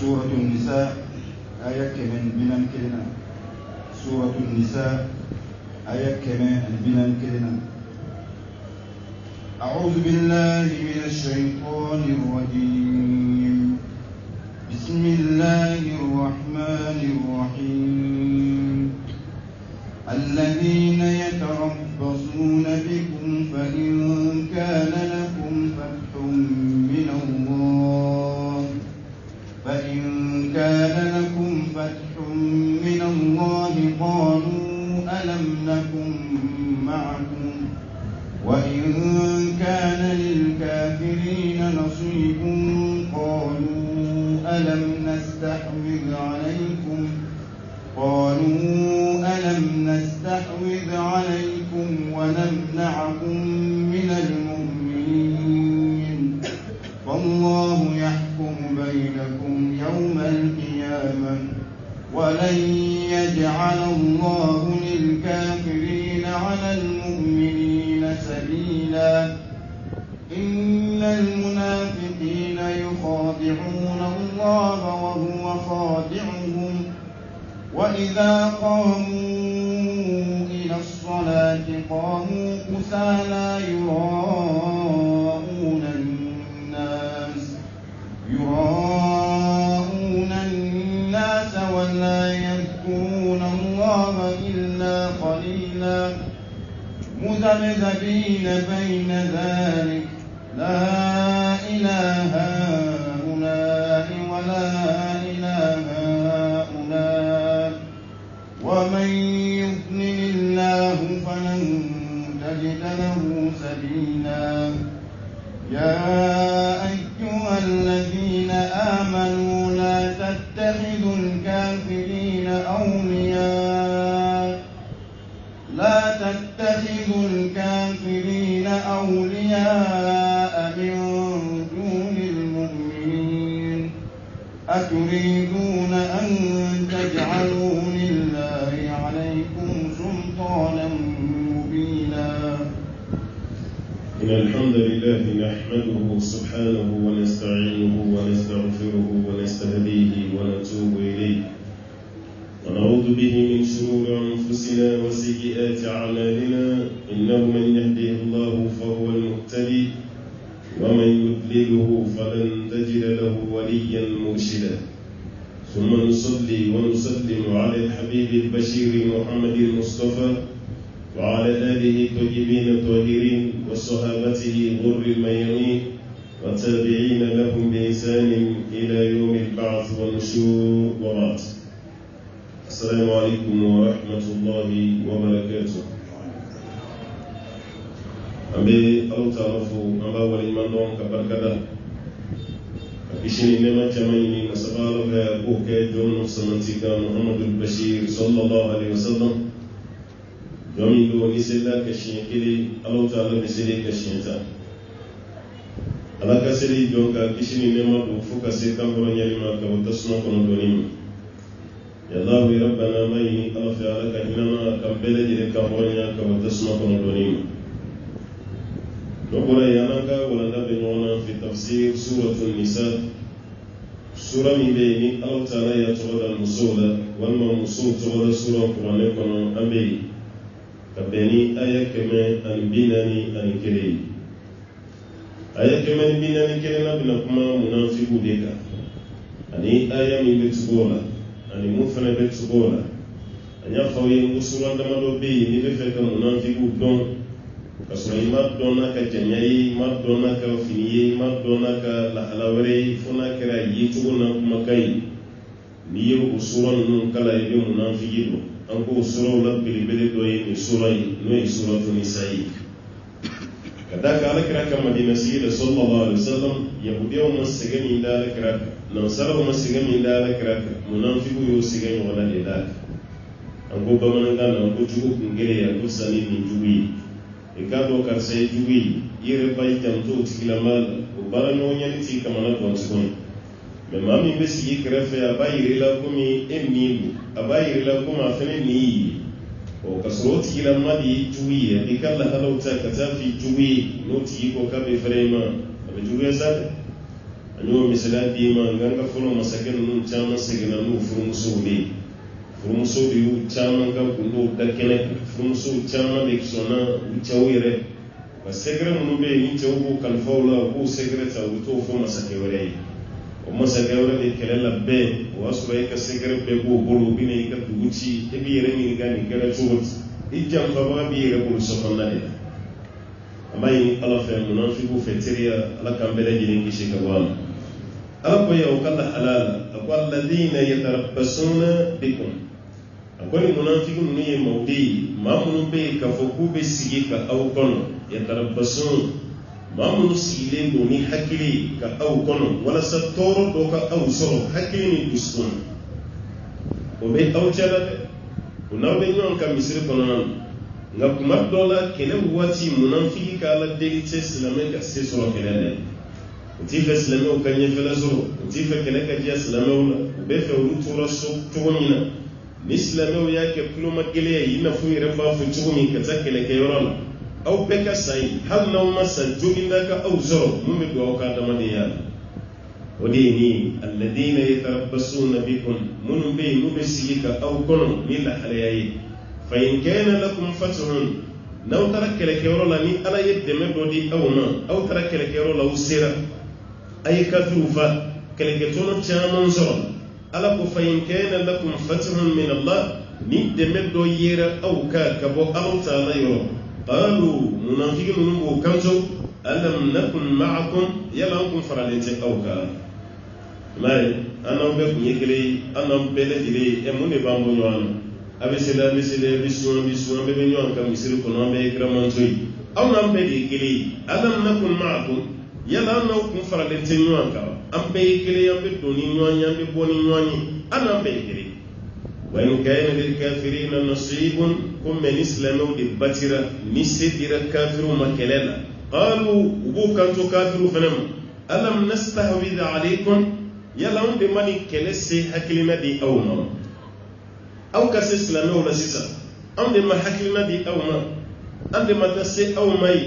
سورة النساء آية كمان بنان كلنا. سورة النساء آية كمان بنان كلنا. أعوذ بالله من الشيطان الرجيم. بسم الله الرحمن الرحيم. الذين يتربصون بكم فإن كان لكم فتح من الله قالوا ألم نكن معكم وإن كان للكافرين نصيب قالوا ألم نستحوذ عليكم ونمنعكم من المؤمنين فالله يحكم بينكم يوم القيامة ولن يجعل الله للكافرين على المؤمنين سبيلا. إن المنافقين يخادعون الله وهو خادعهم وإذا قاموا إلى الصلاة قاموا كسالى يراءون الناس ولا يذكرون الله إلا قليلا مذبذبين بين ذلك لا إله هؤلاء ولا إله هؤلاء ومن يضلل الله فلن تجد له سبيلا. يا أيها الذين آمنوا لا تتخذوا الكافرين أولياء من دون المؤمنين أتريدون أن تجعلوا لله عليكم سلطانا مبينا. إن الحمد لله نحمده سبحانه ونستعينه ونستغفره ونستهديه ونتوب إليه ونعوذ به من شرور أنفسنا وسيئات أعمالنا إنه من يهده الله فهو المهتدي ومن يضلله فلن تجد له وليا مرشدا. ثم نصلي ونسلم على الحبيب البشير محمد المصطفى وعلى آله الطيبين الطاهرين وصحابته غر الميامين والتابعين لهم بإحسان إلى يوم البعث والنشور وبعد. السلام عليكم ورحمة الله وبركاته. أبي الله تعرفه أبا ولمن كبركدا أكشني نما جمعيني نسبارك أبوك جون سمنتك محمد البشير صلى الله عليه وسلم جميل ونسلا كشين كلي الله تعالى نسلي كشينتا على كسري جون كشني نما بفوك سكام برانيا ما كوتسنا كنودونيم. يا الله ربنا ماي ألف عليك إنما كمبلة جد كمبرانيا كوتسنا كنودونيم. نقول يا نانكا ولا نبنيونا في تفسير سورة النساء. سورة من بيني الله تعالى يتوضأ المسودة والما مسود توضأ سورة القرآن كنا أبي كبني آية كمان أن بيناني أن كري آية كمان بيناني كري نبنا كما منافق ديكا أني آية من بتقولا أني مفنا بتقولا أني أخوي مسورة دمادو بي نبفك منافق دون kasɔrɔ i ma dɔnna ka janya ye i ma dɔnna ka fini ye i ma dɔnna ka lahala wɛrɛ ye fo n'a kɛra yecogo na kumakan ye n'i ye o sura ninnu kala i bɛ munafiki don. An ko o suraw la belebele dɔ ye nin sura ye n'o ye suratu nisa ye. Ka d'a kan alakira ka madina sigi la sallallahu alaihi wasallam yahudiyaw ma sɛgɛn min da alakira kan nansaraw ma sɛgɛn min da alakira kan munafikiw y'o sɛgɛn ɲɔgɔnna de da kan. An ko bamanankan na an ko jugu kun gɛlɛn a ko fisa ni nin jugu ye. I k'a dɔn karisa ye jugu ye i yɛrɛ ba janto o tigilama la o baara ɲɔgɔnyali t'i kamana gan tuguni. Mɛ maa min bɛ sigi kɛrɛfɛ a b'a yir'i la komi e nin don a b'a yir'i la komi a fɛnɛ nin y'i ye. Ka sɔrɔ o tigilama de ye jugu ye a b'i ka lahalaw ta ka taa f'i jugu ye n'o tigi ko k'a bɛ fɛrɛ i ma a bɛ juguya sa dɛ. An anyo misala dima nganga folo masaken nun chama segena nu furumuso ni furumuso yu chama ga kundo da kene furumuso chama be sona uchawire ba segre munu be ni chawu kan fawla ku segre ta to fo masake wore o masake wore de kelela be wasura ka segre be go bolu bine ka tuguchi e bi yere ni ga ni gara tugut ijam fa ba bi yere bolu so fonna de amai ala fa munafiqu fetiria ala kambele jini kishi ka wala ala ko ya ukalla halal aqwal ladina yatarabbasuna bikum akwai munafiqun ni maudi mamunu be ka foku be sigi ka aw kono yatarabbasun mamunu sile do ni hakili ka aw kono wala sa toro do ka aw soro hakili ni duskun o be aw chala una be nyon ka misri kono nan nga kuma dola kele wati munafiki ka la delite islame ka se soro kele tifa islame o kanye fela soro tifa kele ka dia islame o be fe o tura so tugomina ni islame o yake pluma gele yina fu refa fu tugomi ka takele ke yorala aw beka sai hal naw masa joginda ka aw zoro mumbe do ka damade ya وديني الذين يتربصون بكم من بين نبسيك أو كنوا من الحلياء فإن كان لكم فتح لو ترك لك يرولني ألا يدمر دي أو ما أو ترك لك يرول سيرة أي كثروفة كلكتون تشامن زرن ألا فإن كان لكم فتح من الله ندمر دو يرى أو كابو أو تعالى يرو قالوا منافقون نمو كنزو ألم نكن معكم يلانكم فرالنتي أو كا ماي أنا بكم يكلي أنا بلدي أموني بامو نوان أبسلا بسوا ببنيوان كمسير كنا بكرامانتوي أو نام بيكلي ألم نكن معكم يلانكم فرالنتي نوان كا أم بيكلي أم بدوني نوان أم ببوني نوان أنا بيكلي وإن كان للكافرين نصيب كم من إسلامه للبترة نسيتر الكافر مكللا قالوا وبو كنتو كافر فنم ألم نستحوذ عليكم يلون بماني كلسي حكلنا دي أوما أو كسي إسلامه ولا سيسا أم دي ما حكلنا دي أوما أم دي ما تسي أوماي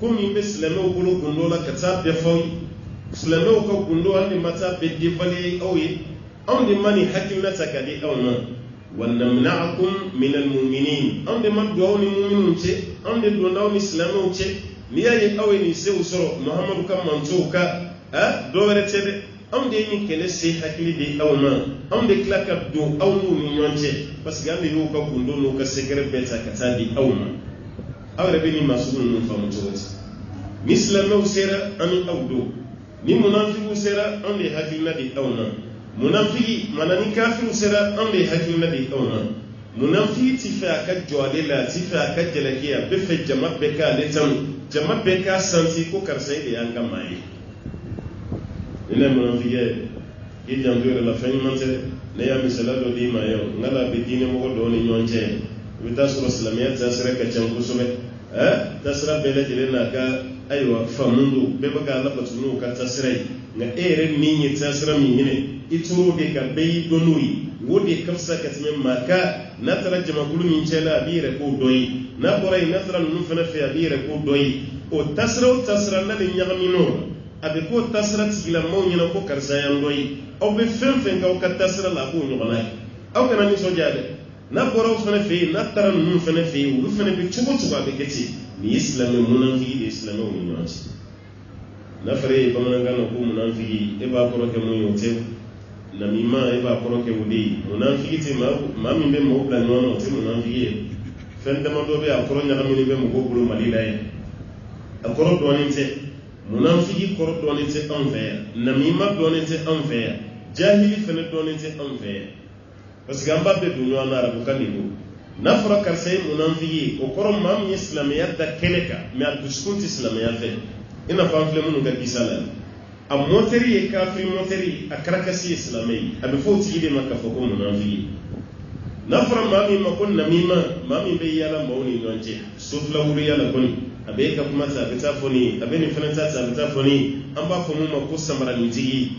كم يبسلامه كلو كندولا كتاب يفوي إسلامه كو كندو أم دي ما تاب ديفالي أوي أم دي ماني حكلنا تكادي أوما ونمنعكم من المؤمنين أم دي ما دووني مؤمنون أم دي دوناوني إسلامه niyaye awe ni se usoro muhammadu kam mantuka dowere tebe am de ni kele se hakili de awma am de klaka do awnu ni nyonche parce que ande yo ka kundo no ka segere beta katandi awma awre be ni masunu no famu tawati mislama usera ami awdo ni munafiqu usera am de hakili na de awna munafiki manani kafir usera am de hakili na de awna munafiki tifa ka jode la tifa ka jelakiya be fe jama be ka letam jama beka santi ko karsai da yanga mai ina mun fige idan dole la fani mante ne ya misala do di mayo ngala be dine mo do ni nyonje wita sura islamiyya ta sira ka can kusume tasira bele jile na ka aywa famundu be baka la batunu ka tasirai na ere ninyi tasira minine ituru de ka be donuri wodi kafsa ka timen maka na tarajama kulu min chela bire ko doyi na boray nasra nun fana fi abire ko doyi o tasra na le nyagamino abe ko tasra tigila mawnyina ko karsayan doyi o be fen ka o ka tasra la ko nyogona aw kana ni sojade na boro fana fi na taran nun fana fi wu fana bi chugo be keti ni islam munafiki de islam o nyonati na fare bamana ngana ko munafiki e ba ko ke mo yote na mima e ba ko ke wudi munafiki ti ma mi be mo plan no ti munafiki fen dama do be akoro nyagamini be mo gogulu malila ye akoro doninte munafiki koro doninte envers namima doninte envers jahili fen doninte envers parce que amba be dunyo na arabu kaniko nafra karsay munafiki o koro mam islamiyat da keneka mi aduskunti islamiyat fe ina famfle mun ga kisala a moteri e kafri moteri akarakasi islamai abi foti ide makka foko munafiki nafra mami makon namima mami be yala mawni nonje sufla wuri yala koni abe ka kuma ta bita foni abe ni fana ta bita foni an ba famu mako samara ni jigi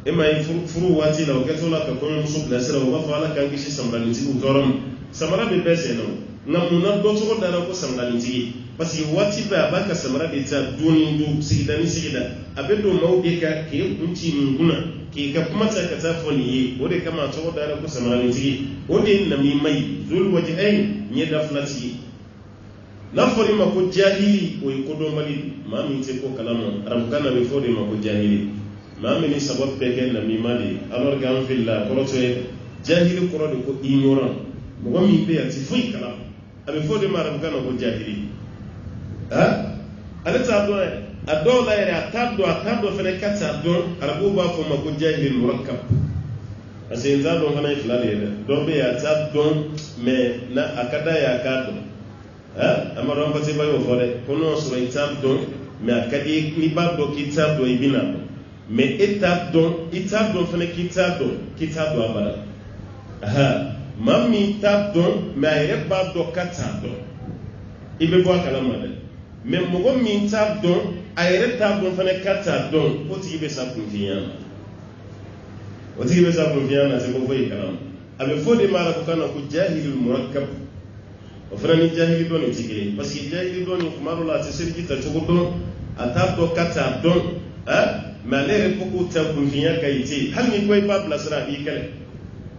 e mai furu wati la o gato la ka kono musu blasira o ba fa la kan kishi samara ni jigi utoram samara be bese no ngamuna doto dara ko samgalintigi parce que wati ba baka samara de ta doni do sigidani sigida abedo mawde ka ke kunci nguna ke ka kuma ta ka ta foni yi ode kama to dara ko samgalintigi ode nami mai zul wajhain nye da flati na fori ma ko jahili o ko do mali ma min te ko kalama rabkana be fori ma ko jahili ma min sabab be gen nami mali alors gam fillah ko to jahili ko do ko ignorant mo mi be ati foi kala abe fodi maram kana ko jahili ha ala ta do ado la ya atado fene kata do arabu ba fo ma ko jahili murakkab ase nzado ngana iflale do be ya tabdo me na akada ya kado ha amaro mbati ba yo fode kono so itabdo me akadi ni ba do kitabdo ibina me itabdo fene kitabdo abara ha mami tabdo me ayre ba do katado ibe bo akala made me mogo mi tabdo ayre tabdo fene katado o ti be sa kunfiya na se ko foi kalam abe fode mara ko kana ko jahilul murakkab o fana ni jahili do ni tigre parce que jahili do ni kumaro la tsirgi ta chogodo atabdo katado ma lere poko ta kunfiya kaiti hal ni koy pa blasra bi kale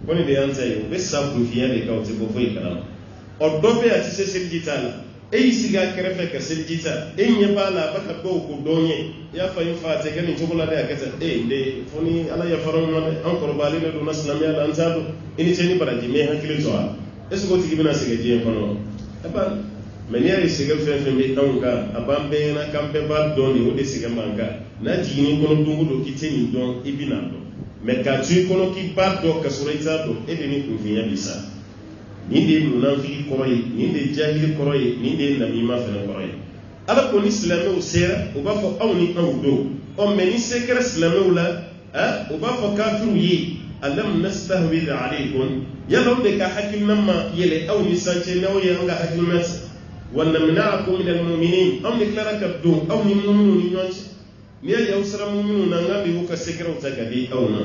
koni de yansa yo be sa kunfiya de ka o te ko foi kalam o do be ati se sirgi tala e siga kerefe ka sirgita enye bala baka do ko donye ya fa yufa te gani jogola de akata de foni ala ya faron ma encore bali le do naslam ya dan tado ini teni baraji me hankili to est-ce que tigi bina siga je kono aba meni ay siga fe me tanka abambe na kampe ba doni o de siga manga na jini kono dungu do kiteni don ibina do me ka tu kono ki ba do ka suraita do e de ni kunfiya bisa ninde munafiki koroyi ninde jahili koroyi ninde namima fana koroyi ala ko ni silamɛw sera o b'a fɔ aw ni aw do mais ni se kɛra silamɛw la o b'a fɔ kafiru ye alam nastahwid alaykum yala de ka hakilina ma yele aw ni sance n'aw ye an ka hakilina wa namna'akum min almu'minin aw ni klara ka do aw ni mu'minu ni ɲɔgɔn cɛ ni ya yaw sara mu'minu na nga bi ka sekɛrɛw ta ka di aw na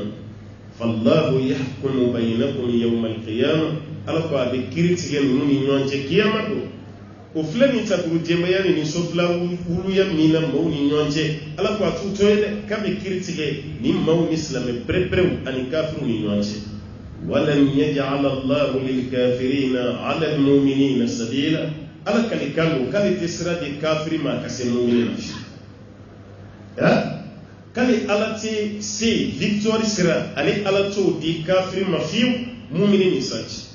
fallahu yahkumu baynakum yawm alqiyamah ala ko abe kiritige nunu ni ɲɔgɔn kiyama do o filɛ ni takuru jɛmɛya ni sofila wuluya min na maaw ni ɲɔgɔn cɛ ala ko a t'u to ye dɛ k'a bɛ kiritige ni maaw ni silamɛ pereperew ani kafiru ni ɲɔgɔn cɛ walam yaj'al allahu lilkafirina ala almu'minina sabila ala kali kan do k'ale tɛ sira di kafiri ma ka se mu'minin na k'ale ala tɛ se victoire sira ale ala t'o di kafiri ma fiyewu mu'minin ni sanji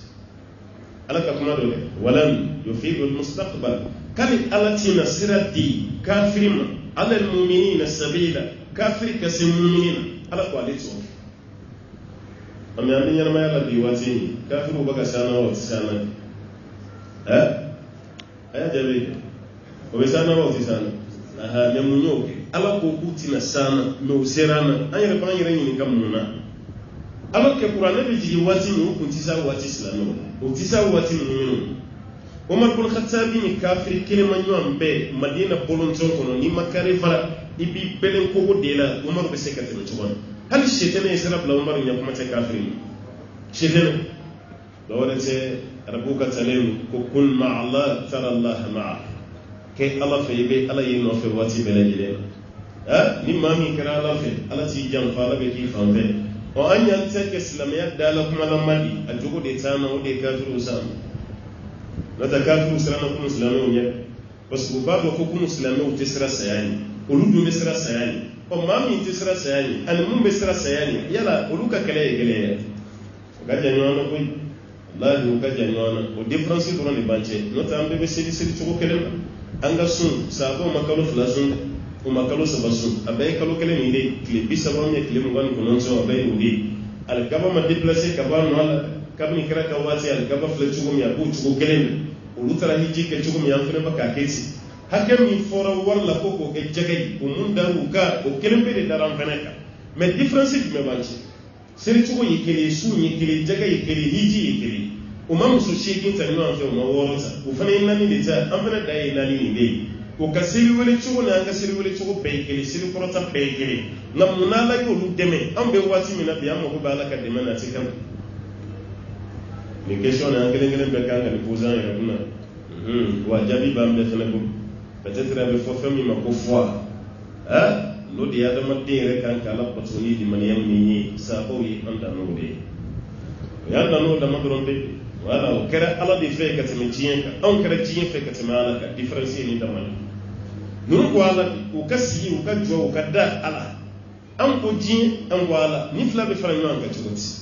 ala ka kuma do walam yufidu almustaqbal kali ala tina sirati kafirima ala almu'minina sabila kafir ka se mu'minina ala ko alito am ya min yarma yalla bi wati kafiru baka sana wa sana aya jabe o be sana wa sana aha ne munyo ala ko kutina sana no serana anyere pa anyere nyini kamuna alors que pour aller vigi wati ni ko tisa wati islamo o tisa wati mu'minu Umar bin Khattab ni kafir kelema nyom be Madina bolonton kono ni makare fara ibi belen ko godela Umar be sekate no chobon hal shetane israf la Umar nya kuma ta kafir shetane dawala te rabuka talem ko kun ma Allah tara Allah ma'a ke Allah fe be Allah yino fe wati belajile ni mami kara Allah fe Allah ti jam fara be ki fanfe o an yanta ke islamiyya dala kuma lamadi a jogo de tana o de kafiru sam na ta kafiru sirana kuma islamiyya ne basu ba ba ko kuma islamiyya o tisra sayani uludu misra sayani o mami tisra sayani an mun misra sayani yala uluka kale ga janwana ko wallahi o ga janwana o difference do ne banche no ta ambe be sedi jogo kele anga sun sabo makalo flasun o makalo sabasu abai kalo kele ni de kle bisaba me kle mo wan konon so abai udi al gaba ma déplacer kaba no ala kabni kra ka wati al gaba fle chugo mi abu chugo kele o lutara hiji ke chugo mi amfene baka kesi hakam mi fora wala koko e jagay o mun daru ka o kele be de daram feneka mais différence me banchi seri chugo yekele su yekele jagay yekele hiji yekele o mamu so shekin tan no amfe o worota o fane nani de ta amfene dai nani ni de o ka seli wele chugo na anga seli wele chugo beikele seli korota beikele na munala yo lu deme ambe wati mina bi amma ko bala ka deme na tikam ni question na ngele ngele be kanga ni posa ya kuna wa jabi bam de fene ko peut-être avec fo fami ma ko foi no de adama de kan kala patoni di man yamni sa ko yi anda no de ya da no da madronde wala o kera ala di fe ka teme tien ka on kera tien fe ka teme ala ka difference ni da man no ko ala o kasi o ka jo o ka da ala an ko tien an wala ni fla be fara nyon ka tuti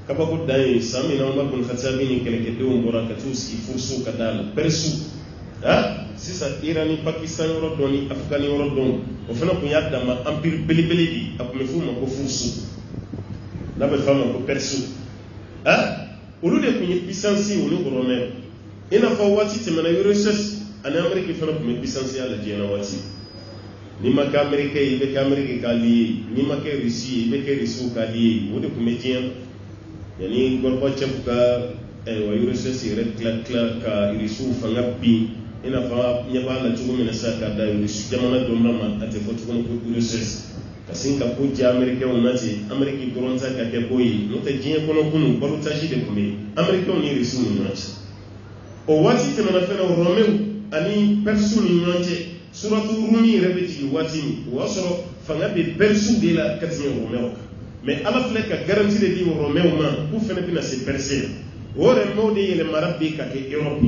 ka ba ko dai sami na umar bin khatabi ni kele ke do ngora ka tusi fusu ka dala persu sisa irani pakistan yoro doni afghani yoro don o fana ko yadda ma empire belebele di akome fu ma ko fusu na be fama ko persu olu de kunye puissance olu gorome ina fa wati temana research an amerique fana ko puissance ala jena wati ni maka amerique ibe ka amerique kali ni maka russie ibe ke russe kali o de ko metien yani gorbachev ka wa research rek ka irisu fanga bi ina fa nyaba la tugo mina saka da irisu jamana do mama ate foto ko research kasinka kuja amerika unati amerika goronza ka te boyi no te jien kono kunu baru taji de kumi amerika ni risu ni nati o wati te mana fena romeu ani persu ni nati suratu rumi rebeti wati ni wasoro fanga be persu de la katin romeu mais ala fle ka garantie de di romeu ma ku fena bina se perse ore mo de yele marabbi ka ke europe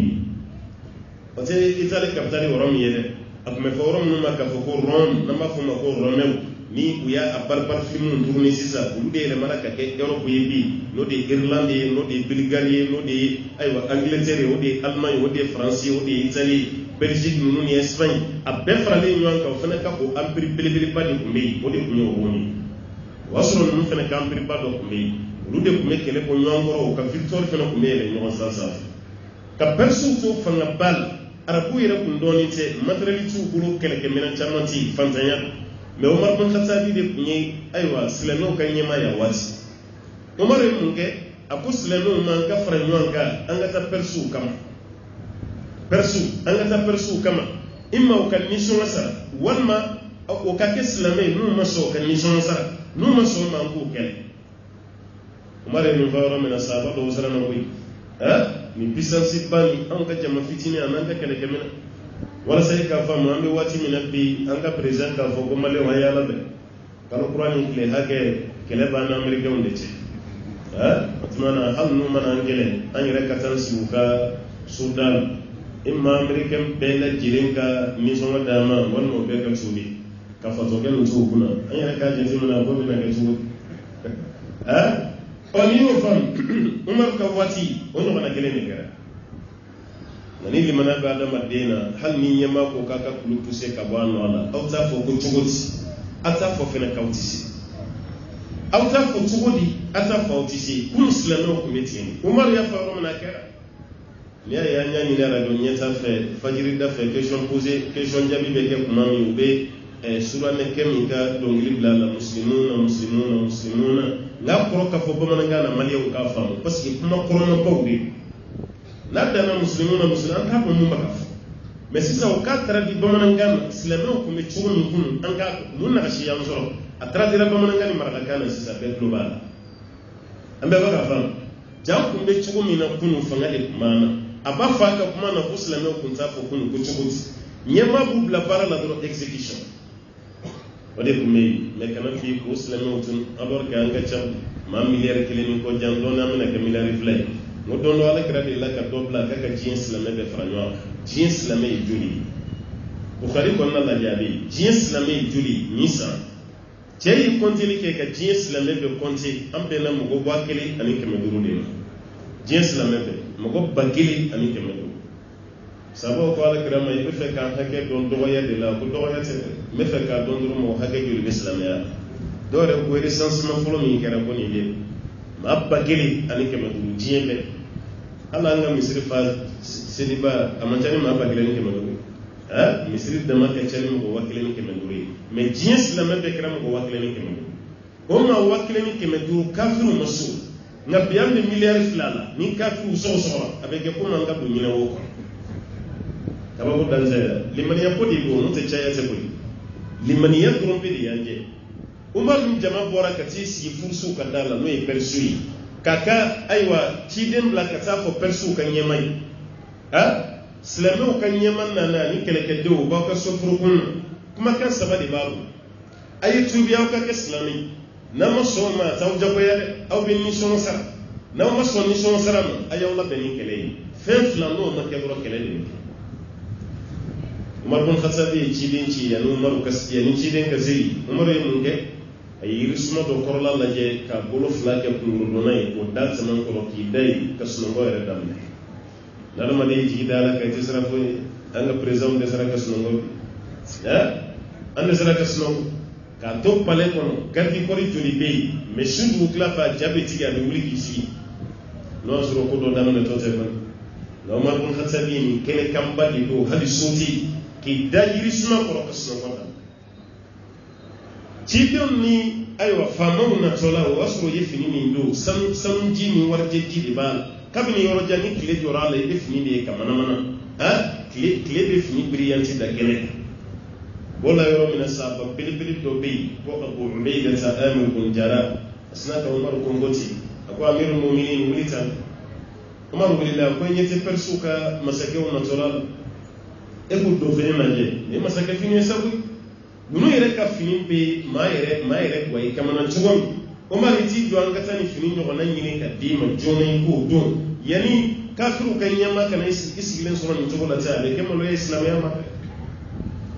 o te itali kapitali romi yele akme forum no ma ka fo ko rom na ma fo ma ko romeu ni uya a barbar film tourné sisa ulu de le malaka ke Europe yebi no de Irlande no de Bulgarie no de aywa Angleterre o de Allemagne o de France o de Italie Belgique no ni Espagne a be frale nyon ka fana ka ko empire belebele ba de kumbe o de kunyo woni wasoro no fana ka empire ba do kumbe ulu de kumbe kele ko nyon goro ka victoire fana kumbe le nyon sasa ka perso to fana bal arabu yere kun doni te materiality bulu kele ke mena chamanti fantanya mais Omar bin Khattabi de kunye aywa sileno kan yema ya wati Omar munke apu sileno man ka fara nyanga anga ta persu kama imma o kan mission sara walma o ka ke silame nu maso kan mission sara nu maso man ko kel Omar ibn Fawra min asaba do sara na koy ni puissance bani an ka jama fitini an ka kele kemena wala sai ka fa mu ambe wati min bi an ka president ka fo ko male wa yala be kala qur'ani kile hage kele ba na amerika wonde ce atmana hal nu mana angele an yere katan suka sudan imma american be la jirinka ni so ma dama wonno be ka sudi ka fa to gelu to kuna an yere ka je timana ko be na ka sudi oni yo fam umar ka wati onno mana kele ne kara nani limana ba da madina hal min yama ko kaka kulu puse ka bano ala auta fo ko chugoti ata fo fena kautisi auta fo chugodi ata fo autisi kun silano ko metini umar ya fa romana kara ya nyani na radio nyeta fe fajiri da fe question poser question jabi be ke kuma mi ube sura ne kemika dongli blala muslimuna la ko ka fo bamana ngana maliyo ka famu parce que kuma corona ko ube la dana muslimuna musliman ka ko mun baka mais sisa o ka tara di bamanangan islamau ko me chugo ni kun an ka mun na shi yam soro atara di bamanangan ni maraka kana sisa be global ambe baka fam jam ko me chugo mi na kunu fanga de mana aba fa ka kuma na islamau kun ta fo kun ko chugo nyema bu bla para la do execution wade ko me kana fi ko islamau tun abor ka an ka cham ma milliard kilimi ko jam do na mena ka milliard flay mo don wala kradi la ka dobla ka jin islamé be franyo jin islamé juli bukhari ko na la jabi jin islamé juli nisa cey kontili ke ka jin islamé be konti ambe na mo go wakili ani ke meduru de jin islamé be mo go bakili ani ke meduru sabo ko ala krama be fe ka hake don do ya de la ko do ya te me fe ka don do mo hake juli islamé ya dore ko recensement folo mi kera ko ni de ma bakili ani ke meduru jin be ala nga misiri fa seliba amantani ma ba gelen ke manduri misiri da ma ka chali mo wakile ke manduri mais jins la ma be kram ko wakile ke manduri ko ma wakile ke manduri kafiru masul nga biyam de milliard filala ni kafiru so avec ko man ga do mina wo ko kaba ko danze liman ya ko di go no te chaya te ko liman ya trompe di anje umar min jama bora kati si fursu kadala no e persui kaka aywa chiden bla kata fo persu kan yemai silamɛw ka ɲɛma ni kɛlɛkɛdenw b'aw ka sofurukun na kumakan saba de b'a bolo a ye tuubi aw ka kɛ silamɛ n'aw ma sɔn ma t'aw jagoya dɛ aw bɛ nisɔngɔ sara n'aw ma sɔn nisɔngɔ sara ma a y'aw labɛn ni kɛlɛ ye fɛn fila n'o ma kɛ dɔrɔn kɛlɛ de bɛ kɛ Umar bin Khattab ye ciden ci yanni Umaru ka yanni ciden ka sigi Umaru ye mun kɛ a ye yirisuma dɔ kɔrɔla lajɛ ka bolo fila kɛ kunkurudonna ye k'o da caman kɔrɔ k'i da ye ka sunɔgɔ yɛrɛ daminɛ n'adamaden ye jigi da Ala kan i tɛ sira foyi an ka président de sera ka sunɔgɔ bi an de sera ka sunɔgɔ k'a to palais kɔnɔ garde corps joli bɛ yen mais su dugu tila fɛ a ja bɛ tigɛ a bɛ wuli k'i sigi n'o y'a sɔrɔ ko dɔ daminɛtɔ tɛ fana nka Umar bin Khattab ye nin kɛnɛkanba de don hali so tɛ yen k'i da yirisuma kɔrɔ ka sunɔgɔ da cidenw ni ayiwa faamaw natɔla o y'a sɔrɔ i ye fini min don sanji ni warijɛji de b'a la kabini yɔrɔ jan ni tile jɔra a la i bɛ fini de ye ka manamana tile bɛ fini biriyanti da gɛlɛn o la yɔrɔ min na saba belebele dɔ bɛ yen ko Abu Ubayda Amir bin Jarrah a sina ka Umaru kɔngɔ ten a ko Amirul Mu'minin wuli tan Umaru wulila a ko ɲɛ tɛ Perisiw ka masakɛw natɔla la e k'u don fini lajɛ ni masakɛ fini ye sabu ninnu yɛrɛ ka fini bɛ maa yɛrɛ wa i kamana cogo min Umaru t'i jɔ an ka taa ni fini ɲɔgɔnna ɲini ka d'i ma joona i k'o don yanni kafiriw ka ɲɛma kana i sigilen sɔrɔ nin cogo la ten a bɛ kɛ malo ye silamɛya ma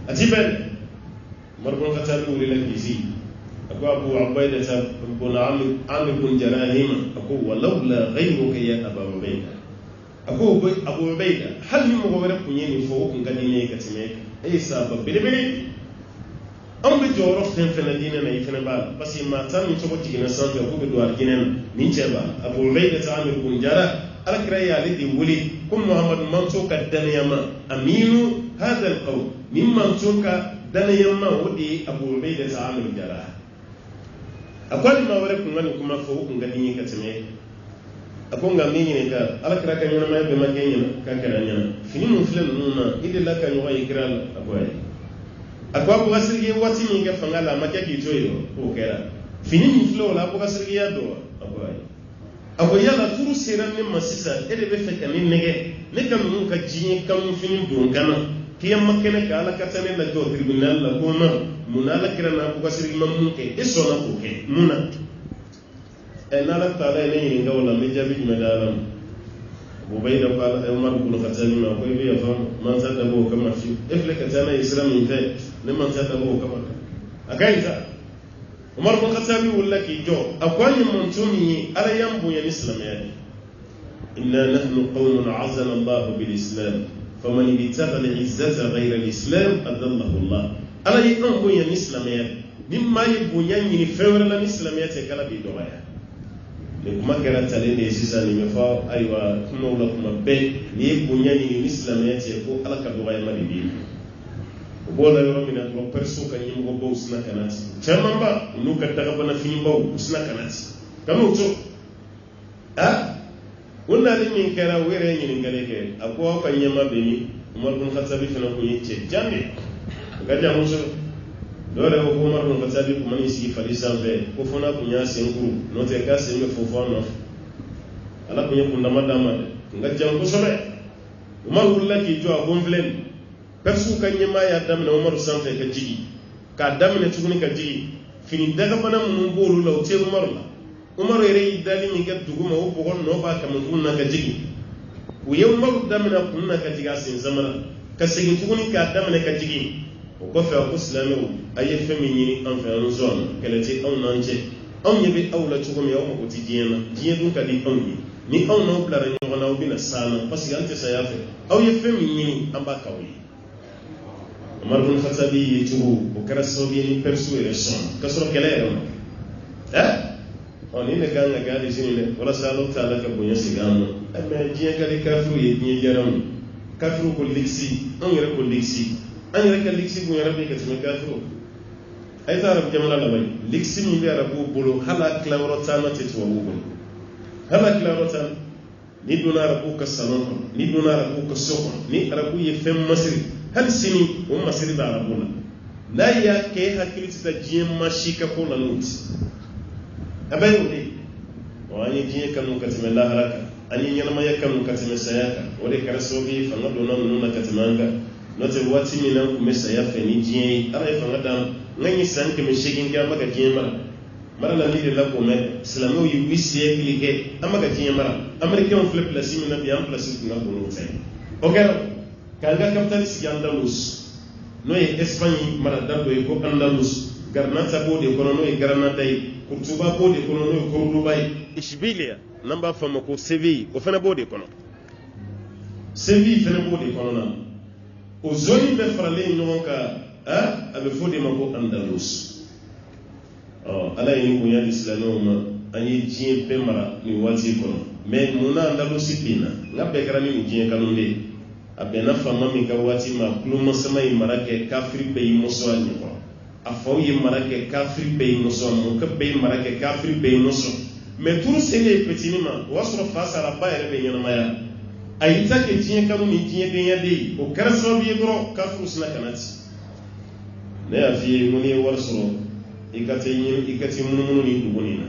a ti bɛn Umar bin Khattab wulila k'i sigi a ko Abu Ubayda bin Amir bin Jarrah ma a ko walawla ghayruka ya Aba Ubayda a ko Abu Ubayda hali ni mɔgɔ wɛrɛ tun ye nin fɔ o tun ka di ne ye ka tɛmɛ e ye saba belebele anw bɛ jɔyɔrɔ fɛn fɛn na diinɛ na i fana b'a la parce que maa tan min cogo jiginna sanfɛ k'u bɛ don alijinɛ na nin cɛ b'a la Abu Ubayda Amir bin Jarrah Alakira ye ale de wele ko Muhamadu manto ka danayama aminu hadha alqawm min manto ka danayama o de ye Abu Ubayda Amir bin Jarrah a ko hali maa wɛrɛ kun ka nin kuma fɔ o kun ka di n ye ka tɛmɛ a ko nka min ɲini ka Alakira ka ɲɛnamaya bɛɛ ma kɛ ɲɛna k'a kɛra ɲɛna fini min filɛ ninnu na i delila ka ɲɔgɔn ye kira la a ko ayi a ko Abubakar ye waati min kɛ fanga la a ma kɛ k'i to yen o kɛra fini min filɛ o la Abubakar y'a dɔn a ko ayi a ko yala furu sera ne ma sisan e de bɛ fɛ ka ne nɛgɛ ne ka ninnu ka diɲɛ kanu fini don kana kiyama kɛnɛ ka Ala ka taa ne lajɛ tribunal la ko ma mun na Alakira na Abubakar ma mun kɛ e sɔnna k'o kɛ mun na n'Ala taala ye ne ɲininka o la n bɛ jaabi jumɛn d'a la Abu Ubayda ko Umar bin Khattab ma ko i bɛ yafa man ta dabɔ o kama fiyewu e filɛ ka taa n'a ye sira min fɛ ne man ta dabɔ o kama a ka ɲi sa Umar bin Khattab wulila k'i jɔ a ko an ye manto min ye Ala y'an bonya ni silamɛya ye inna nahnu qawmun a'azzana Allahu bil Islam faman ibtagha al-izzata ghayra al-Islam adallahu Allah Ala ye an bonya ni silamɛya ni maa ye bonya ɲini fɛn wɛrɛ la ni silamɛya tɛ k'Ala b'i dɔgɔya ni kuma kɛra talen de ye sisan nin bɛ fɔ ayiwa kumaw la kuma bɛɛ n'i ye bonya ɲini ni silamɛya tɛ ko Ala ka dɔgɔyama de b'i o b'o la yɔrɔ min na dɔrɔn Perisiw ka ɲɛmɔgɔbaw sina ka na ten camanba u n'u ka dagabana finibaw u sina ka na ten ka n'o to o nali min kɛra o yɛrɛ ye ɲininkali kɛ a ko aw ka ɲɛma bɛ min Umar bin Khattab fana kun ye cɛ jan de o ka jan kosɛbɛ dɔw yɛrɛ ko Umar bin Khattab kun man'i sigi fali sanfɛ ko fana kun y'a sen kuru n'o tɛ k'a sen bɛ fofo a nɔfɛ Ala kun ye kundama d'a ma dɛ kun ka jan kosɛbɛ Umar wulila k'i jɔ a ko n filɛ nin Perisiw ka ɲɛmaa y'a daminɛ Umaru sanfɛ ka jigi k'a daminɛ tuguni ka jigi fini dagabana minnu b'olu la o tɛ Umaru la Umaru yɛrɛ y'i dali min kɛ dugu ma o bɔgɔ nɔ b'a kamankun na ka jigi u ye Umaru daminɛ kun na ka jigi a sen samana ka segin tuguni k'a daminɛ ka jigi o kɔfɛ a ko silamɛw a ye fɛn min ɲini an fɛ an zɔn kɛlɛ tɛ anw n'an cɛ anw ɲɛ bɛ aw la cogo min aw mago tɛ diɲɛ na diɲɛ dun ka di anw ye ni aw n'aw bilara ɲɔgɔn na aw bɛna s'an na parce que an tɛ saya fɛ aw ye fɛn min ɲini an b'a k'aw ye Umar bin Khattab ye cogo o kɛra sababu ye ni Perisiw yɛrɛ sɔn ka sɔrɔ kɛlɛ yɛrɛ ma ni ne kan ka kɛ hali sini dɛ walasa Ala taala ka bonya segin an ma mais diɲɛ ka di kafiriw ye diɲɛ diyara anw ye kafiriw ko ligisi anw yɛrɛ ko ligisi an yɛrɛ ka ligisi bonya yɛrɛ bɛ ka tɛmɛ kafiriw a ye taa arabu jamana laban ligisi min bɛ arabuw bolo hali a tilayɔrɔ taama tɛ tubabuw bolo hali a tilayɔrɔ taama ni donna arabuw ka salon kɔnɔ ni donna arabuw ka so kɔnɔ ni arabuw ye fɛn masiri hali sini o masiri bɛ arabu la n'a y'a kɛ e hakili tɛ taa diɲɛ maa si ka ko la n'o ti a bɛ y'o de an ye diɲɛ kanu ka tɛmɛ lahara kan ani nyama yakam katime sayaka wode karasobi fanga dona nuna katimanga note wati mina ku mesaya feni jien ala fanga dam ngani sanke me shegin ga maka jien mara la ni de la ko me islamo yi wisiye klike amaka jien mara americain flip la simina bi am place ku na ko no tay okay kanga capitalist Andalus no e Espagne mara dado e ko Andalus garnata bo de kono no e garnata e Kurtuba bo de kono no e Cordoba Ishbilia namba fama ko Seville o fana bo de kono Seville fana bo de kono na o zoni be farale no ka abe fodi mako Andalus ala yin ko ya islamo ma ani jien pe mara ni wati kono mais muna Andalus pina ngabe garani ni jien kanonde abena fama mi ka wati ma kuluma sama yi marake kafiri be yi muso ani ko afaw yi marake kafiri be yi muso mo ka be marake kafiri be yi muso mais tout sele petini ma wasro face à la baire be nyana maya ayita ke jien kanu ni jien be yade o karaso bi dro kafiru sina kanati ne afi muni warsro ikate munu ni duguni na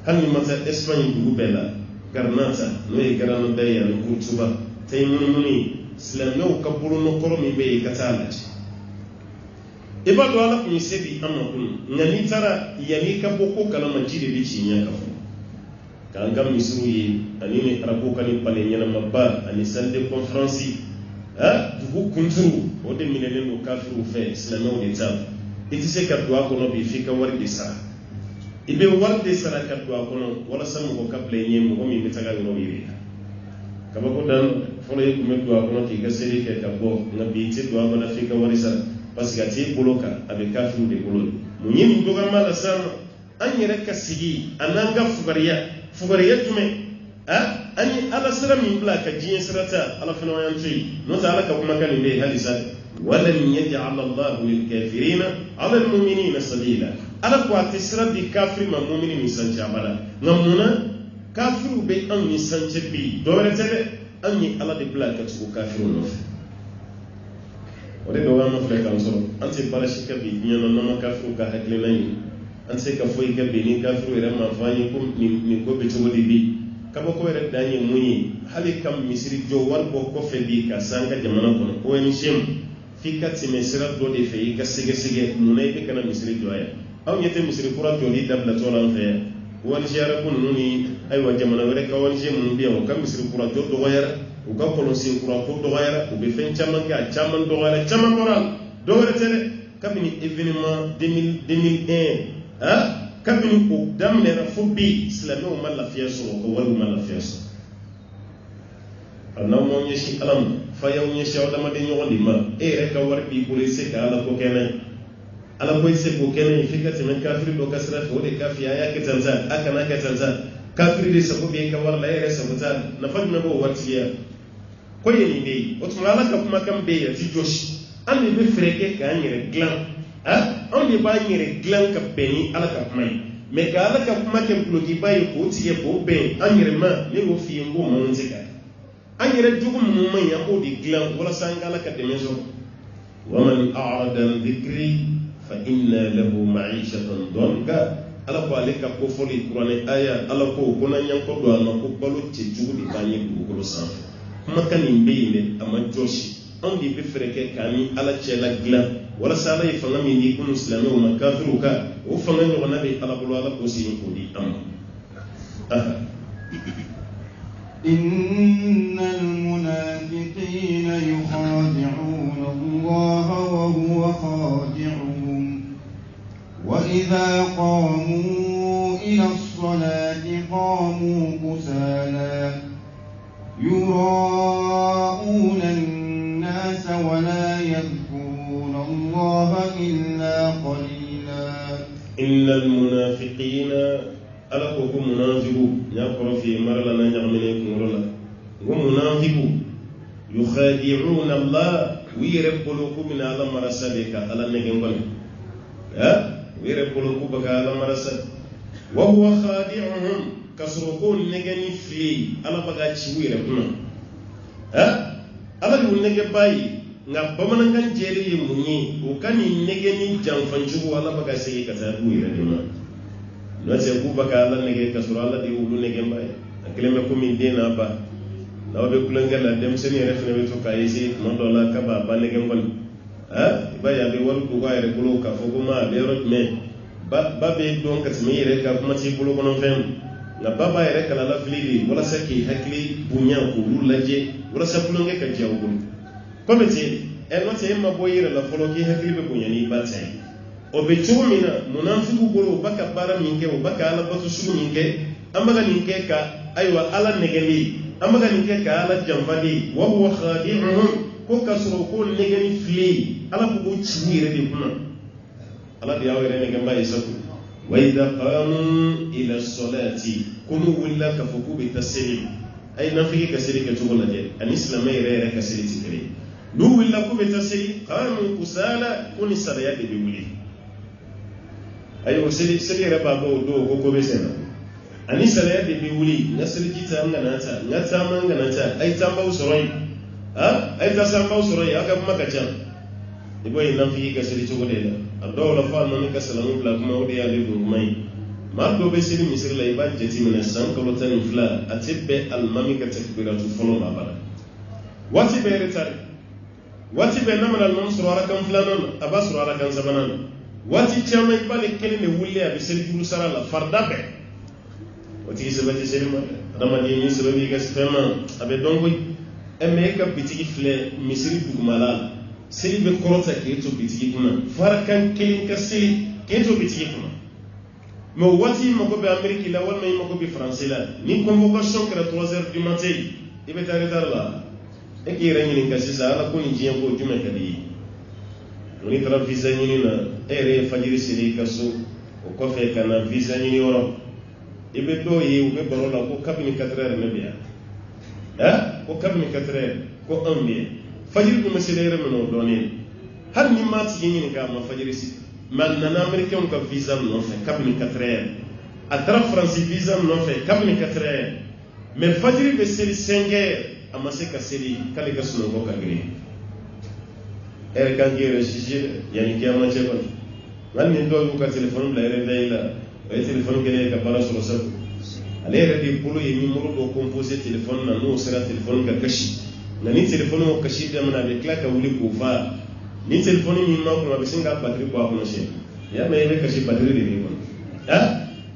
hanni mata Espagne dugu bela garnata no e garano daya no Kurtuba tay munu silamɛw ka bolo kɔrɔ min bɛ yen ka taa lajɛ i b'a dɔn ala tun ye se di an ma kun nka n'i taara yanni ka bɔ ko kalama ji de bɛ ci ɲɛ ka fɔ k'an ka misiriw ye ani ni arabu ka ni pale ɲɛnamaba ani salle de conférence dugu kunturu o de minɛlen don kafiriw fɛ silamɛw de ta i tɛ se ka don a kɔnɔ bi f'i ka wari de sara i bɛ wari de sara ka don a kɔnɔ walasa mɔgɔ ka bila i ɲɛ mɔgɔ min bɛ taga yɔrɔ yiri la kabako dan fɔlɔ ye kun bɛ don a kɔnɔ k'i ka seli kɛ ka bɔ nka bi i tɛ don a kɔnɔ f'i ka wari sara parce que a t'e bolo kan a bɛ kafiriw de bolo mun ye nin dɔgɔyama la sisan an yɛrɛ ka sigi a n'an ka fugariya jumɛn an ye ala sira min bila ka diɲɛ sira ta ala fana y'an to yen n'o tɛ ala ka kumakan nin bɛ yen hali sa walan yaj'ala Allahu lil-kafirina 'ala al-mu'minina sabila ala ko a tɛ sira di kafiri ma mumini ni sancɛ abada nka munna kafiru bɛ anw ni sancɛ bi dɔwɛrɛ tɛ dɛ anw ye ala de bila ka tugu kafiru nɔfɛ o de dɔgɔyama filɛ k'an sɔrɔ an tɛ baara si kɛ bi diɲɛ na n'an ma kafiru ka hakilina ɲini an tɛ se ka foyi kɛ bi ni kafiru yɛrɛ ma fɔ an ye ko nin ko bɛ cogo di bi kabako yɛrɛ dan ye mun ye hali ka misiri jɔ wari bɔ kɔfɛ bi ka se an ka jamana kɔnɔ ONG f'i ka tɛmɛ sira dɔ de fɛ i ka sɛgɛsɛgɛ munna i bɛ kana misiri jɔ yan anw ɲɛ tɛ misiri kura jɔli dabilatɔ la an fɛ yan ONG arabu ninnu ni ayiwa jamana wɛrɛ ka ONG minnu bɛ yan u ka misiri kura jɔ dɔgɔyara u ka kɔlɔnsen kura ko dɔgɔyara u bɛ fɛn caman kɛ a caman dɔgɔyara caman bɔra a la dɔwɛrɛ tɛ dɛ kabini événement 2001 kabini o daminɛra fo bi silamɛw ma lafiya sɔrɔ ka wariw ma lafiya sɔrɔ a n'aw m'aw ɲɛsin ala ma fa y'aw ɲɛsin aw adamaden ɲɔgɔn de ma e yɛrɛ ka wari b'i bolo i se ka ala ko kɛnɛ ala ko i se k'o kɛnɛ f'i ka tɛmɛ kafiri dɔ ka sira fɛ o de kafi a y'a kɛ tan sa a kana kɛ tan sa kafiri de sago bɛ e ka wari la e yɛrɛ sago t'a nafa jumɛn b'o waritigiya ko ye nin bɛ yen o tuma ala ka kumakan bɛ yen a ti jɔsi an de bɛ fɛɛrɛ kɛ k'an yɛrɛ dilan anw de b'an yɛrɛ dilan ka bɛn ni ala ka kuma ye mɛ ka ala ka kuma kɛ gulokiba ye k'o tigɛ k'o bɛn an yɛrɛ ma ne y'o f'i ye n ko maaw tɛ ka an yɛrɛ jogo minnu man ɲi an b'o de dilan walasa an ka ala ka dɛmɛ sɔrɔ waman a'rada an dhikri fa inna lahu ma'ishatan danka ala ko ale ka kofɔli kuranɛ aya ala ko ko n'an y'an kɔ don a ma ko balo cɛjugu de b'an ye dugukolo sanfɛ kumakan nin bɛ yen dɛ a ma jɔsi anw de bɛ fɛɛrɛ kɛ k'an ni ala cɛla dilan walasa ala ye fanga min di kunun silamɛw ma kafiriw ka o fanga ɲɔgɔnna bɛ ala bolo ala k'o segin k'o di an ma إن المنافقين يخادعون الله وهو خادعهم وإذا قاموا إلى الصلاة قاموا كسالى يراءون الناس ولا يذكرون الله إلا قليلا إن المنافقين ala ko ko munafiqu nya koro fi marala na nyamene kunrola go munafiqu yukhadi'una Allah wire bolo ko min ala marasabe ka ala negen gol wire bolo ko baka ala marasa wa huwa khadi'uhum kasro ko negani fi ala baga ci wire kuma ala yu nege bayi nga bamanan kan jere yi munyi o kani negani janfanju ala baga sey ka ta wire dina no se ku baka ala nege kasro ala di wulu nege mbay akileme ko min dena ba na wabe kulangala dem seni refne be to kayisi no dola kaba banege ngon ba ya be wal ko ga re kulo ka fogo ma be rot me ba be don ka tmi re ka kuma ci kulo kono fem na baba re kala la flili wala saki hakli bunya ko lulaje wala sa kulonge ka jawgul komiti en wate ma boyira la folo ki hakli be bunya ni batay o be tumina munafiku golo baka bara minke o baka ala batu su minke amaga ninke ka aywa ala negeli amaga ninke ka ala jamfadi wa huwa khadi'uhum ko kasro ko negeli fli ala ko chiwire de kuma ala biya were ne gamba isaku wa idha qamu ila salati kunu willa ka fuku bi taslim ay nafiki kasiri ka tugola je an islamai re kasiri tikri nu willa ku bi taslim qamu kusala kuni sadaya de wuli ayo siri re ba go do ko be sena ani sadaya de wuli nasiri kita nganata ngata manganata ay tamba usoroi ay ta samba usoroi aka makacha ibo ina fi ka siri chugo de la ado la fa no ka salamu bla kuma odi ya le mai ma do be siri misir la iba jeti mina san ko tan fla atibbe al mami ka takbiratu folo ma bara wati be retari wati be namana al mansur ara kan flanon abasur ara kan zabanan wati chama ibale kene ne wulle abi siri juru sara la farda be wati sebati siri ma dama di ni sebabi ga sfema abe dongo emme ka bitigi fle misiri dugumala seli be korota ke to bitigi kuna farakan kelin ka seli ke to bitigi kuna mo wati mo ko be amerique la wala mo ko be français la ni convocation kera 3h du matin ibe tare dar la e ki rengi ni sisa ala ko ni jiyan ko jume kadi ni tra visa ni na ere fajiri seli kaso o ko fe kana visa ni euro ibe do yi be barola ko kabini 4h ne biya ko kabini 4h ko ambiye fajiri ko meselere meno doni har ni mati yini ka ma fajiri si man na américain ko visa no fe kabini 4h atra france visa no fe kabini 4h mais fajiri be seli 5h amase ka seli kale ka suno ko kagri kan gere jiji yani kiyama che kon man ni do ko telephone la ere dayla e telephone kele ka para solo sa ale di pulu yi numero do composé téléphone na no sera téléphone ka kashi na ni téléphone mo kashi da mana be klaka wuli ko fa ni téléphone ni ma ko ma be singa batterie ko akono she ya me be kashi batterie de ni ko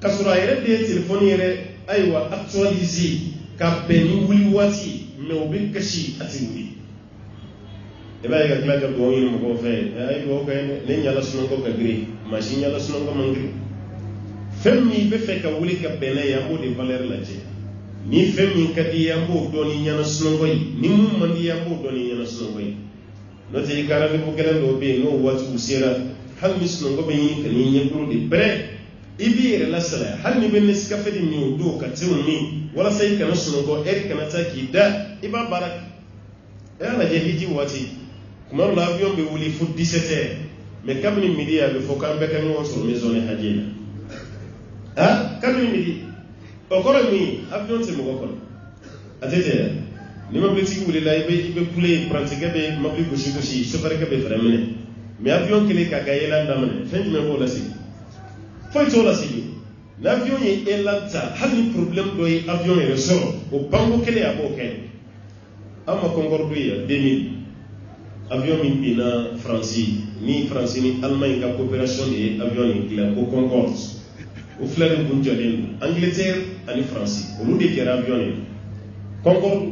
kasura yere de téléphone yere aywa actualiser ka be ni wuli wati me obi kashi ati wuli e ba ga klaka do yi mo ko fe ay go ko ne nyala suno ko ka gri machine nyala suno ko mangri femmi be fe ka wuli ka bene yambo de valeur la je ni femmi ka di yambo doni nyana sunongoy ni mum mandi yambo doni nyana sunongoy no te karabe ko kelen do be no watu usira hal mi sunongo be ni kan ni nyebro de bre ibire la sala hal ni ben ska fe di ni do ka tumi wala sai kana sunongo kana ta ki da iba barak la je hiji wati kuma la avion be wuli fu 17h mais kabni midi ya be fo kan be kan on sur maison hajina kabni midi okoro mi avion te mo ko atete ni ma be tigi wuli la ibe play pratique be ma be goshi so fare ka be vraiment mais avion kile ka ga yela ndamane fen me ko la si foi to la si l'avion yi elata hali problème do yi avion yi resoro o bango kile abo ken amma kongordu ya 2000 avion min bina France ni France ni Allemagne ka coopération de avion ni la ko Concorde o flare bu jolen Angleterre ani France o lu de kera avion ni Concorde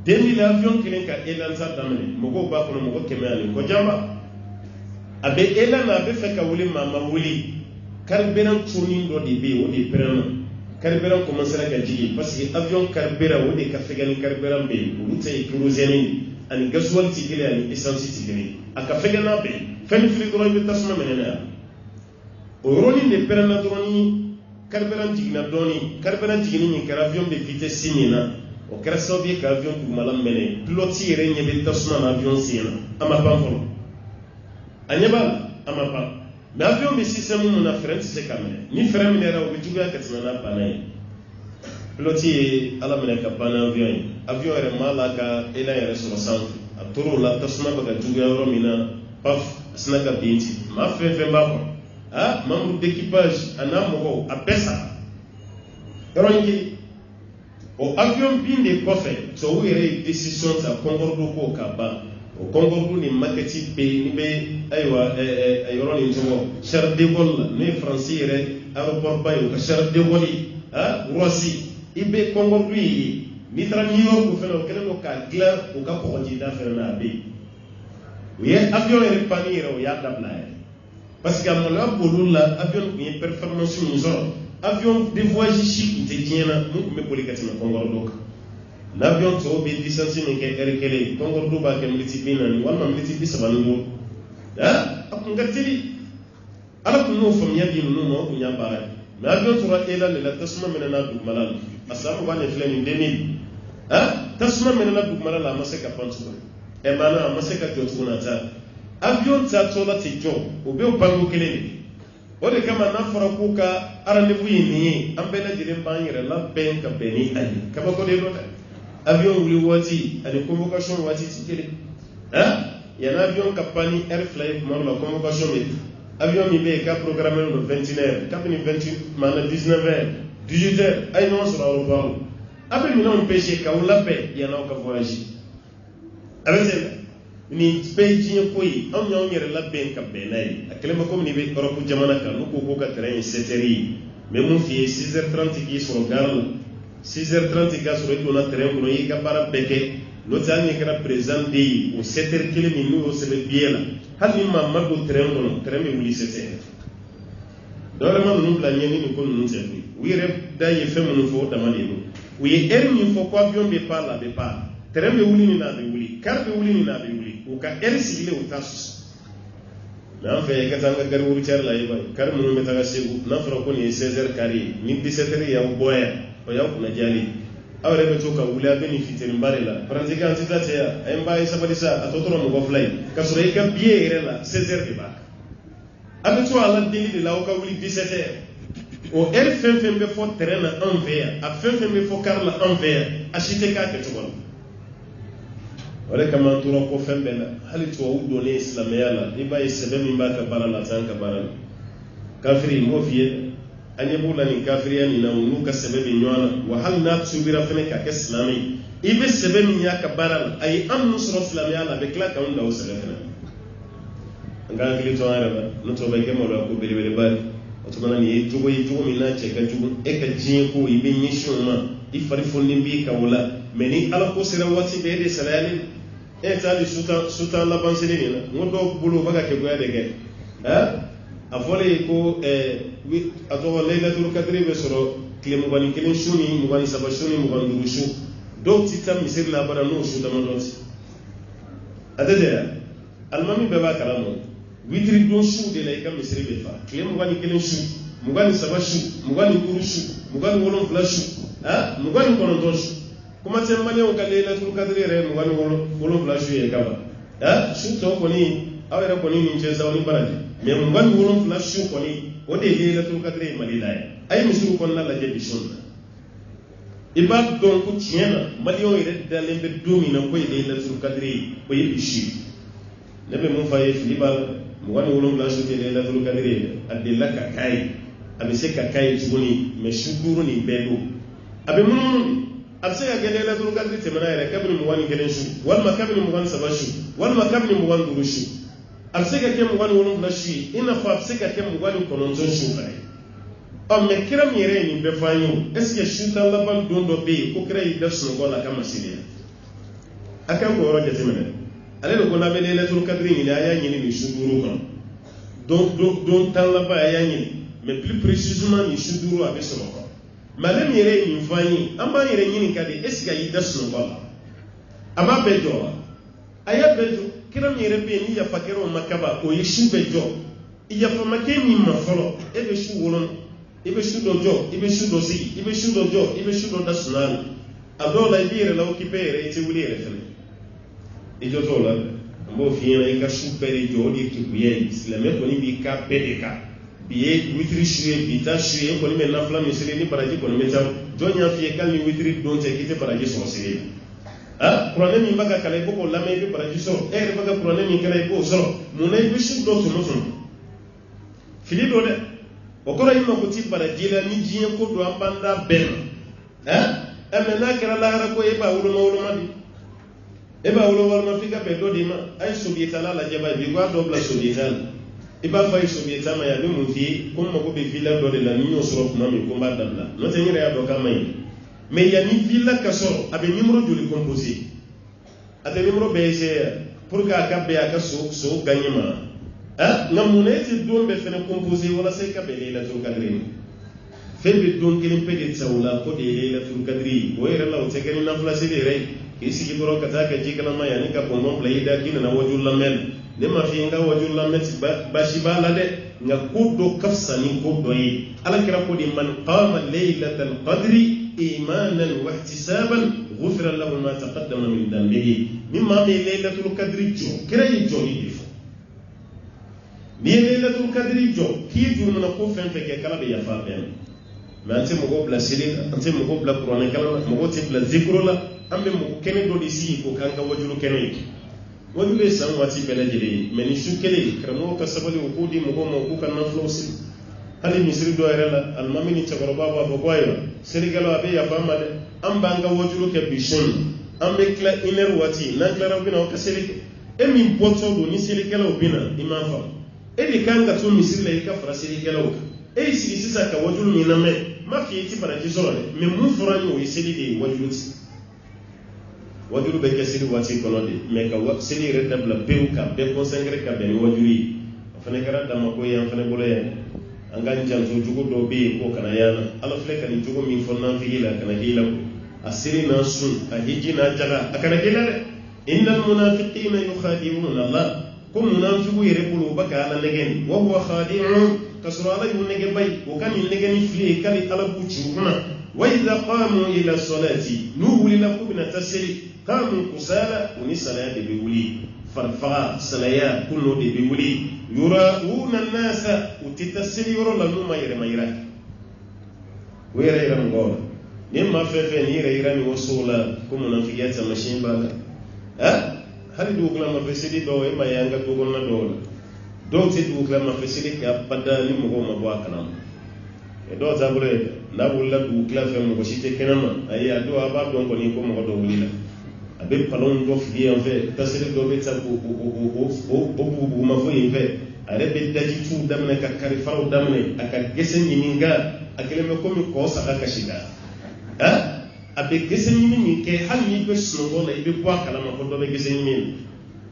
2000 avion kilen ka elanza damene mogo ba ko mogo kemani ko jamba abe elana abe feka wuli mama wuli carburant tuning do di be o di prena carburant commencer à jigi parce que avion carburant o de ka fegani carburant be o lu tay kerosene ani gasoil tigele ani essence tigele aka fegana be fen fili do be tasma menena o roni de prena droni carburant tigina doni carburant tigini ni avion be vitesse simina o kera sababu ka avion du malam mene pilote yere nyebe tasma na avion sina ama pamfolo anyeba ama pa mais avion be système mo na frère se kamene ni frère mi dera o be juga katina na panay pilote ala mene ka pana avion yere mala ka ela yere sur centre a toro la tasma ba ka juga romina paf snaka binti ma fe ba ko membre d'équipage ana mo a pesa ronki o avion binde kofe to wire decision ta kongordo ko kaba o kongordo ni makati be ni be aywa ayoro ni jowo Charles de Gaulle ni français re aéroport bayo ka Charles de Gaulle Rossi ibe kongordo yi ni tra New York ko felo kele ko ka gla o ka ko ji da fere na be ye avion re panire o ya dabla parce que mon abolu la avion ni performance ni zo avion de voyage chic de tiena mu me polikati na kongordo l'avion to be distance ni ke erkele kongordo ba ke mliti bina ni wala mliti bisabanu akungatiri ala kunu fam yabi no mo kunya bara mais avion to ra ela le la tasma menana du malal asamu ba ne fleni demi tasma menana du malal la maseka pantu e mana maseka to tuna ta avion ta to la ti jo obe o bango kelele o de kama na fara kuka rendez-vous ni ambela dire bangire la ben ka beni ali kaba ko de lota avion wuli wati ani convocation wati tikele ya na avion kapani airfly mo la convocation mi avion mi be ka programme no 21h kapani 28 mana 19h 18h ay non sur aéroport après mi non pêcher ka wala pe ya na ka voyage avec ni Beijing koyi am ñoo ñere la ben ka benay ak lema comme ni be Europe jamana ka no ko ka train seteri mais mon fi 6h30 ki sur gare 6h30 ka sur ko na train ko yi ka para beke lo tani kara présent di o 7h kile ni no se be biela hal ni ma mago train ko train me wuli 7h dole ma no bla nyeni ni ko no se bi wi rep da ye fem no fo tamale no wi er ni fo ko avion be pas la be pas train me wuli ni na be wuli car be wuli ni na be wuli o ka er sigile o tasus na fe ka tanga gar wuri cer la yiba kar mu me taga segu na fara ko ni 16h kari ni 17h ya boya o ya ko na jali awre be to ka wuli abeni fitin barela pratika antita te ay mbay sabadisa atotoro mo go fly ka sura ka biye rela 16h de ba abe to ala de la o ka wuli 17h o er fem be fo terrain en vert a fem be fo karla en vert a chite ka ke to bon wala kama tura ko fembe la hali to wudo ne islamiyya la iba isebe min ba ka bara la tan ka bara kafiri mo fiye anye bula ni kafiri ani na unu ka sebe bi nywana wa hal na tsubira fene ka islami ibe sebe min ya ka bara ay am nusra islamiyya la be kla ka unda o sebe fene anga ngili to ara no to be ke mo la ko be be ba o to mana ni jugo mi na che ka jugo e ka jin ko ibe nyi shuma ifari fonni bi ka wala meni ala ko sira wati be de salali e tali suta la bansini ni na ngodo bulu baga ke goya de ge afole ko wi ato laylatul qadri be soro klemu bani kelen shuni mu bani sabashuni mu bani durushu do tita misir la bara no shu da mandoti adede almami be ba kalamo witri do shu de la ka misir be fa klemu bani kelen shu mu bani sabashu mu bani durushu mu bani wolon flashu mu bani kono shu kuma tem malio ka laylatul qadri re mu bani wolon flashu ye kaba shu to ko ni awere ko ni nje zawni baraji mais mu bani wolon flashu ko ni o de laylatul qadri malila ay misir ko na la jebi sunna ibad don ko tiena malio ire dalembe domina ko laylatul qadri ko yebi shi lebe mu faye filibal mu bani wolon flashu de laylatul qadri adilla ka kai abise ka kai tuguni mais shukuru ni bedo abe mun abse ka gele la duru kadri temana ere kabni mu wani gelen shu wal makabni mu wani sabashu wal makabni mu wani durushu abse ka kem mu wani wolon flashi ina fa abse ka kem mu wani kononzon shu kai o me kiram yere ni be fanyu est ce que shuta laban dondo be ko kira yi dafsu gola kama sile akan ko roje temana ale ko na be le duru kadri ni aya ni shuduru kan don tan laba aya ni mais plus précisément ni shuduru abe solo madame yere ni fanyi amba yere nyini kadi eska yida suno bala ama bejo aya bejo kiram yere be ni ya fakero makaba o yishu bejo iya fa makeni mafolo ebe shu wolon ebe shu dojo ebe shu dosi ebe shu dojo ebe shu do national adola ibire la okipere ite wulire fene ijo tola mbo fiena ika shu pere jo di kibuye islame ko ni bi ka pedeka biye witri shuye bita shuye ko ni me na flam misiri ni baraji ko ni meta jonya fiye kal ni witri don te kite baraji so sire qur'an mi baga kala ko la me bi baraji so baga qur'an mi kala ko so munay bi shu do so no fili do de o ko ray ma ko ti baraji la ni jiye ko do ambanda ben amena kala lahara ko eba wuluma di eba wuluma fika be do di ma ay sobieta la jaba bi gwa do bla sobieta iba fa sobieta ma ya be mu fi ko mo ko be villa do de la ni osoro kuma mi ko ba dabla no te nyira ya do ka mai mais ya ni villa ka so abe numéro joli composé ate numéro BG pour ka be aka so ganyema ngamuneti dombe fene composé wala sai ka be laylatul qadri febe don kelin pede tsawla ko de laylatul qadri o era law te kelin na flasi de ray kisi ki boro kata ka jikala ma yani ka bongon playida kina na wajul lamel ne ma fi nga wajul lamel bashi bala de nga kudo kafsani kudo yi ala kira ko di man qama laylatul qadri imanan wa ihtisaban ghufira lahu ma taqaddama min dhanbihi mimma bi laylatul qadri jo kira yi jo ni ni laylatul qadri jo ki jurna na ko fen fe ke kala be yafa ben mais ante mo go bla silin ante mo go bla qur'an kala mo go te bla zikro la ambe mo kene do di si ko kanga wajulu kene wajulu san wati bela jeli mais ni su kele kramo ka sabali ko di mo go mo ko kan na flosi hali misri do erela al mamini chagoro baba bo koyo serigalo abe yafa made amba nga wajulu ke bishon ambe kla iner wati na kla rabina o ka serike e mi poto do ni serikalo bina imam fa edi kanga to misiri la ika fara siri gelaw e sigi sisa ka wajulu ni na me ma fi ti para ji solo me mu fara ni o siri de wajulu ti wajulu be kesiri wati kono de me ka wa siri retabla peu ka be consacrer ka be wajuli afane kara dama ko yan fane bolo ya anga njan to jugo do be ko kana yana ala fle kan jugo min fonna fi ila kana hila asiri na sun a hiji na jaga akana hila innal munafiqina yukhadi'una Allah كم منافق يربلوا بك على نجن وهو خادع كسر عليه النجن بي وكان النجن فيه كلي على بوجهنا وإذا قاموا إلى الصلاة نوبل لكم تسري قاموا كسالى ونسلا بيولي فرفع سلايا كل بيولي يراؤون الناس وتتسري يرى لهم ما يرى ويرى مغور نما ففن يرى وصولا كم منافقات ماشين بالا hali dugla ma fesidi do e mayanga dugon na do do ti dugla ma fesidi ka pada ni mo ma bo akanam e do zabure na bulla dugla fe mo shite kenama ay ado aba don ko ni ko mo do wulila abe palon do fi en fait tasiri do be tabu o ma fo en fait are be daji fu damne ka kari faro damne aka gesen yiminga akele me ko mi ko saka kashiga abe gesen yimi ke hanni be sunogo la ibe bo akala ma ko do be gesen yimi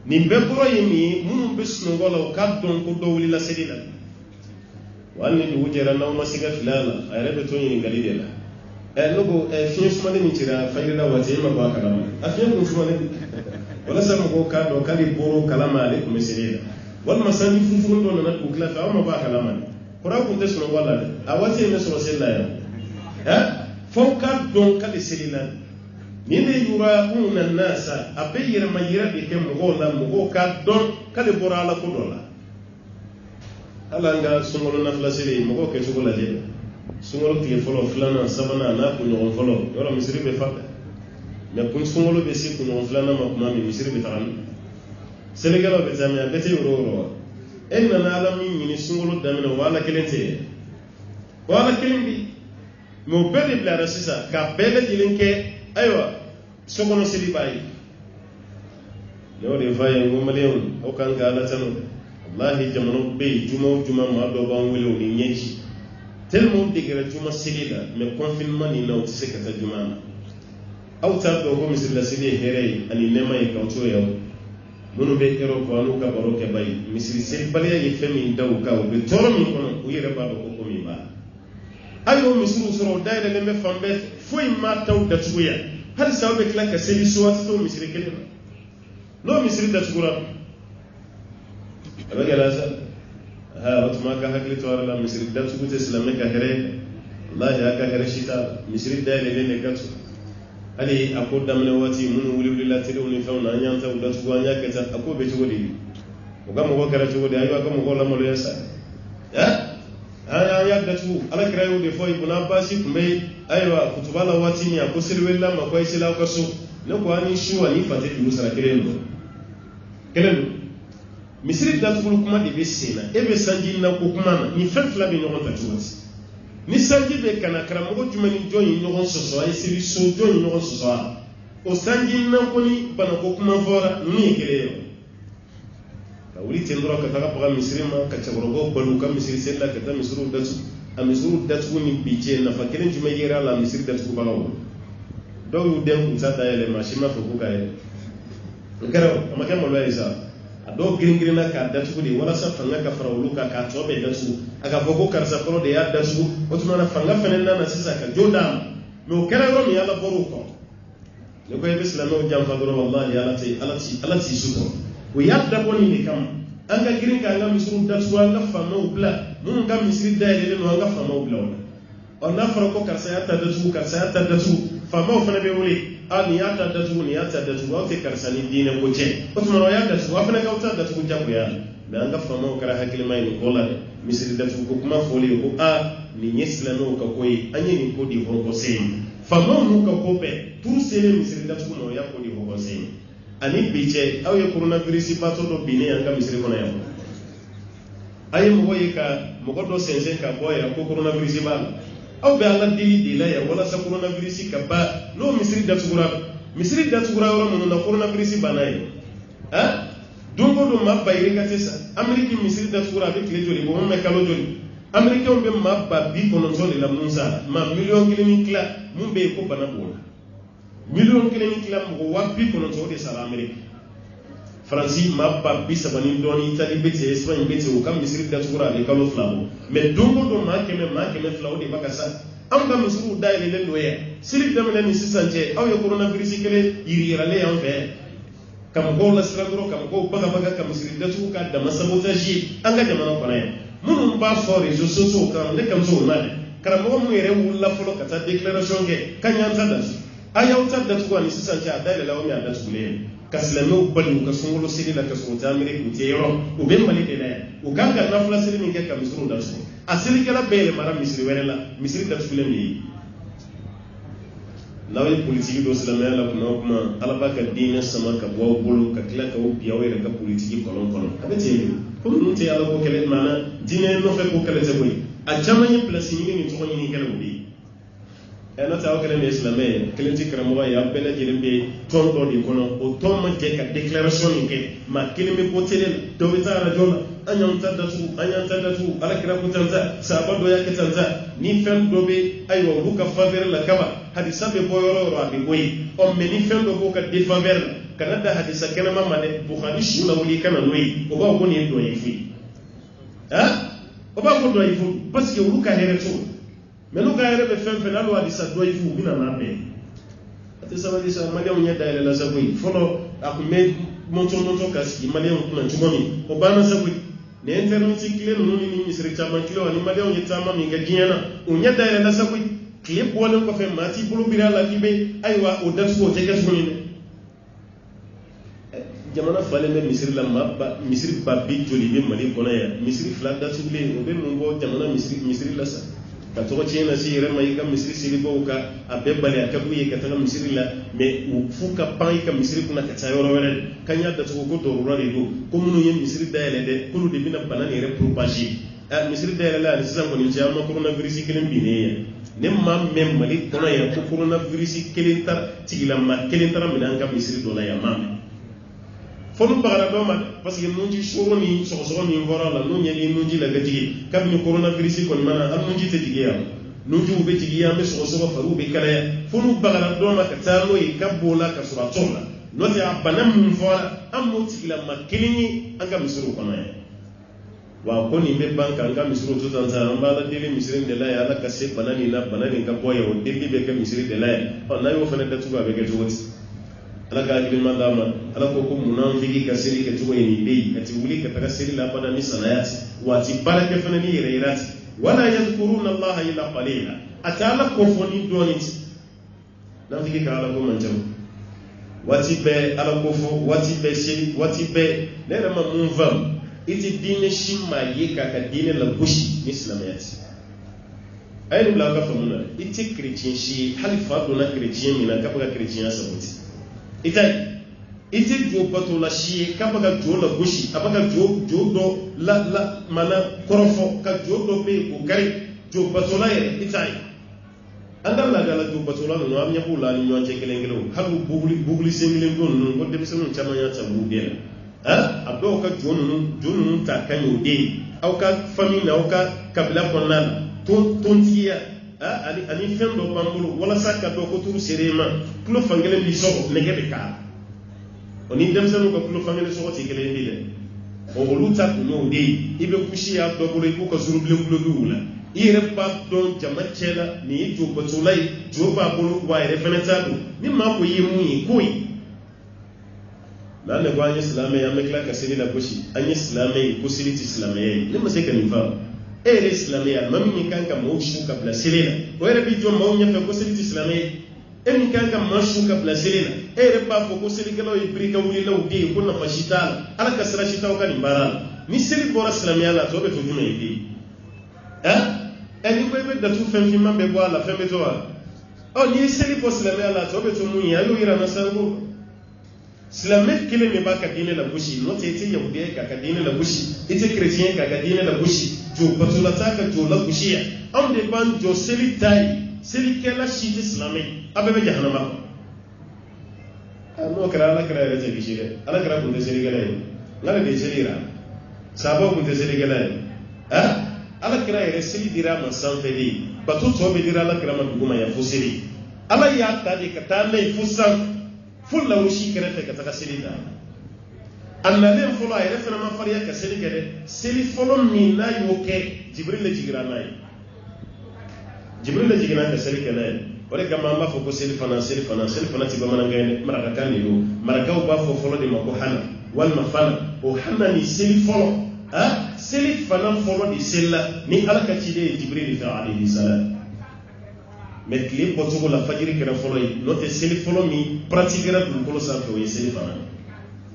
ni be boro yimi mun be sunogo la ka don ko do wuli la sedila walni du wujera na ma siga filala ay rebe to yini galide la logo fiye suma ni tira fayira wati ma bo akala ma afiye ko suma ni wala sa mo ka do kali boro kalama ale ko sedila wal masani fufu ndo na ko kla fa ma bo akala ma qura ko te sunogo la awati me so sella ya فوق دون كل سليلا من يراؤون الناس أبير ما يرى بكم مغولا مغوكا دون كل برالا كدولا هلا عند سمولنا فلاسيلي مغوكا شغل جد سمولو تيفولو فلانا سبنا ناكو نون فلو يورا مصري بفاق نكون سمولو بسي كنون فلانا ما كنا من مصري بتران سنغالو بتامي بتي ورورو إننا نعلم من سمولو دامنا ولا كلنتي ولا كلنتي mo bele bla rasisa ka bele jilinke aywa sokono sili bayi yori faye ngomaleon o kan ga la tanu wallahi jamano be juma ma do ban welo ni nyeji tellement digra juma silila me confinement ni na utse kata juma na au ta do ko misila sili here ani nema e kauto yo mono be ero ko anu ka baro ke bayi misili sili bale ye femi daw ka o be toro mi kono o yere ba do ko mi ba ayo misuru soro daire lembe fambe foi ma taw datuya hal sawbe kala ka seli suwat to misiri kelema no misiri datsugura abagala sa ha watma ka hakli to ala misiri datsugute islame ka here wallahi aka here shita misiri daire lele gatsu ali akoda mne wati mun wuli la tele uni fauna nyanta udatsuwa nyaketa akobe chogodi ogamo wakara chogodi ayo akamo gola mo yesa ya datu ala kirayo de foi buna basi kumbe aywa kutubala watini ya kusirwela makwa isila kaso ne ko ani shuwa ni fate du sara kelendo misiri datu kuma de besina ebe sanji na ko kuma ni fefla be no tatuwati ni sanji be kana karamogo jumani joni ɲɔgɔn sɔsɔ ay siri so joni ɲɔgɔn sɔsɔ o sanji nan koni bana ko kuma fɔra ni kele ka wuli ten dɔrɔn ka taga baga misiri ma ka cɛkɔrɔbaw balu ka misiri sela ka taa misiriw datugu a misiriw datugu ni bi cɛ nafa kelen jumɛn yera la misiri datugubagaw dɔw y'u den kunsa dayɛlɛ maa si ma fɛ k'u ka yɛlɛ o kɛra a ma kɛ maloya ye sa a dɔw girin-girinna k'a datugu de walasa fanga ka fara olu kan k'a tɔ bɛɛ datugu a ka fɔ ko karisa fɔlɔ de y'a datugu o tuma na fanga fɛnɛ nana sisan ka jo d'a ma mais o kɛra yɔrɔ min ala bɔr'o kɔ ne ko i bɛ silamɛw janfa dɔrɔn wallahi ala t'i sutura o y'a dabɔ nin de kama an ka girin k'an ka misiriw datugu an ka faamaw bila minnu ka misiri dayɛlɛlen don an ka faamaw bila o la n'a fɔra ko karisa y'a ta datugu karisa y'a ta datugu faamaw fana bɛ wele nin y'a ta datugu nin y'a ta datugu aw tɛ karisa ni diinɛ ko cɛ o tuma na o y'a datugu aw fana k'aw ta datugu jagoya mais an ka faamaw kɛra hakilima ye nin ko la dɛ misiri datugu ko kuma fɔli ye ko nin ye silamɛw ka ko ye an ye nin ko di hɔn kɔsɛyi faamaw n'u ka ko bɛɛ turu selen misiri datugu ma o y'a ko di hɔn kɔsɛyi ani bi cɛ aw ye coronavirus batɔ dɔ binnen an ka misiri kɔnɔ yan a ye mɔgɔ ye ka mɔgɔ dɔ sɛnsɛn ka bɔ yan ko coronavirus b'a la aw bɛ ala deli de la yan walasa coronavirus ka ba n'o misiri datugura yɔrɔ minnu na coronavirus banna ye don o don maa ba yiri ka tɛ sa Amérique misiri datugura a bɛ tile joli bɔ mun bɛ kalo joli Américains bɛ maa ba 90 de la mun sa maa 1,1 million mun bɛ yen ko bana b'o la 1,1 million mɔgɔ 90 o de sara Amérique Faransi maa ba 30 ni dɔɔni Italie bɛ ten Espagne bɛ ten o ka misiri datugura a bɛ kalo 2 bɔ mais don o don maa 100 o de b'a ka sa anw ka misiriw dayɛlɛlen don yan seli daminɛ ni sisan cɛ aw ye coronavirus kelen yiriyiralen y'an fɛ yan ka mɔgɔw lasiran dɔrɔn ka mɔgɔw bagabaga ka misiri datugu ka dama sabotage ye an ka jamana kɔnɔ yan minnu b'a fɔ réseaux sociaux kan ne ka musow na dɛ karamɔgɔ minnu yɛrɛ wulila fɔlɔ ka taa déclaration kɛ k'an y'an ta datugu a y'aw ta datugu ani sisan cɛ a dayɛlɛla aw y'a datugulen ka silamɛw bali u ka sunkalo seli la ka sɔrɔ u tɛ Amérique u tɛ yɔrɔ u bɛ Mali de la yan u kan ka nafila seli min kɛ ka misiriw datugu a selikɛla bɛɛ yɛlɛmara misiri wɛrɛ la misiri datugulen de ye n'aw ye politiki dɔ silamɛya la kuma o kuma ala b'a ka diinɛ sama ka bɔ aw bolo ka tila k'aw bi aw yɛrɛ ka politiki kɔlɔn kɔnɔ a bɛ ten de ko ninnu tɛ ala ko kɛlɛ maana diinɛ nɔfɛ ko kɛlɛ tɛ koyi a caman ye place ɲini ni tɔgɔ ɲini kɛlɛ o de ye n'o tɛ aw kɛlen de ye silamɛ ye kelen tɛ karamɔgɔ ye aw bɛɛ lajɛlen bɛ tɔn dɔ de kɔnɔ o tɔn ma jɛ ka déclaration min kɛ maa kelen bɛ bɔ télé la dɔw bɛ taa radio la an y'an ta datugu alakira ko tan ta sahaba dɔ y'a kɛ tan ta ni fɛn dɔ bɛ ayiwa olu ka faveur la kama hadisa bɛ bɔ yɔrɔ o yɔrɔ a bɛ bɔ yen mais ni fɛn dɔ b'o ka défaveur la kana da hadisa kɛnɛma ma dɛ Bukhari su la wuli kana n'o ye o b'a fɔ ko nin ye dɔ ye foyi o b'a fɔ dɔ ye foyi parce que olu ka hɛrɛ t'o mais n'u ka yɛrɛ bɛ fɛn fɛn n'alo hadisa dɔ ye fu u bɛna n'a bɛɛ a tɛ sabali sa maliyɛnw ɲɛ dayɛlɛ la sa koyi fɔlɔ a tun bɛ mɔntɔn ka sigi maliyɛnw kunna cogo min o banna sa koyi ni internet tile ninnu ni misiri caman tile ani maliyɛnw ye caman min kɛ diɲɛ na o ɲɛ dayɛlɛ la sa koyi tile bɔlen kɔfɛ maa t'i bolo biri a la k'i bɛ ayiwa o datugu o tɛ kɛ tuguni dɛ jamana falen bɛ misiri la misiri ba bi joli bɛ Mali kɔnɔ yan misiri 2 datugulen o bɛ mun bɔ jamana misiri la sa ka tɔgɔ tiɲɛ na se yɛrɛ ma i ka misiri selibaw ka a bɛɛ bali a ka d'u ye ka taga misiri la mais f'u ka pan i ka misiri kunna ka taa yɔrɔ wɛrɛ kan y'a datugu ko dɔrɔra de don ko minnu ye misiri dayɛlɛ dɛ k'olu de bɛna bana nin yɛrɛ propager misiri dayɛlɛla ani sisan kɔni cɛ an ma coronavirus kelen binnen yan ne maa mɛn Mali kɔnɔ yan ko coronavirus kelen tigilama kelen taara minɛ an ka misiri dɔ la yan maa mɛn fɔlɔ bagara dɔ ma parce que nunji soro ni sɔgɔsɔgɔ min fɔra la n'u ɲɛ ni nunji la ka jigin kabini coronavirus kɔni mana an nunji tɛ jigin yan nunjiw bɛ jigin yan an bɛ sɔgɔsɔgɔ fariw bɛ kalaya fɔlɔ bagara dɔ ma ka taa n'o ye ka b'o la ka sɔrɔ a tɔw la n'o tɛ a bana min fɔra an m'o tigilama kelen ye an ka misiriw kɔnɔ yan wa ko nin bɛ ban k'an ka misiriw to tan an b'a la deli misiri de la yan ala ka se bana nin na bana nin ka bɔ yan o deli bɛ kɛ misiri de la yan n'a y'o fana datugu a bɛ kɛ cogo di ala ka hakilima d'a ma ala ko ko munafiki ka seli kɛ cogo ye nin bɛ yen a ti wuli ka taga seli la bada ni sanaya ti wa a ti baara kɛ fana ni yɛrɛ yira ti wala yadhkuruna allaha illa qalila a tɛ ala kofɔ ni dɔɔni ti nafiki ka ala ko man ca waati bɛɛ ala kofɔ waati bɛɛ seli waati bɛɛ ne yɛrɛ ma mun faamu i tɛ diinɛ si maa ye k'a ka diinɛ lagosi ni silamɛya ti a ye nin bila an ka faamu na i tɛ kerecɛn si ye hali fa donna kerecɛn min na k'a bɛ ka kerecɛnya sabati i tɛ jo bato la si ye k'a bɛ ka jo lagosi a bɛ ka jo dɔ mana kɔrɔfɔ ka jo dɔ bɛ yen o kari jo batola yɛrɛ itai anda la gala jo batola no am nyabu la ni nyɔnche kelengelo halu bugli sengelen don no ko demisenu chama ya tabu de a dɔw ka jo nunu ta kanyo de aw ka famille aw ka kabila kɔnɔna tontiya ani fɛn dɔ b'an bolo walasa ka dɔn ko turu sere ma tulo fankelen bi sɔgɔ nɛgɛ bɛ k'a o ni denmisɛnninw ka tulo fankelen sɔgɔ tɛ kelen bi dɛ olu ta kun y'o de ye i bɛ kusi y'a dɔ bolo i b'u ka surubilen kulobiw la i yɛrɛ b'a dɔn jama cɛ la nin ye jo batola ye jo b'a bolo wa a yɛrɛ fɛnɛ t'a don ni maa ko i ye mun ye k'o ye n'an ne ko an ye silamɛ ye an bɛ tila ka seli la gosi an ye silamɛ ye ko seli tɛ silamɛya ye ne ma se ka nin faamu e yɛrɛ ye silamɛ ye maa min kan ka maaw su ka bila seli la o yɛrɛ b'i jɔ maaw ɲɛfɛ ko seli tɛ silamɛ ye e min kan ka maa su ka bila seli la e yɛrɛ b'a fɔ ko selikɛlaw ye birika wulilaw de ye ko nafa si t'a la ala ka sira si t'aw ka nin baara la ni seli bɔra silamɛya la tɔ bɛ to jumɛn ye den ni ko i bɛ datugu fɛn finman bɛɛ bɔ a la fɛn bɛ to wa n'i ye seli bɔ silamɛya la tɔ bɛ to mun ye a y'o yira na sanko silamɛ kelen de b'a ka diinɛ la gosi n'o tɛ i tɛ yahudiya k'a ka diinɛ la gosi i tɛ kerecɛn k'a ka diinɛ la gosi jo batola t'a ka jo la gosi yan anw de b'an jɔ seli ta ye selikɛla si tɛ silamɛ a bɛɛ bɛ jahanama n'o kɛra ala kɛra yɛrɛ tɛ kisi dɛ ala kɛra kun tɛ selikɛla ye n'ale de ye seli yira sahabaw kun tɛ selikɛla ye ala kɛra yɛrɛ seli dira a ma sanfɛ de ye bato tɔ bɛ dira ala kɛra ma dugu ma yan fo seli ala y'a ta de ka taa n'a ye fo sanfɛ fo lawusi kɛrɛfɛ ka taga seli da a nalen fɔlɔ a yɛrɛ fana ma farinya ka seli kɛ dɛ seli fɔlɔ min n'a y'o kɛ jibiri le jigira n'a ye jibiri le jiginna ka seli kɛ n'a ye o de kama an b'a fɔ ko seli fana ti bamanankan ye dɛ marakakan de don marakaw b'a fɔ fɔlɔ de ma ko hana walima fana o hana ni seli fɔlɔ seli fana fɔlɔ de seli la ni ala ka ciden ye jibiri de fɛ alayhi salam mais tile bɔcogo la fajiri kɛra fɔlɔ ye n'o tɛ seli fɔlɔ min pratiquera dugukolo sanfɛ o ye seli fana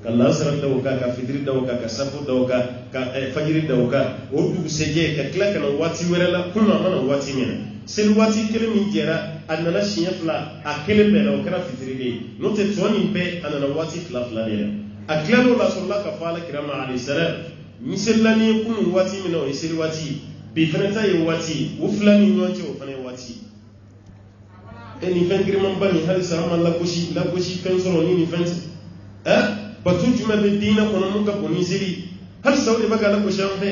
ka lansara da o kan ka fitiri da o kan ka safu da o kan ka fajiri da o kan o dugusɛjɛ ka tila ka na waati wɛrɛ la kunun a mana waati min na seli waati kelen min jɛra a nana siɲɛ fila a kelen bɛɛ la o kɛra fitiri de ye n'o tɛ tɔ nin bɛɛ a nana waati fila de la a tilal'o la sɔrɔla ka fɔ ala kira ma alayhi salam ni selila ni ye kunun waati min na o ye seli waati bi fana ta ye waati o fila ni ɲɔgɔn cɛ o fana ye waati ni fɛn girimanba nin halisa an ma lagosi fɛn sɔrɔ ni nin fɛn tɛ bato jumɛn bɛ diinɛ kɔnɔ mun ka bon ni seli halisa o de bɛ ka lagosi an fɛ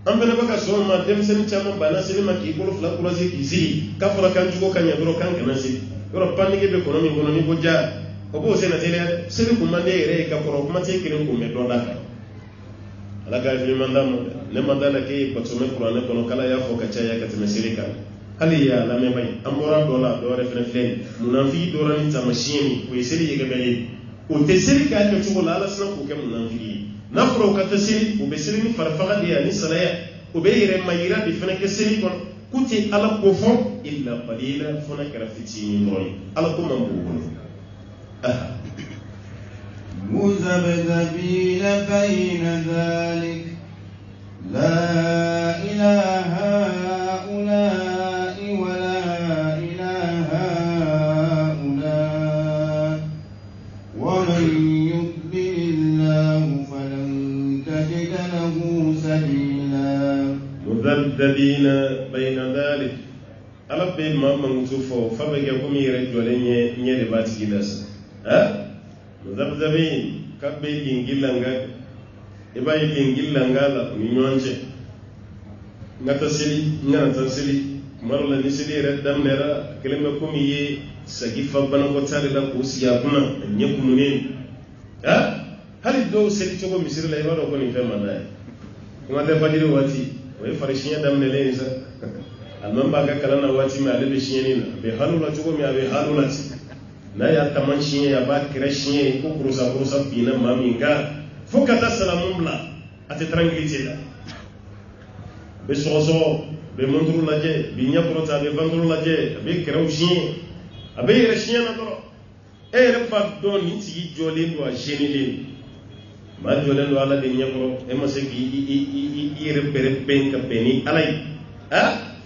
an fana bɛ ka sɔn o ma denmisɛnnin caman banna seli ma k'i bolo fila kurase k'i sigi k'a fɔra kan jugu ka ɲɛ dɔrɔn kan kana seli yɔrɔ panege bɛ kɔnɔ min kɔnɔ ni ko ja o b'o sen na teliya seli kun man di e yɛrɛ ye ka kɔrɔ kuma tɛ kelen kun bɛ dɔ da kan ala ka fili man d'a ma dɛ ne man d'a la k'e ye batomɛ kuranɛ kɔnɔ k'ala y'a fɔ ka caya ka tɛmɛ seli kan hali y'a lamɛnba ye an bɔra dɔ la dɔ wɛrɛ fɛnɛ filɛ nin munafiki dɔra ni taamasiyɛn min o ye seli yɛgɛbɛlen o tɛ seli k'a kɛcogo la ala sina k'o kɛ munafiki ye n'a fɔra o ka tɛ seli o bɛ seli ni farifaga de ye ani salaya o bɛ yɛrɛ mayira de fɛnɛ kɛ seli kɔnɔ k'u tɛ ala ko fɔ illa qalila fo n'a kɛra fitinin dɔrɔn ye ala ko man b'o bolo مذبذبين بين ذلك لا إله هؤلاء ولا إله هؤلاء ومن يضلل الله فلن تجد له سبيلا مذبذبين بين ذلك ala bɛ maa mankutu fɔ fa bɛ kɛ komi yɛrɛ jɔlen ɲɛ de b'a tigi la sa muzabzabi ka bɛ gengilanga i b'a ye gengilanga la u ni ɲɔgɔn cɛ n ka taa seli n kana taa seli kuma dɔ la ni seli yɛrɛ daminɛra kelen bɛ komi i ye sagi fa banakɔtaa de la k'o sigi a kunna a ɲɛ kununnen hali dɔw seli cogo misiri la i b'a dɔn ko nin fɛn man d'a ye kuma tɛ fajiri waati o ye farisiɲɛ daminɛlen ye sa alimami b'a ka kalan na waati min ale bɛ siɲɛni na a bɛ halu la cogo min a bɛ halu la ten n'a y'a taama siɲɛ a b'a kɛrɛ siɲɛ ye ko kurusa binna maa min kan fo ka taa salamu bila a tɛ tranquillité la a bɛ sɔgɔsɔgɔ a bɛ monturu lajɛ a bɛ ɲɛkɔrɔta a bɛ venturu lajɛ a bɛ kɛrɛw siɲɛ a bɛ yɛrɛ siɲɛ na dɔrɔn e yɛrɛ b'a dɔn nin tigi jɔlen don a gênelen maa jɔlen don ala de ɲɛkɔrɔ e ma se k'i yɛrɛ bɛrɛ bɛn ka bɛn ni ala ye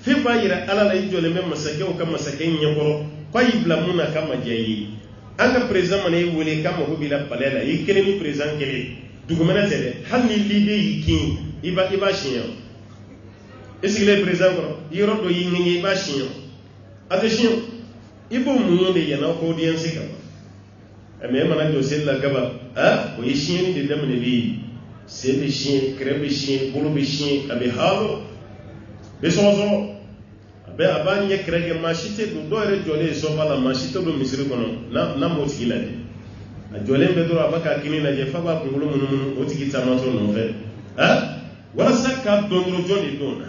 fɛn b'a yira ala la i jɔlen bɛ masakɛw ka masakɛ ɲɛkɔrɔ k'a y'i bila mun na k'a ma diya i ye an ka président mana i wele k'a mago b'i la palais la i kelen ni président kelen dugumɛnɛ tɛ dɛ hali ni liden y'i kin i b'a siɲɛ esi le président ko yoro do yi ngi ba shiyo attention ibo mu de yana ko audience ka mais mana do sel la gaba o yi shiyo de dem ne bi c'est be shiyo crème shiyo bolo be shiyo abe halo be sozo abe abanye krege machite do re jole so bala machite do misiri kono na moti la de a jole be do abaka kini na je fa ba kungulu mun o tigi tamato no fe wala sakka do ro jole dona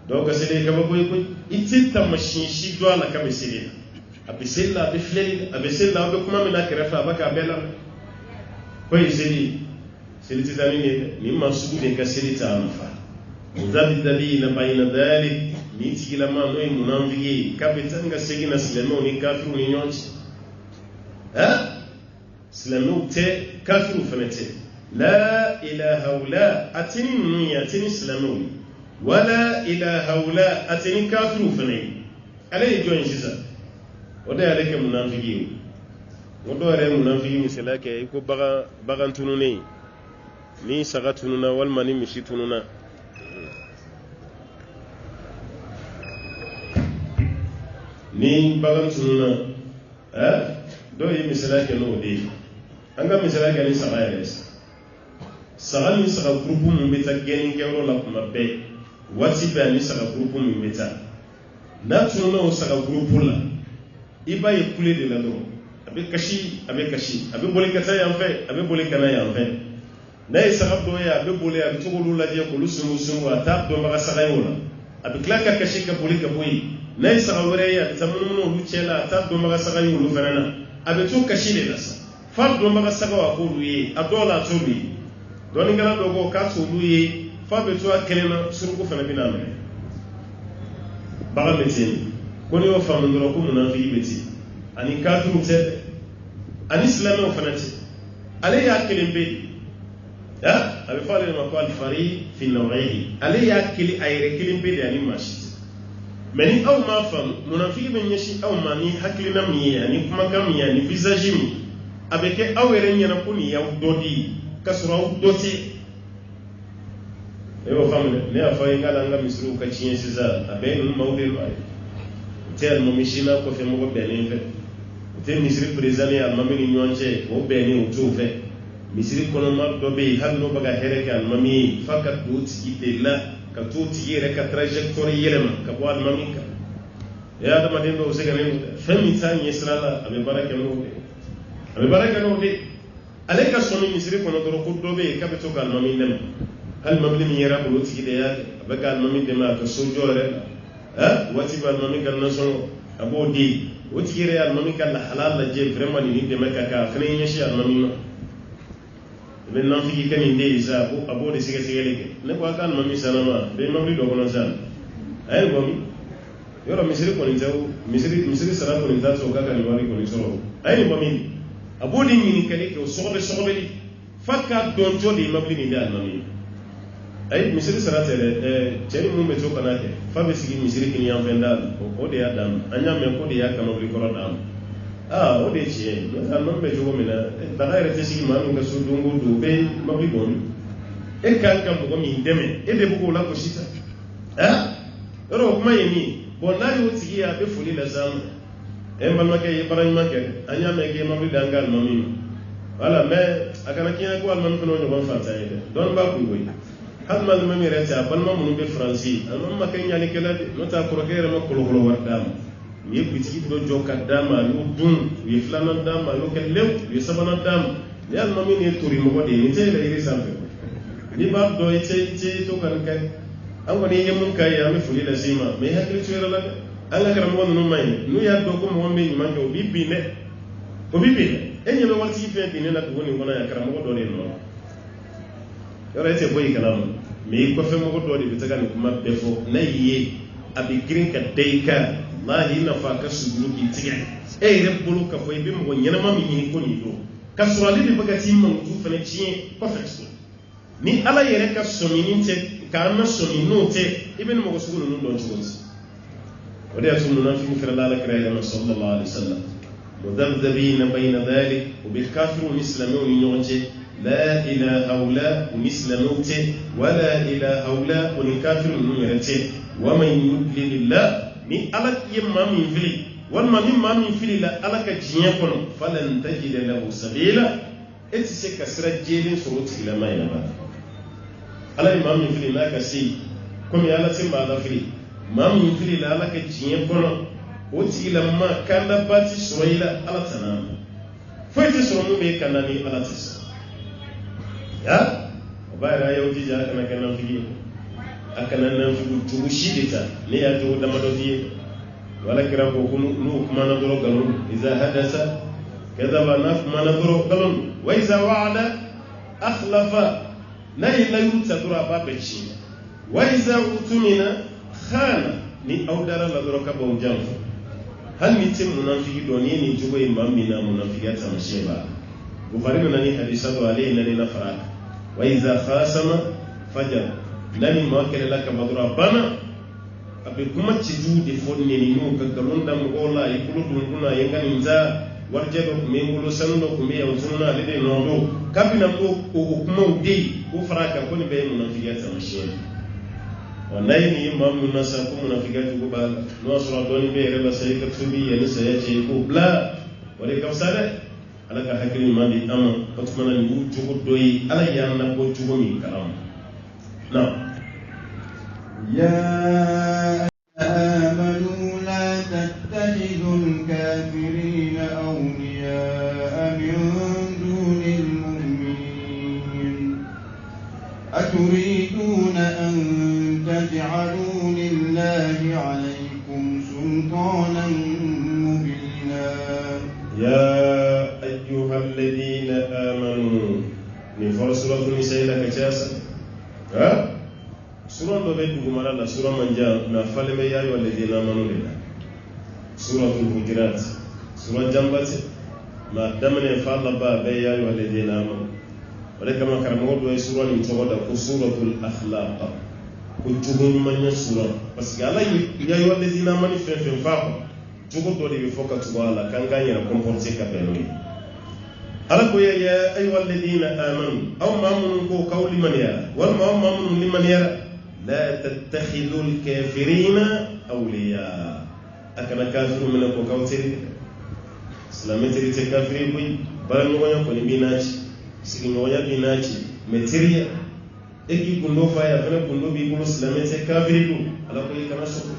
donc c'est les kaba koy koy itti tamashin shi do ala kabe sirina abisella be flel abisella be kuma mina krefa abaka bela koy siri siri tizamini ni masudu de kasirita amafa mudabidabina bayna dhalik ni tigila ma no munamvigi kapitanga segina silemo ni kafiru ni nyonchi silemo te kafiru fanete la ilaha illa atini nuya atini silemo wala ilaha illa atini kafiru fanete ale join sisa oda aleke munamvigi odo re munamvigi misalake ko bagan tunune ni saga tununa wal mani mishi tununa ni bagan tununa do yi misala ke no de anga misala ke ni saga yares saga ni saga grupu mu beta genin ke ro la kuma be wati be ni saga grupu mu beta na tununa o saga grupu la iba ye kule de la do abe kashi abe bole kata ya mfe abe bole kana ya mfe na yi saga do ya abe bole abe to lu la je ko lu sumu ata do ma saga yola abe klaka kashi ka bole ka boyi nay saga wore ya tamunno lu chela ta do maga saga yulu fanana abe to kashile nasa fa do maga saga wa ko luye adola to luye doni ngala do go ka to luye fa be to akelena suru ko fana bina me baga metin ko ni o famu ndoro ko munafiqi beti ani kafiru te ani islamu fanati ale ya kelimbe abe fa le ma ko al fari fi nawaihi ale ya kili ayre kelimbe de ani mashi meni aw ma fam munafiki ben yeshi aw ma ni haklina mi yani kuma kam yani visage mi abeke awere nyana ko ni yaw dodi kasura doti ewo famne ne afa ingala nga misru ka chien siza abe no mawde no ay tel mo mishina ko fe mo benin fe tel misri prezani al mamini nyonche o beni o to fe misri kono ma do be hanno baga hereke al mami fakat do tiki la ka to tiyere ka trajectory yelema ka bo al mamika ya da madin do sega ne fami tan yesrala abe baraka no de aleka soni misri kono do be ka be to kal mami nem hal mamli mi yera ko tiki de ya abe kal mami de ma ka sojore wati bal mami kan naso abo di o tiyere al mami kan la halal la je vraiment ni de meka ka fene yeshi al mami no ben nan fiki kan inde isa abo de sega leke ne ko kan mami sanama be mami do kono san ay gomi yoro misiri ko ni taw misiri sara ko ni taw ka kan wari ko ni soro ay ni mami abo de ni kale ko sobe di fakka don to de mabli ni da mami ay misiri sara tele cheri mu meto kana ke fa be sigi misiri kin yam venda o de adam anya me ko de ya kan mabli ko dam o de ci no non be jogo mina da gaire te sigi manu ga so dungo do be mabli bon e kan kan ko mi deme e de bugo la ko shita ro kuma yemi bon na yo tigi ya be fuli la zam e balma ke baran ma ke anya me ke mabli dangal mami wala me akana kiya ko al man ko no ban fata ide don ba ku goyi had man mami reta balma munu be franci alma ma ke nyani kala no ta ko kere ma ko lo wardam ye bitiki do joka dama yo dun ye flana dama yo ke lew ye sabana dama yal mami ne turi mo de ni tele iri sampe ni ba do ite to kan kai an ko ni yemun kai ya mi fuli la sima me hakli tuera la alla kara mo no mai nu ya do ko mo me ni man ko bibi ne enye me walti fe ni na ko ni ngona ya kara mo do ne no yoro ite boy kalam me ko fe mo do de bitaga ni kuma defo na yiye abi green ka deika wallahi na fa ka sugulu ki tiga re bulu ka fo ibe mo nyana ma mi ni ko ni do ka surali de bagati mo tu fene chien perfect ni ala yere ka somi ni te ka na somi no te ibe mo ko sugulu no don chugos wadi asu munafiqu fi Allah kare ya sallallahu alaihi wasallam mudabdabina bayna dhalik wa bil kafirun islamun yunje لا إله هؤلاء ونسلموت ولا إله هؤلاء ونكافر نمرت ومن يضلل الله من ألك يمام ينفلي والما مما من فلي لا ألك جيكون فلن تجد له سبيلا إتسك سرج جيل سروت إلى ما ينبغي على إمام ينفلي لا كسي كم يالا تيمبا لا فلي ما من فلي لا ألك جيكون وتي لما كان باتي سويلا على تنام فايت سرمو بي كانني على تس يا وبايرا يودي جا كنا فيي akana nan fu tubushidita ne ya to da madofi wala kira ko kunu kuma na doro galon iza hadasa kadaba naf mana doro galon wa iza wa'ada akhlafa la yuta dura babechi wa iza utumina khana ni audara la doro ka bon janfu hal mi tim munafiki doni ni jugo imam mina munafiki ta masheba bukhari nani hadisa to alayhi nani nafara wa iza khasama fajar nani makere laka madura bana abe kuma ciju de fonne ni no kagalon da ngola ikulu dunguna yengani nza warje do kumengulu sando kumbe yawtuna lede nondo kabina ko kuma udei ko faraka ko ni be munafiki ta mashien wallahi ni imam nasa ko munafiki ko ba no sura doni be reba sai ka tubi yani sai ce ko bla wale kafsare alaka hakili mandi ama otmana ni wujugo doyi ala yanna ko jugo mi kalam na يا آمنوا لا تتخذوا الكافرين أولياء من دون المؤمنين أتريدون أن تجعلوا لله عليكم سلطانا مبينا يا أيها الذين آمنوا نفر سورة النساء لك جاسا سورة بيت بمالا سورة منجا نفعل بيا والذين آمنوا لله سورة الحجرات سورة جنبات ما دمنا فعل با بيا والذين آمنوا ولكما كرمود سورة نتوضا سورة الأخلاق كتبهم من سورة بس قال يا والذين آمنوا في فاهم تقول دوري بفوق تبالا كان غير كومبورتي كبيروني ألكو يا أيها الذين آمنوا أو مامون كو قول من يرى والمامون لمن يرى لا تتخذوا الكافرين أولياء أكنا كافر من كو كوتري سلامتري تكافري بوي بارنوغا كوني بيناتي سيغنوغا بيناتي متريا eki kundo faya fana kundo bi kulo slamete kafiri do ala ko yikana sokko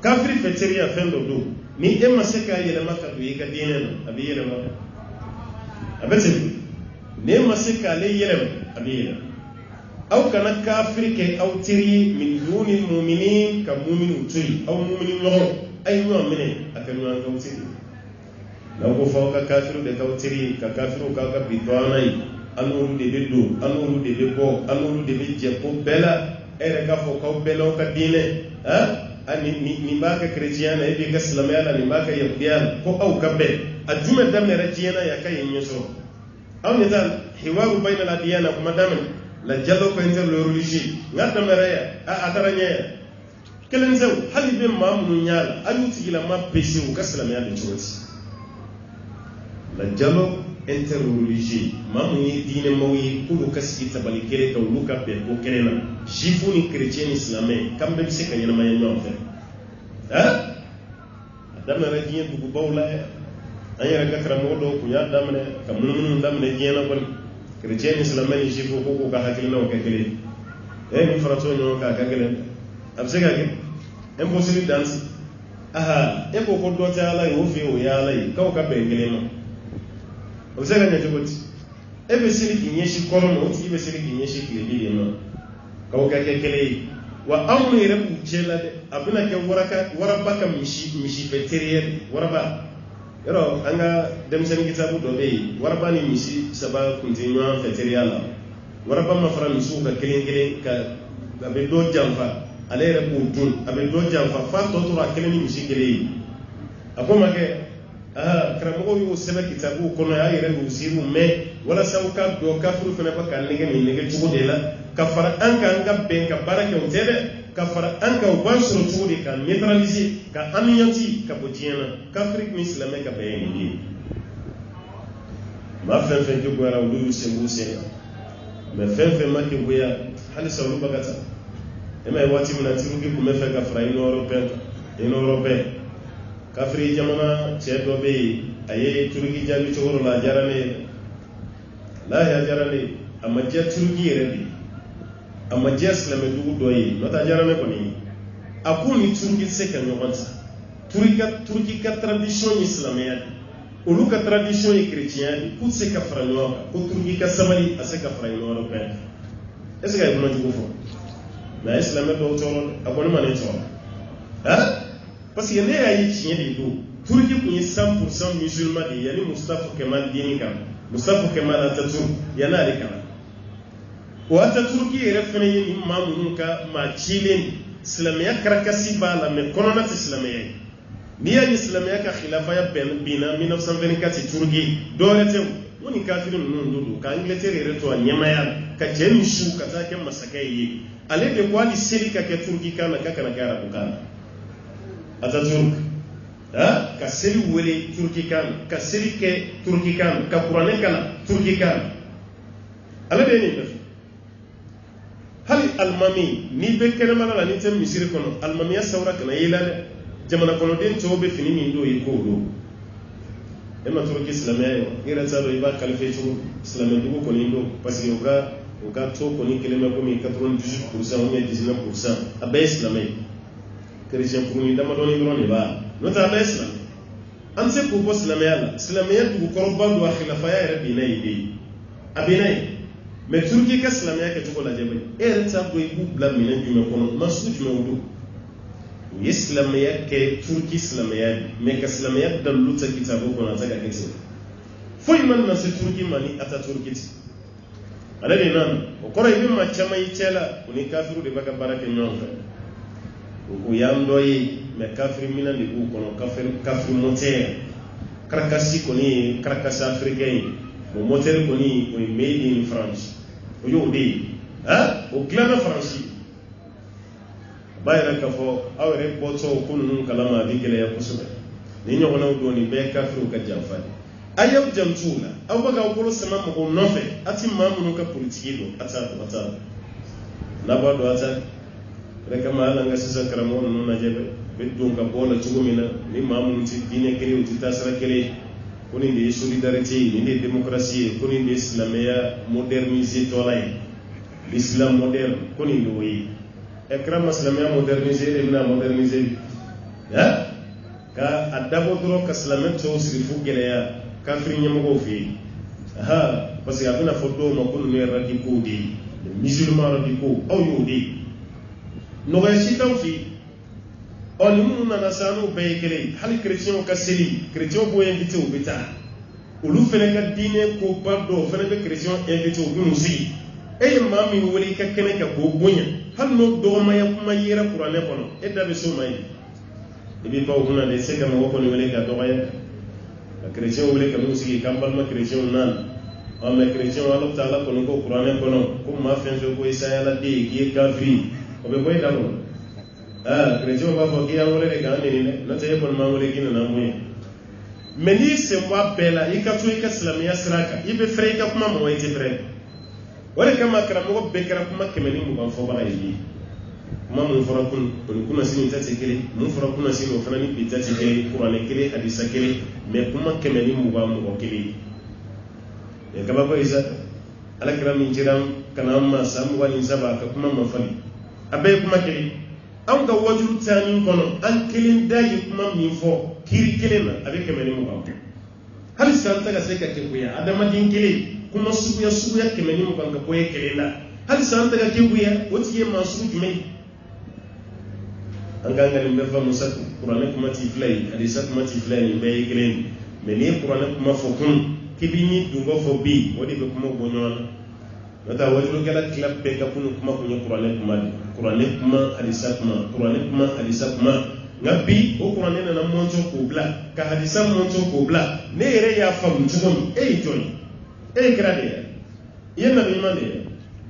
kafiri feteria fendo do ni emma seka yele maka do yika dinena abi yele maka abete ne maseka le yele abi yele aw kana kafiri ke aw tiri min dunil mu'minin ka mu'minu tiri aw mu'minu no ay no mene akanu an kaw tiri law ko fawka kafiru de kaw tiri ka kafiru ka ka bidwanai anuru de bedo anuru de bebo anuru de bejepo bela ere ka fo ka belo ka dine ani ni baka chrétien na ibi ka islamiyala ni baka yahudiyan ko au ka be ajume damne rajiyana ya kai nyeso au ne tan hiwaru bayna al adiyana kuma damen la jallo ko inter le religieux ngata mereya ataranya kelen sew hali be mamunu nyaala ayuti ila ma pesi ka islamiyala choti la jallo interreligieux mamu yi dine mawi kulu kasi tabali kere ka luka be ko kerena jifu ni chrétien islamé kambe bi se kanyana mayen no fe adamna rajien bugu bawla ayara gakra modo ku ya damne kam munun damne jena bon chrétien islamé ni jifu ko ka hakili no ka kele ni farato no ka gagele abse ga ke impossible dance e ko ko do ta ala yo fi o ya ala ka ka be gele no observe na jogoti ebe siri kinyeshi korono oti ebe siri kinyeshi kilebili no kauka kekele wa amru yirabu chela de abuna ke warabaka mishi veterier waraba yero anga demsen kitabu do be waraba ni mishi saba continua veteriala waraba mafara misuka kelengele ka abe do jamfa alere kuntun abe do jamfa fa to to akele ni mishi kele akoma ke karamogo yo sebe kitabu kono ya yere usiru me wala sauka do kafuru fana ba kan nege ni nege tugo de la kafara anka anga ben ka barake ontebe kafara anka ubansuro tugo de ka neutraliser ka amiyanti ka botiena kafrik ni islame ka bayeni ni ma fen fen ke goya ulu sembu se me fen fen ma ke goya hali sawru bagata e mai wati mun atiru ke kuma fe ka fra in europe kafri jamana che do be aye turki jabi choro la jarane la ya jarane amma je turki rebi amma je islame dugu doyi nota jarane ko ni akuni turki se ka nyonta turki ka tradition islamiyya ulu ka tradition chrétien ku se ka fra nyonta ko turki ka samali ase ka fra in europe est-ce que ay mo jugo fo na islame do choro abon mané choro hein parce que ne ayi chien de do turki ku 100% musulman de yani Mustafa Kemal dini kan Mustafa Kemal Atatürk yana de kan wa Atatürk yere fene yin imamu ka ma chilen islamiyya karakasi bala me konona islamiyya ni ya islamiyya ka khilafa ya bina 1924 turki dorete woni kafirun nun dudu ka Angleterre yere to nyamaya ka jemi shu ka take masakai ale de kwali selika ke turki kana ka kana gara bukana Atatürk ka seli wele turki kan ka seli ke turki kan ka qur'ane kana turki kan ala de ni def hali almami ni be kene mala ni tem misiri kono almami ya sawra kana yela jamana kono den tobe fini min do yi ko do e ma turki islamiyya ira tsaro iba kalfe chu islamiyya dugo kono indo parce que oga to kono kelema ko mi 98% ou 19% abe islamiyya chrétien pour ni dama doni grone ba nota ba islam an se ko islamiyya du ko robba do khilafa ya rabbi nay abinay me turki ka islamiyya ke to la jebe ta do ibu bla mi nan jume kono masu jume wudu islamiyya ke turki islamiyya me ka islamiyya da luta kitabu kono ta ga kiti foi man na se turki mani ata turki ala de nan o koro ibe ma chama itela uni kafiru de baka barake nyonka o yandoyi me kafri mina de bu kono kafri moteur karakasi koni karakasi africain o moteur koni o made in France o yodi o glana France bayra ka fo awre boto kunu kalama dikele ya kusube ni nyoko na doni be kafri ka jamfani ayaw jamtula aw baga ko sama mo nofe ati mamu ka politiki do ata na ba do ata reka mala nga sisa karamo no na jebe bedon ka bola tugumina ni mamu ci dine kele uti tasara kele koni de solidarité ni de démocratie koni de islamia moderniser tolay l'islam moderne koni do yi ekram islamia moderniser na moderniser ya ka adabo dro ka islamet to sirifu gele ya kafri nyamo fi parce que abuna fodo ma kunu ne radiko di musulman radiko au yodi no ga sitan fi on mun na nasanu be kele hal chrétien ka seli chrétien bo invité au beta ulu fene ka dine ko bardo fene be chrétien invité au musi e ma mi wori ka kene ka go bonya hal no do ma ya kuma yira qur'ane kono e da be so mai e bi bawo na de se ka ma ko ni wele ka do ya chrétien wele ka musi kambal ma chrétien nan o me chrétien Allah taala kono ko qur'ane kono ko ma fen so ko isa la de ki kafri o be koy dalo chrétien ba fo ki ya wole de ga ni ne na te bon ma wole ki na mu meni se wa bela ikatu ikaslamia sraka ibe freka kuma mo ite freka wala kama karamo be kara kuma kemeni mu ban fo bala yi kuma mun fara kun kuna sini tati kele mun fara kuna sini o fana ni bitati kele qur'ane kele hadisa kele me kuma kemeni mu ban mu kele e kaba ko isa ala kram jiram kana amma samu wani saba ka kuma mafali abai kuma kele an ga wajuru tani kono an kelin dayi kuma min fo kiri kele na abai kemeni mu ban hal san ta ga sai ka kuya adama din kele kuma suguya kemeni mu ban ka koye kele na hal san ta ga kuya wati ye masu jumai an gangarin befa musa qur'ane kuma tiflay hadisa kuma tiflay ni be kelen me ni qur'ane kuma fokun kibini dungo fo bi wodi be kuma bonyon nata wajuro kala klap be ka kuma qur'ane kuma hadisa kuma qur'ane kuma hadisa kuma ngabi o qur'ane na monto ko bla ka hadisa monto ko bla ne yere ya fam tugum e joni e grade yena be mande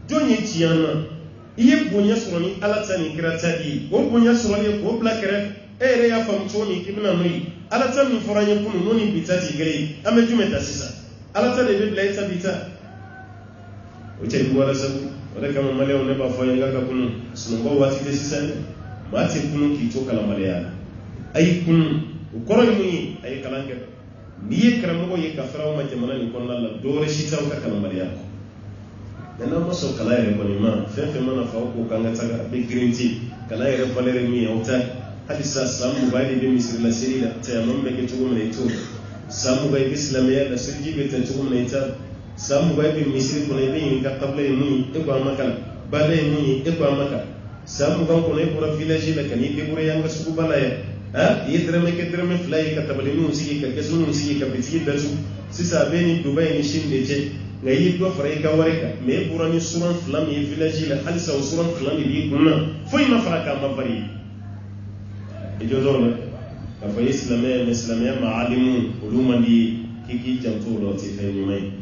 joni tiyana iye bonya soroni ala tani kirata di o bonya soroni ko bla kere ere ya fam toni kibna noi ala tani foranye kunu noni bitati gere ame jumeta sisa ala ta de bibla ita bita o ce duwara sabu wadda kama malewa ne ba fayin ga kunu sunan ba wati da sisan ma ce kunu ki to kala maleya ai kunu koro yi ai kalange ni ye karamo ye kafara ma jamana ni kon la dore shi ta ka kala maleya dan na maso kala yare ko ni ma fefe mana fa ko kanga taga be grinti kala yare falere mi auta hadisa samu ba de be misir la siri da ta yamman be ke tugo ne to samu ba islamiya da sirji be ta tugo ne ta samu ba bi misiri ko ne be yin ka qabla yi e ko makala ba de yi e ko makala samu kan ko ne pura village la kani be bure yanga su bala ya ha yidreme ke dreme flay ka tabali mu sigi ka kesu mu sigi ka biti da su sisa be ni dubai ni shinde je ngai do fara ka wareka me bura ni suran flam yi village la halisa suran flam yi kunna foi ma fara ka ma bari e jodoro ka fa islamiyya ma'alimun uluma di kiki janto lo ti fe mai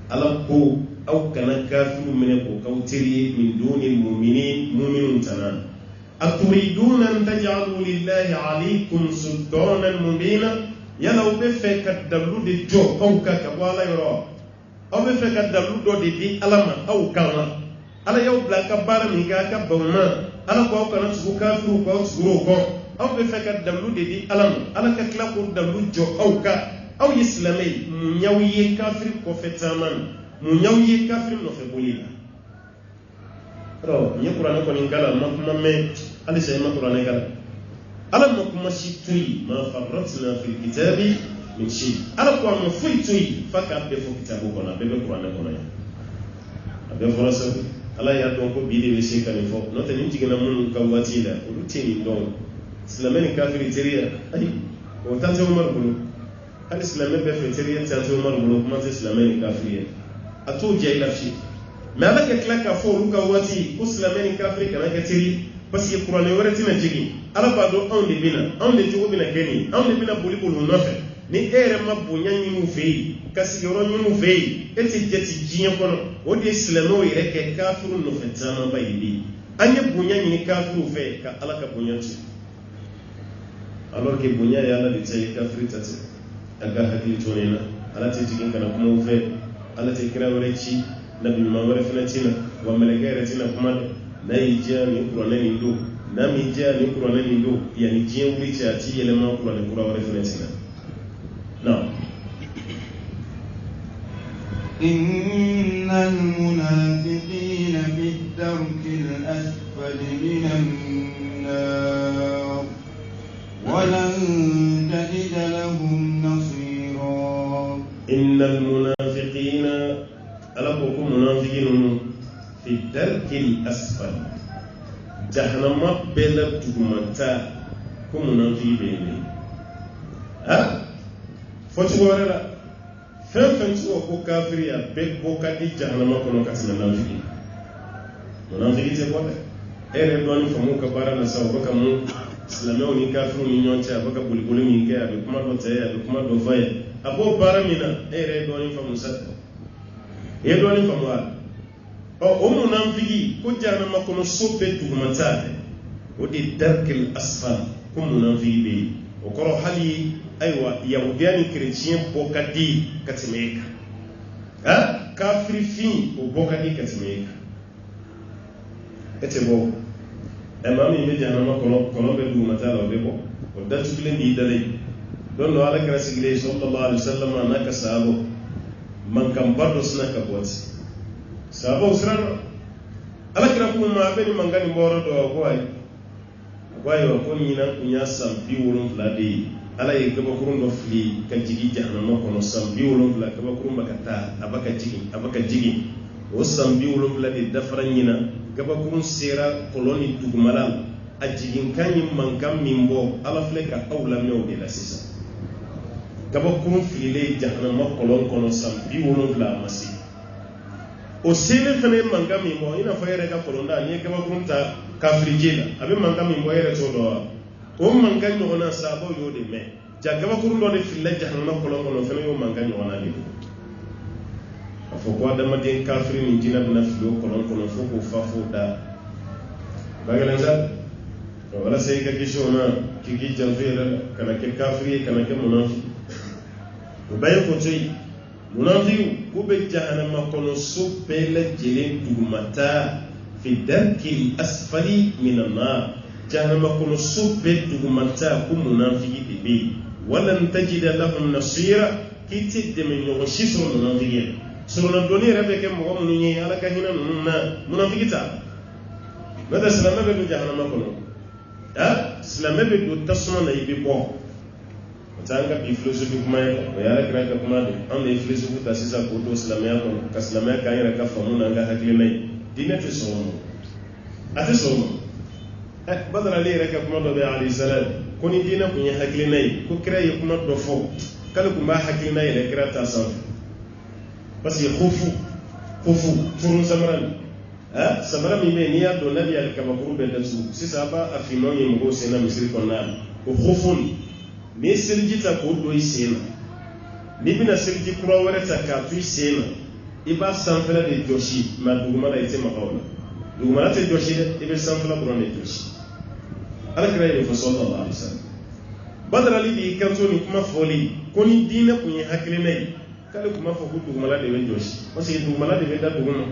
ala ko au kana kafiru mene ko kautiri min dunil mu'minun tana aturiduna an taj'alu lillahi alaykum sultanan mubina yalaw be fe kaddalu de jo au ka wala yoro au be fe kaddalu do de di alama au kala ala yaw bla ka bara mi ga ka bawma ala ko kana su kafiru ko su ko au be fe kaddalu de di alama ala ka kla ko dalu jo au ka au islamai mu nyawiye kafir ko fetaman mu nyawiye kafir no fe bolila ro ni qur'an ko ni kala ma me ali sey ma qur'an kala ala ma kuma shi tuy ma farratna fil kitabi min shay ala ko ma fuy tuy faka be fo kitabu ko na be qur'an ko na abe forasa ala ya don ko bi de se kan fo no te ni tigina mun ka watila o tini don islamani kafiri teriya ai o tante umar bulu hal islamai be fe teriya tante umar bulu kuma te islamani kafiri ato je ila fi mais ala ke klaka fo luka wati ko islamani kafiri kana ke teri parce que qur'an wala tina jigi ala ba do on de jogo bina keni on de bina buli bulu no fe ni ere mabunya nyimu fei kasi yoro nyimu fei eti jeti jinya kono o de islamo ire ke kafiru no fe tama ba yidi anye bunya ni kafiru fe ka ala ka bunya ci alors que bunya ya ala de tay kafiri tati aga hakili tonena ala te jigin kana kuma fe ala te kira wala ci nabi ma wala fanatina wa malaka tina kuma na yija ni qur'ana ni do na mi ja ni qur'ana ni do yani jiya wuri ci ati elema qur'ana qur'ana wala fanatina نعم إن المنافقين في الدرك الأسفل من النار ولن تجد لهم نصيرا إن المنافقين ألقكم منافقين في الدرك الأسفل جهنم بلا تغمتا كم منافقين ها fotu wala fen ko kafiri ya be ko kadi jahannama kono katina nafiki munafiki te ko ere don famu ka bara na saw baka mu islameo ni kafiru ni nyonche baka bulbuli mi ke abe kuma do te abe kuma do vaye abo bara mina ere don famu sat e don famu o munafiki ko jahannama kono sobe dugumata o di darkil asfal ko munafiki be o koro hali aywa yahudiani chrétien bokadi katimeka ha kafiri fi o bokadi katimeka ete bo emami me jahannama kono be du matala be bo o datu bilen di dalay don lo ala kara sigle sallallahu alaihi wasallam anaka sahabo man kam bardo sna ka boti sahabo usrano ala kara kuma be ni mangani mboro do wayo ko nyina kunya sampi wolon flade ala ye gabakurun do fili kan jigi jahannama kono sambi wolon fla gabakurun bakata abaka jigi o sambi wolon fla de dafran nyina gabakurun sera koloni dugumala a jigin kanyi mankam mimbo ala fleka awla mew de la sisa gabakurun fili le jahannama kolon kono sambi wolon fla masi o sele fene mankam mimbo ina fayere ka kolonda ni gabakurun ta kafrijela abe mankam mimbo yere to do o mangan ñogona sabo yo de me jagaba ko ndo de filla jahannama ko lo fene yo mangan ñogona de afo ko adama den kafiri ni jina bina filo ko non fo ko fafo da bagala sa wala sey ka kishona kiki janfira kana ke kafiri kana ke munafi o baye ko toy munafiqu kube jahannama kono so bele jelen dugumata fi darki asfali minan nar jahannama kono so be dugumata ku munafiqi be walan tajida lahum nasira kiti de men yo shisro munafiqi so na doni rabe ke mo mun ni ala ka hina na munafiqi ta bada salama be do jahannama kono salama be do tasma na ibi bo tanga bi philosophy kuma ya ya kira ka kuma an ne philosophy ta sisa ko do salama ko ka salama ka ira ka famu na ga hakli mai dina to so mo ate so mo badara le ira ka kuma do be ali salam ko ni dina ko ya hakli mai ko kira ya kuma do fo kala ko ba hakli mai le kira ta sa parce que khufu furun samran samara mi me ni ya do nabi al kabakuru be da su sisa ba afino ni mo se na misri ko na ko khufun ni sirjita ko do isena ni bina sirji kura wara ta ka tu isena iba sanfela de joshi ma duguma la ite makawla duguma la te joshi ibe sanfela bro ne joshi ala kira ile fa sallallahu alaihi wasallam badara li bi kanto ni kuma foli ko ni dina ko ni hakile nay kala kuma fo ko duguma la de ben joshi o se duguma la de ben da duguma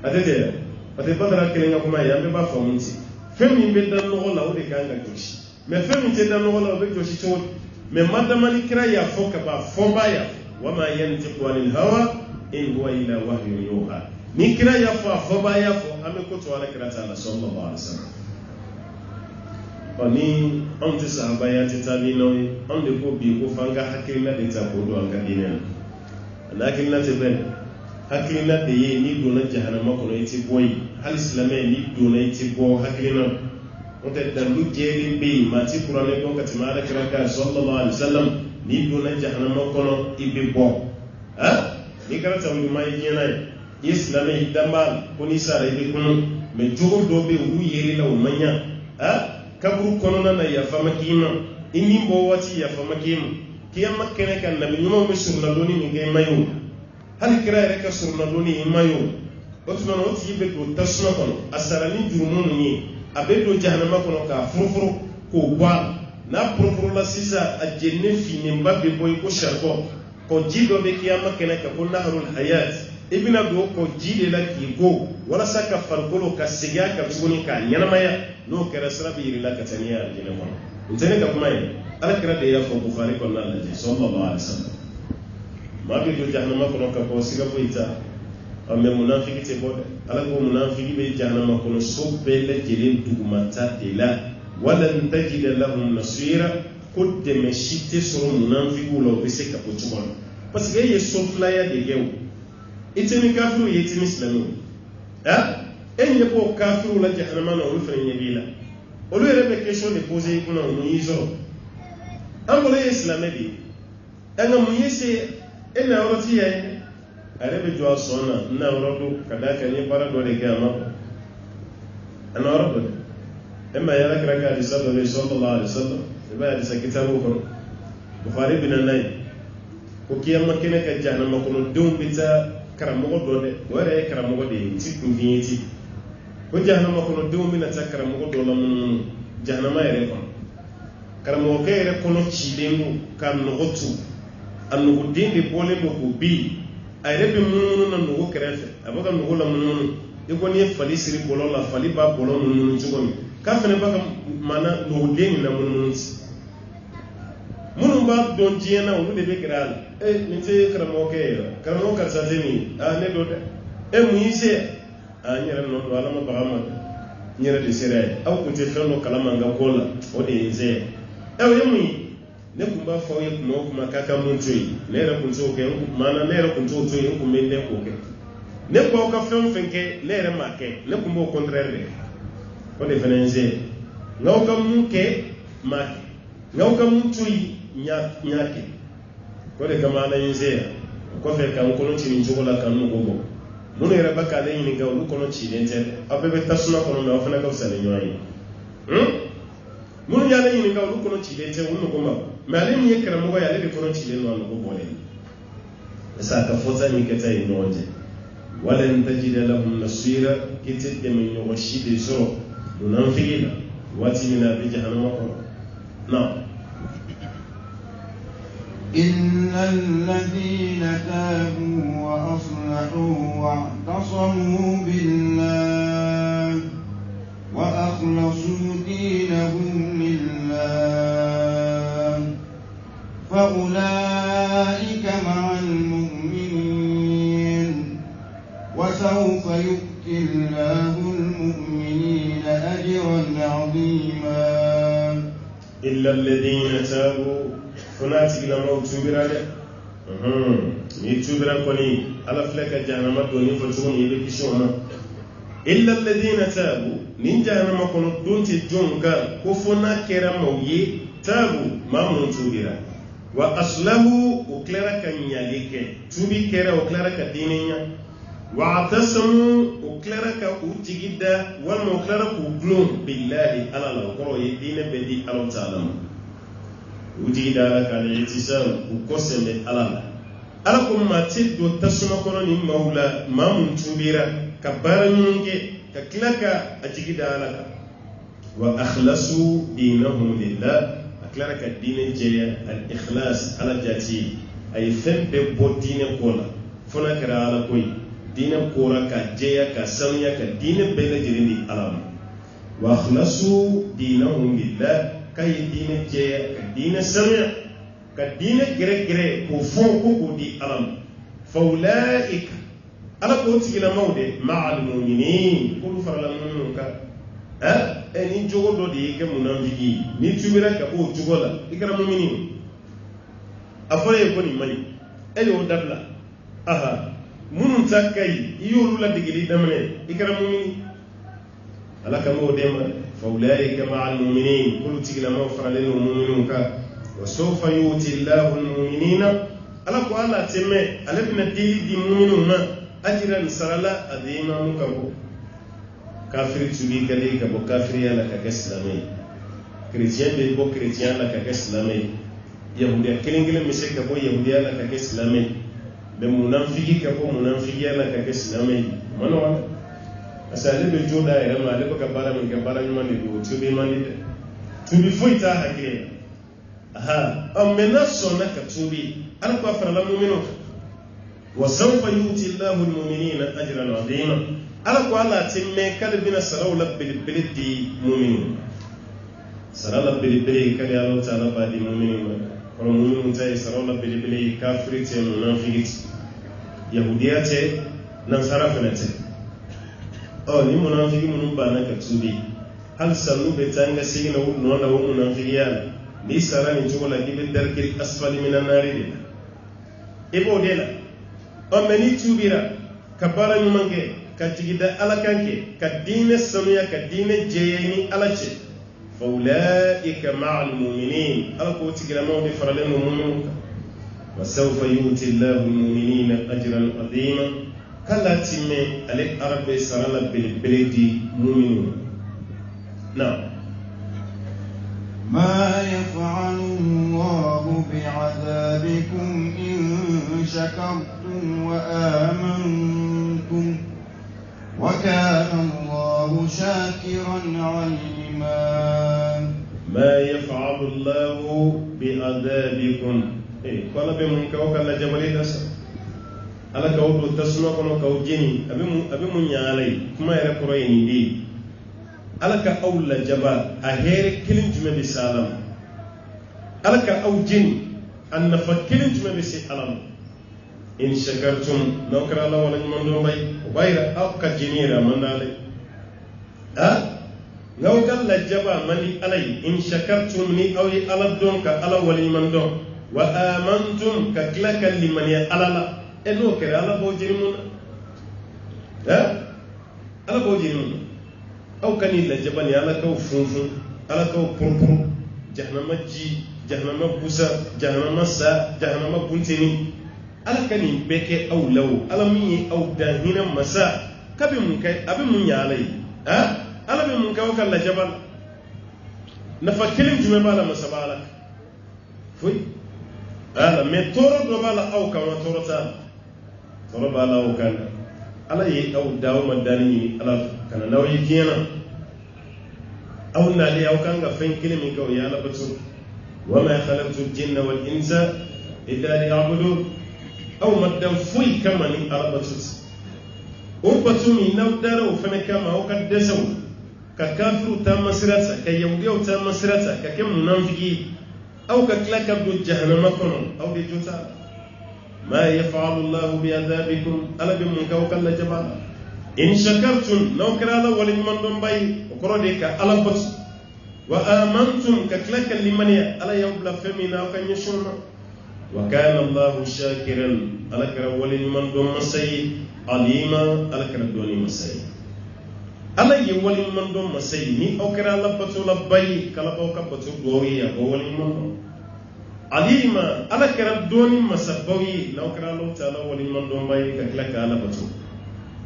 atete ate badara kile nga kuma ya be ba fa munti femi be dan no la o de kanga joshi mais femi te dan no la o be joshi to mais madama ni kira ya foka ba fomba ya wama yantiqu anil hawa in huwa illa wahyun yuha ni kira ya fomba ya fo ame ko to ala kira ta sallallahu alaihi wasallam oni onte sahaba ya titabi no onde ko bi ko fanga hakilina de ta ko do anga dinen lakilina te ben hakilina de ye ni do na jahannama ko no yiti boy hal islamai ni do na yiti bo hakilina onte dalu jeli be mati qur'ane ko kati mala kiraka sallallahu alaihi wasallam ni do na jahannama kono ibe bo ni karata woni mai yana islamai dambal ko ni sara ibe kono me jogo do be wu yeri la umanya kaburu kono na ya famakima inni bo wati ya famakima kiyama kene kan nabi nyuma me surna doni mi ngay mayo hal kira reka surna doni mayo otuma no ti be ko tasna kono asarani jurumun ni abedo jahannama kono ka furfuru ko gwa na furfuru la sisa ajenne fini mbabbe boy ko sharbo ko jido be kiyama kene ka ko nahrul hayat ibina do ko jide la ki go wala saka fargolo ka siga ka tuni ka nyanamaya no kera srabi iri la ka taniya ajenne kono ntene ka kuma yi ala kira de ya fo bukhari ko na laji sallallahu alaihi wasallam ma be do jahannama kono ka ko siga ko ita amme munafiki te bode ala ko munafiki be jahannama kono sobbe la jelen dugumata de la walan tajida lahum nasira kodde me shite so munafiki lo be se ka ko tubon parce que ye sofla ya de gew itini kafiru yetini islamu enye ko kafiru la jahannama no rufa nyebila olu yere be question de poser kuna no yizo ambo le islamedi anga muyese ena oroti ya arebe jo sona na orodo kadaka ni para do de gama ana orodo emma ya rakra ka sallallahu alaihi wasallam ba ya sa kitabu ko bukhari bin nay ko kiyama kene ka jahannama ko dum bita karamo do de wore karamo de ti kunviti ko jahannama ko dum bina ta karamo do la mun jahannama yere ko karamo ke yere ko no chilengu kan no gotu an no dinde bole mo ko bi ay rebe mununu na nugo kerefe aboka nugo la mununu iko ni fali siri bolo la fali ba bolo mununu chugomi ka fene baka mana nugo deni na mununu munu ba don jiena o de be kiral nite karamo ka sateni ne do de muise nyere no do ala ma bagama nyere de sere aw ko te fenno kalama nga kola o de nze yemi ne kumba fo ye kuma kaka muntoyi ne ra kunto ke mana ne ra kunto to ye kuma ne ko ke ne ko ka fen fenke ne ra ma ke ne kumba au contraire ko de fenenze ngaw ka mun ke ma ngaw ka muntoyi nyake ko de kama na yinze ko fe kan ko no chini jogola kan no gogo mun era baka le yin ngaw lu ko no chini ente abebe tasuna ko no me ofana ka usale nyoyi mun ya le yin ngaw lu ko no chini ente wonu ko ma mais ni yekra mo ya le ko no chile no no bole sa ka fota ni keta inoje wala tajida lahum nasira kitid min yughshid suru munafiqina wati min abi jahannama ko na إلا الذين تابوا وأصلحوا واعتصموا بالله وأخلصوا دينهم لله فأولئك مع المؤمنين وسوف يؤتي الله المؤمنين أجرا عظيما. إلا الذين تابوا فناتي لما تبرا ni tubira koni ala fleka jahannama doni fotun ni be kishoma illa alladhina tabu nin jahannama kono donti jonga ko fona kera mawye tabu mamun tubira wa aslahu uklara kan yalike tubi kera uklara ka dinenya wa atasamu uklara ka utigida wal uklara ku glum billahi ala la ko yidine bedi ala ta'ala utigida ala ka itisam ukoseme ala alakum matil do tasuma kono ni maula mamun tubira kabara nyunge ka klaka ajigida alaka wa akhlasu dinahum lillah aklara ka dine jeya al ikhlas ala jati ay fembe bo dine kola fona kara ala koy dine kora ka jeya ka sanya ka dine bele jirindi alam wa akhlasu dinahum lillah kay dine jeya ka dine sanya kadine gere ko fon ko di alam faulaika ala ko tigila mawde ma'al mu'minin ko farala mu'minun ka eni jogo do di ke munafiki ni tubira ka o jogola ikra mu'minin afare ko ni mani o dabla aha munun takai yulu la digili damne ikra mu'minin ala ka mo dema faulaika ma'al mu'minin ko tigila maw farala mu'minun ka وسوف يؤتي الله المؤمنين على قال تمه على بن دي مؤمنون اجرا سرلا عظيما مكبو كافر تبي كلي كبو كافر يلا كاسلامي كريستيان بي بو كريستيان لا كاسلامي يهوديا كلينغل مسك كبو يهوديا لا كاسلامي بمنافقي كبو منافقي لا كاسلامي منو اسالي بجودا يرما لبك بالا من كبالا من دي تبي من تبي فويتا حكي أمنا صنعك توبي أنا كافر المؤمنون وسوف يؤتي الله المؤمنين أجرا عظيما أنا قال تمي كلبنا سروا لبلد مؤمنون سروا لبلد كلي الله تعالى بعد مؤمنون والمؤمنون تاي سروا لبلد كافر تي منافق يهوديات نصارى فنت ni munafiki mun bana ka tubi hal sanu betanga sigina nona wo munafiqiyana ni sara ni jogola gibe darkil asfali minan nari de ebo dela o meni tubira kabara nyumange ka tigida alakanke ka dine sanuya ka dine jeyeni alache faulaika ma'al mu'minin alako tigira mawdi faralen mu'minun wa sawfa yuti Allahu al-mu'minina ajran azima kala timme ale arabe sarala bil biladi mu'minun na ما يفعل الله بعذابكم إن شكرتم وآمنتم وكان الله شاكرا عليما. ما يفعل الله بعذابكم قال بمن كوكا لجبل دس على كوكو تسمع كنو جيني أبي من يالي كما يركوريني دي alaka awla jaba ahere kilin jume bi salam alaka awjin anna fakilin jume bi salam in shakartum nokra la wala mando bay bayra akka jinira mandale ngaw la jaba mani alay in shakartum ni awi ala donka ala wali mando wa amantum ka klaka limani alala enokra ala bojirimun ala bojirimun أو كان يلجبني على كو فنفن على كو بربر جهنم جي جهنم بوسا جهنم سا جهنم بنتني على كان يبكي أو لو على مي أو دهنا مسا كبي منك أبي من يالي على بي منك أو كان لجبل نفكرين جمع بالا مسبالا فوي على متورة بالا أو كما تورة تورة بالا أو كان على ي أو داو مداني على كان ناوي كينا أو نالي أو كان غفين كلمة كو يالا بتو وما خلقت الجن والإنس illa liya'budun aw maddan fui kama ni arabatut o batumi nawdaro fana kama o kaddasaw ka kafiru ta masirata ka yahudiyaw ta masirata ka ke munafiki aw ka klaka do jahannama kono aw de jota ma yaf'alu Allahu bi adhabikum ala bi mun kaw kala jabala in shakartum law karala wal man dom bay ko rode ka ala bat wa amantum ka klaka limaniya ala yawbla famina ka nyishuna wa kana Allahu shakiran ala kara wal man dom masay alima ala kara doni masay ala ye wal man dom masay ni o kara la batu la bay kala ba ka batu goyi ya ko wal man alima ala kara doni masabawi law kara Allah ta'ala wal man dom bay ka klaka ala batu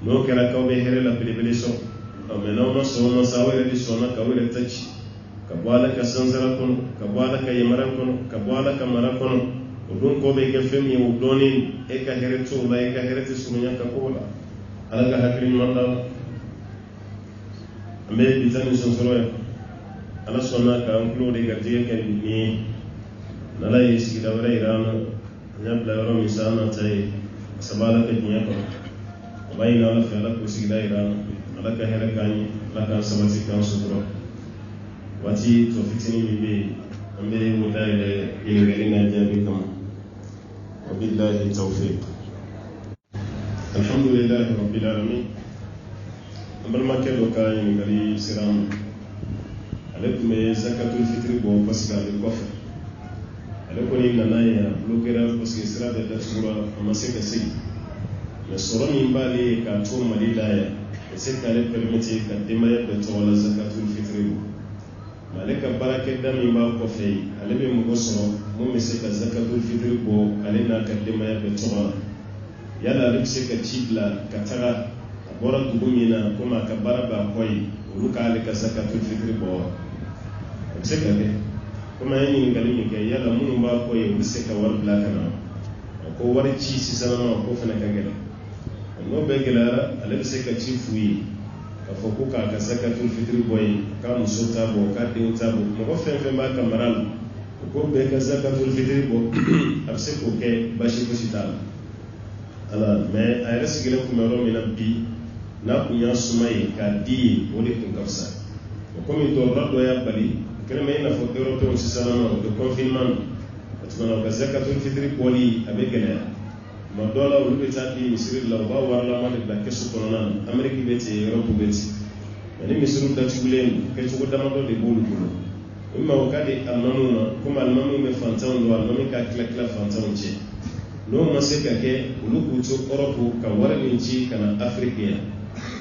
no kera ka be here la bele so o me no so no sawere di so na ka were tachi ka bwala ka sanzara kon ka bwala ka yamaran kon ka bwala ka mara kon o don ko be ke femi o doni e ka here to la e ka here te sunya ka ko la ala ka hakrin manda ambe bitani so soro ya ala sona ka on de gardiye ke ni nala yesi da wara irana nyabla ro misana tai sabala ka dunya ko bayna ala fa ala ko sigida irana ala ka hera kani ala ka sabati kan sutro wati to fitini mi be ambe mo dale yengeli na jabi kam wabillahi tawfiq alhamdulillahi rabbil alamin ambal makelo ka yin gali siram alaikum zakatul fitri bo paska de kofa alaikum ni nanaya blokera paska sira de sura amaseka sigi mais soro min bale ka to malidaya c'est qu'elle permettait ka demaya de to la zakatul fitri malika barake da min ba ko fei ale be mo soro mo me se ka zakatul fitri bo ale na ka demaya de to yala ale se ka chibla ka tara bora dugumina kuma ka baraba koy ruka ale ka zakatul fitri bo c'est que kuma yin ngali ke yala mun ba koy se ka war blakana ko war ci si sanama ko fana ka gele no be gelara ale se ka ci fuyi ka foko ka zakatul fitri boy ka musota bo ka de utabo mo fe ba kamaral ko be ka zakatul fitri bo abse ko ke bashi ko sitala ala me ay resigile ko mero mina bi na kunya sumai ka di woni ko kafsa ko mi to rado ya bali kene na fo européen ci salama de confinement atuma ka zakatul fitri boli abe gelara ma dola ulu be tati misiri la ba warla ma de kesu kono nan amerique be ti europe be ti ani misiru da tugulen ke tugu dama do de bolu kulo imma wakati almamuna kuma almamu me fantan do almamu ka kla fantan ci no ma se ka ke ulu ku to europe ka wara ni ci kana afrique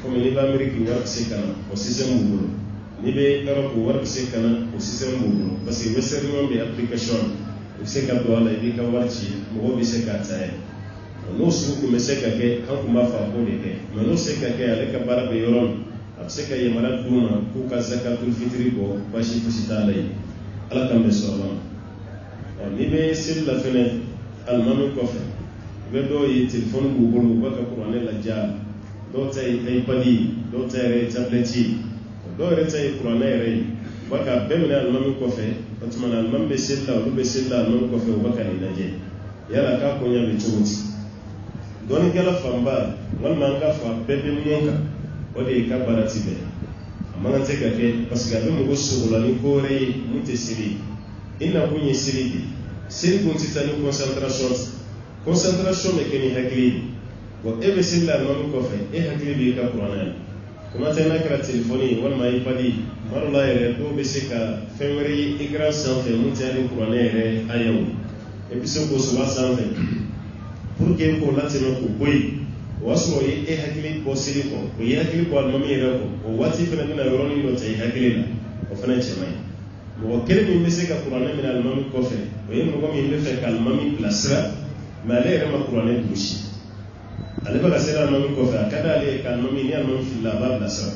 comme ni ba amerique war se kana o système bulu ni be europe war se kana o système bulu parce que western mo be application o se ka do ala bi ka warci mo be se ka taye no su ku meseka ke kan kuma fa ko de ke no seka ke ale ka bara be yoron abseka ye mara duma ku ka zakatul fitri ko bashi fusita lay ala kam be solo ni be sil la fene al mamu ko fe be do yi telephone bu bolu baka qur'ane la ja do tay ay padi do tay re tableti do re tay qur'ane re baka be me al mamu ko fe atuma al mamu be sil la lu be sil la al mamu ko fe baka ni naje yala ka ko nya be chuti doni kala famba walma nga fa bebe munka wadi ka barati be amana te ka ke parce que abe mo so la ni kore mute siri inna kunyi siri siri kun titani concentration me keni hakli wa ebe silla no ko fe e hakli bi ka qur'ana kuma te na kra telefoni walma ipadi marla yere do be se ka fewri ikra sanfe mute ali qur'ana yere ayaw e biso ko so sanfe pour que ko latino ko boy waso yi e hakili ko sili ko yi hakili ko almami yere ko o wati fana mina yoroni no tay hakili la o fana chemay mo kele mi mese ka qur'ana min almami ko fe o yi mo mi be fe ka almami plasra ma le re ma qur'ana dushi ale ba sera almami ko fe kada ale ka almami ni almami filla ba plasra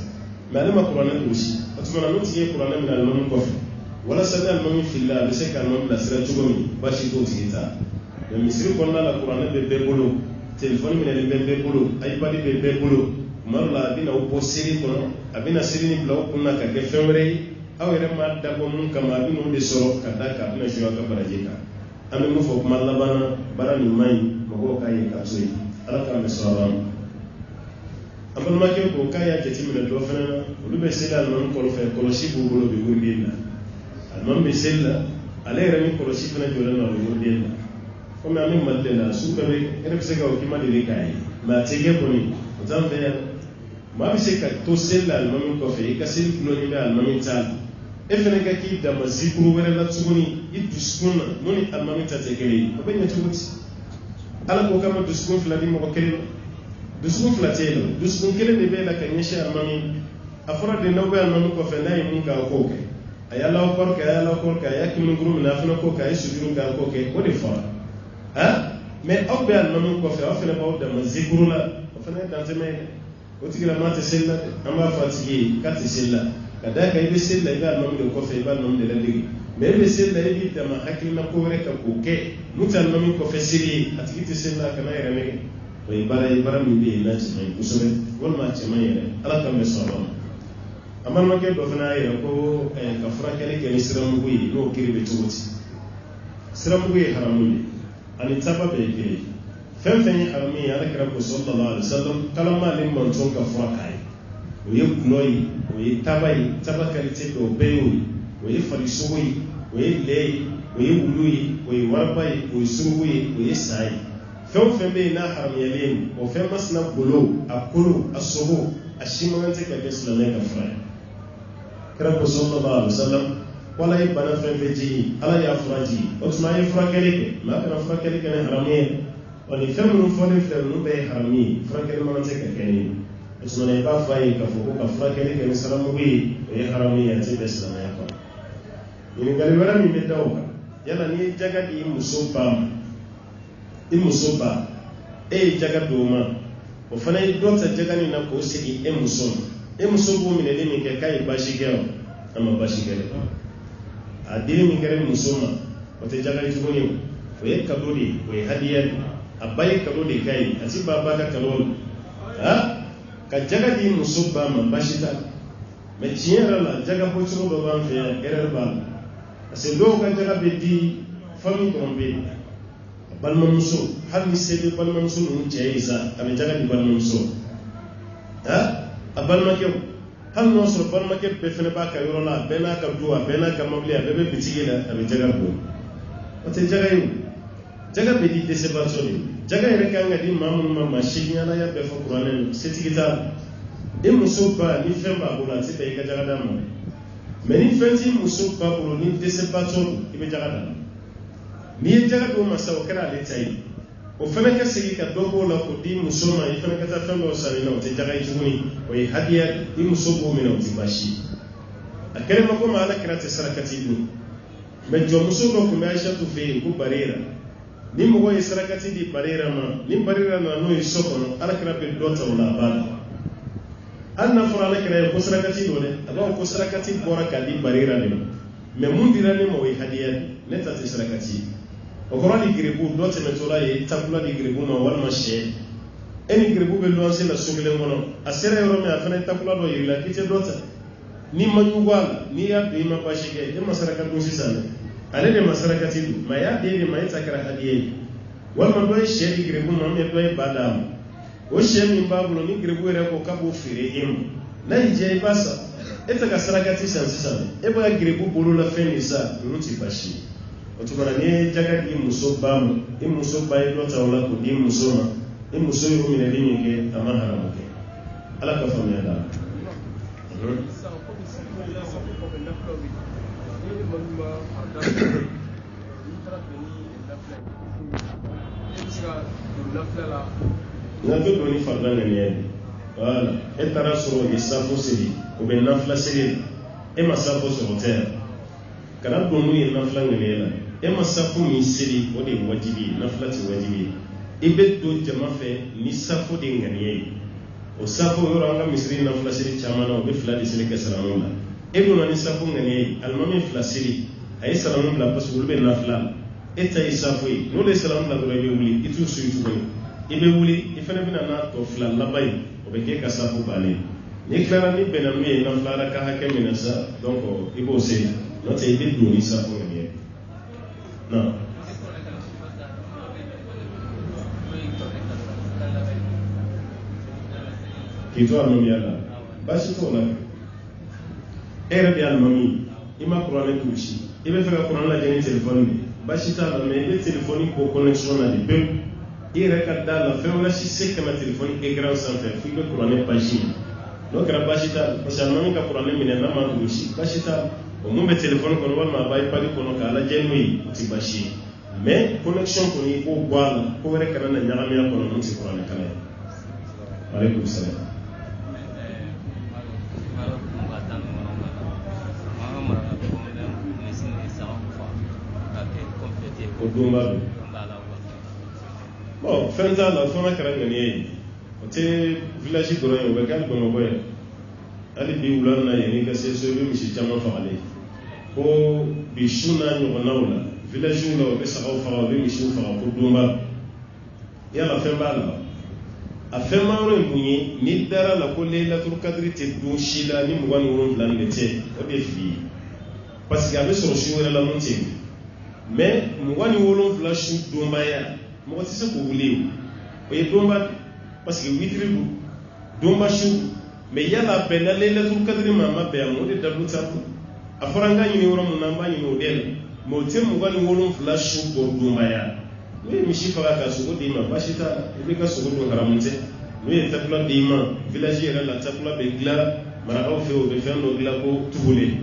ma le ma qur'ana dushi atuma no tiye qur'ana min almami ko fe wala sada almami filla be se ka almami plasra tugomi ba shi to tita le misiri kɔnɔna la kuranɛ bɛ bɛɛ bolo telefɔni minɛlen bɛ bɛɛ bolo ipad bɛ bɛɛ bolo kuma dɔ la a bɛna aw bɔ seli kɔnɔ a bɛna seli ni bila aw kun na ka kɛ fɛn wɛrɛ ye aw yɛrɛ ma dabɔ mun kama a bɛna o de sɔrɔ ka da kan a bɛna suɲɛ aw ka baraji kan an bɛ mun fɔ kuma laban na baara nin man ɲi mɔgɔw k'a ye ka to yen ala k'an bɛ sɔrɔ a ma an balimakɛ ko k'a y'a jateminɛ dɔ fana na olu bɛ seli alimami kɔrɔfɛ kɔlɔsi b'u bolo bi wuriden na alimami bɛ seli la ale yɛrɛ ni kɔlɔsi fana jɔlen don a bɛ wuriden na komi an bɛ mali de la su bɛɛ bɛ e bɛ se ka o k'i ma deli k'a ye mɛ a tɛ kɛ kɔni o t'an fɛ yan maa bɛ se ka to seli la alimami kɔfɛ i ka seli gulɔni bɛ alimami ta la e fana ka k'i dama zikuru wɛrɛ la tuguni i dusukun na mun ni alimami ta tɛ kelen ye o bɛ ɲɛ cogo di ala ko kama dusukun fila di mɔgɔ kelen ma dusukun fila tɛ yen nɔ dusukun kelen de bɛ la ka ɲɛsin alimami a fɔra de n'aw bɛ alimami kɔfɛ n'a ye mun k'a k'o kɛ a y'a law kɔrɔ kɛ a y'a law kɔrɔ kɛ a y'a kiminiguru minɛ a fana k'o kɛ a ye sujuru k'a k'o kɛ o de fɔra mɛ aw bɛ alimami kɔfɛ aw fana b'aw dama zikuru la o fana ye dantɛmɛ ye o tigilamaa tɛ seli la dɛ an b'a fɔ a tigi ye k'a tɛ seli la ka d'a kan i bɛ seli la i bɛ alimami de kɔfɛ i bɛ alimami de ladege mɛ e bɛ seli la i b'i dama hakilina ko wɛrɛ kan k'o kɛ mun tɛ alimami kɔfɛ seli ye a tigi tɛ seli la kana yɛrɛ nɛgɛ o ye baara ye baara min bɛ yen n'a cɛman ye kosɛbɛ walima a cɛman yɛrɛ ala k'an bɛ sɔn a ma an balimakɛ dɔ fana y'a jira ko ka furakɛli kɛ ni siramugu ye n'o kiri bɛ cogo di siramugu ye haramu ye ani taba bɛɛ ye kelen fɛn fɛn ye haramu ye ala kira ko sallallahu alaihi wasallam kalama ni mɔntɔn ka fura k'a ye o ye gulɔ ye o ye taba kalite dɔw bɛɛ y'o ye o ye farisogo ye o ye lɛ ye o ye wulu ye o ye waraba ye o ye surugu ye o ye sa ye fɛn o fɛn bɛ yen n'a haramuyalen o fɛn masina golo a kolo a sogo a si man tɛ ka kɛ silamɛ ka fura ye kira ko sallallahu alaihi wasallam wala ye bana fɛn fɛn jigi ala y'a fura jigi o tuma a ye furakɛli kɛ mɛ a kana furakɛli kɛ ni haramu ye wa nin fɛn minnu fɔlen filɛ ninnu bɛɛ ye haramu ye furakɛli man tɛ ka kɛ ni o tuma i b'a fɔ a ye k'a fɔ ko ka furakɛli kɛ ni siramugu ye o ye haramu ye a tɛ bɛn silamɛya kɔnɔ ɲininkali wɛrɛ min bɛ da o kan yala n'i ye jaga di i muso ba ma i muso ba e ye jaga don o ma o fana ye dɔ ta jaga nin na k'o segin e muso ma e muso b'o minɛli min kɛ k'a ye baasi kɛ o a ma baasi kɛ dɛ a dili min kɛra muso ma o tɛ jaga ye tuguni o ye kado de ye o ye hadiya de a ba ye kado de k'a ye a ti ba ba ka kado la ka jaga di muso ba ma baasi t'a la mɛ tiɲɛ yɛrɛ la jaga bɔcogo dɔ b'an fɛ yan erreur b'a la parce que dɔw ka jaga bɛ di famille dɔrɔn bɛ yen balimamuso hali ni se bɛ balimamuso ninnu cɛ ye sa a bɛ jaga di balimamuso a balimakɛw hali n'o sɔrɔ balimakɛ bɛɛ fana b'a ka yɔrɔ la a bɛɛ n'a ka du a bɛɛ n'a ka mobili a bɛɛ bɛ bitigi la a bɛ jaga bɔ o tɛ jaga ye o jaga bɛ di dɛsɛbaatɔ de jaga yɛrɛ kan ka di maa minnu ma maa seegin ala y'a bɛɛ fɔ kuranɛ na setigi t'a la e muso ba ni fɛn b'a bolo a tɛ bɛn i ka jaga d'a ma mɛ ni fɛn t'i muso ba bolo ni dɛsɛbaatɔ i bɛ jaga d'a ma n'i ye jaga d'o ma sa o kɛra ale ta ye o fana ka segin ka dɔ b'o la k'o di muso ma i fana ka taa fɛn dɔw san na o tɛ jaga ye tuguni o ye hadiya i muso b'o minɛ o tɛ baasi a kɛra ma komi ala kira tɛ sarakati dun mɛ jɔnmuso dɔ tun bɛ Aishatu fɛ yen ko Barira ni mɔgɔ ye sarakati di Barira ma ni Barira nana n'o ye so kɔnɔ ala kira bɛ dɔ ta o la a b'a la hali n'a fɔra ala kira ye ko sarakati don dɛ a b'a fɔ ko sarakati bɔra k'a di Barira de ma mɛ mun dira ne ma o ye hadiya ne ta tɛ sarakati ye o kɔrɔ ni giribu dɔ tɛmɛtɔla ye tabula di giribu ma walima sɛ e ni giribu bɛ luwanse la so kelen kɔnɔ a sera yɔrɔ min a fana ye tabula dɔ yiri la k'i tɛ dɔ ta n'i ma ɲugu a la n'i y'a don i ma baasi kɛ e ma saraka dun sisan dɛ ale de ma sarakati dun mɛ a y'a den de ma e ta kɛra hadiya ye walima dɔ ye sɛ di giribu ma dɔ ye ba d'a ma o sɛ min b'a bolo ni giribu yɛrɛ ko k'a b'o feere e ma n'a y'i diya i b'a san e tɛ ka sarakati san sisan e b'a giribu bolo la fɛn de sa ninnu tɛ baasi ye o tuma na n'i ye jaga di muso ba ma i muso ba ye dɔ ta o la k'o di muso ma i muso y'o minɛli min kɛ a ma haramu kɛ ala ka faamuya d'a ma. Nafila dɔ ni farida ŋaniya ye wala e taara sɔrɔ o ye safo siri o bɛ nafila siri e ma safo sɔrɔ tɛ yan kana don n'u ye nafila ŋaniya la e ma safo min siri o de ye wajibi ye nafila tɛ wajibi ye i bɛ don jama fɛ ni safo de ye ŋaniya ye o safo yɔrɔ an ka misiri nafila siri caman na o bɛ fila de siri kɛ salamu la e donna ni safo ŋaniya ye alimami fila siri a ye salamu bila parce que olu bɛ nafila la e ta ye safo ye n'olu ye salamu bila dɔrɔn i bɛ wuli i t'u suyi tuguni i bɛ wuli i fana bɛna n'a tɔ fila laban ye o bɛ kɛ ka safo bannen n'i tilara ni bɛnna min ye nafila ka hakɛ min na sa donc i b'o se n'o tɛ i bɛ don ni safo ŋaniya ye non to almamiyala bashi to la era bi almami ima Qur'an tushi ibe fega Qur'an la jeni téléphone bi bashi ta la mais le téléphone ko connexion na di pe ira ka dala fe wala si se kama téléphone écran sans faire fi be Qur'an bashi donc ra bashi ta parce que almami ka Qur'an mi na ma tushi bashi ta o mun be téléphone ko wala bay pali ko no kala jeni ti bashi mais connexion ko ni ko gwala ko wala kana na nyamia ko no ti Qur'an kala alaykum salam bon fenza la fona karanga ni ote village goro yo begal gono boy ali bi ulan na yeni ka se so bi mi ci chama faale ko bi shuna ni gonawla village no be sa ko faale bi mi ci fa ko dumba yalla femba la a femma ro mbunyi ni dara la ko laylatul qadri te du shila ni mo wani won lan lete o be fi parce que abe so shiwela la monte mais mo wani wolon flash dumba ya mo ti se ko wuli o ye dumba parce que witri bu dumba shu mais yalla be na laylatul qadri ma be mo de dalu tapu afaranga ni woro mo namba ni no del mo te mo wani wolon flash ko dumba ya we mi shi faga ka so di ma bashita be ka so do haramunte we tapla di ma village era la tapla be gla mara o fe o be fendo gla ko tubule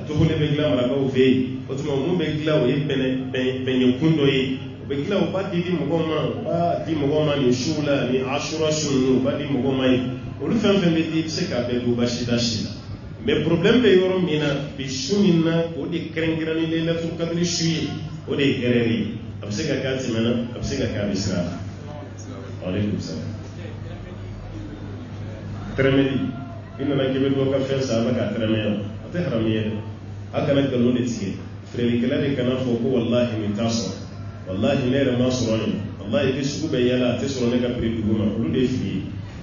tubule be gla mara ko fe o tuma mo be gla o ye bene kundo yi be gla o ba di mo goma ni shula ni ashura shunu ba di mo goma yi o lu fen be di se ka be do bashita shila mais problème be yoro mina bi shunina o di krengirani le la tur kadri shuyi o de gereri absega kati mana absega kabisra alaykum salam tremedi inna na kebe do ka fe sa baka tremeyo ate haramiye aka na galo ne tike freli kala de kana fo ko wallahi min taso wallahi ne ma suroni wallahi bi su be yala te suroni ka pri duguma ulu de fi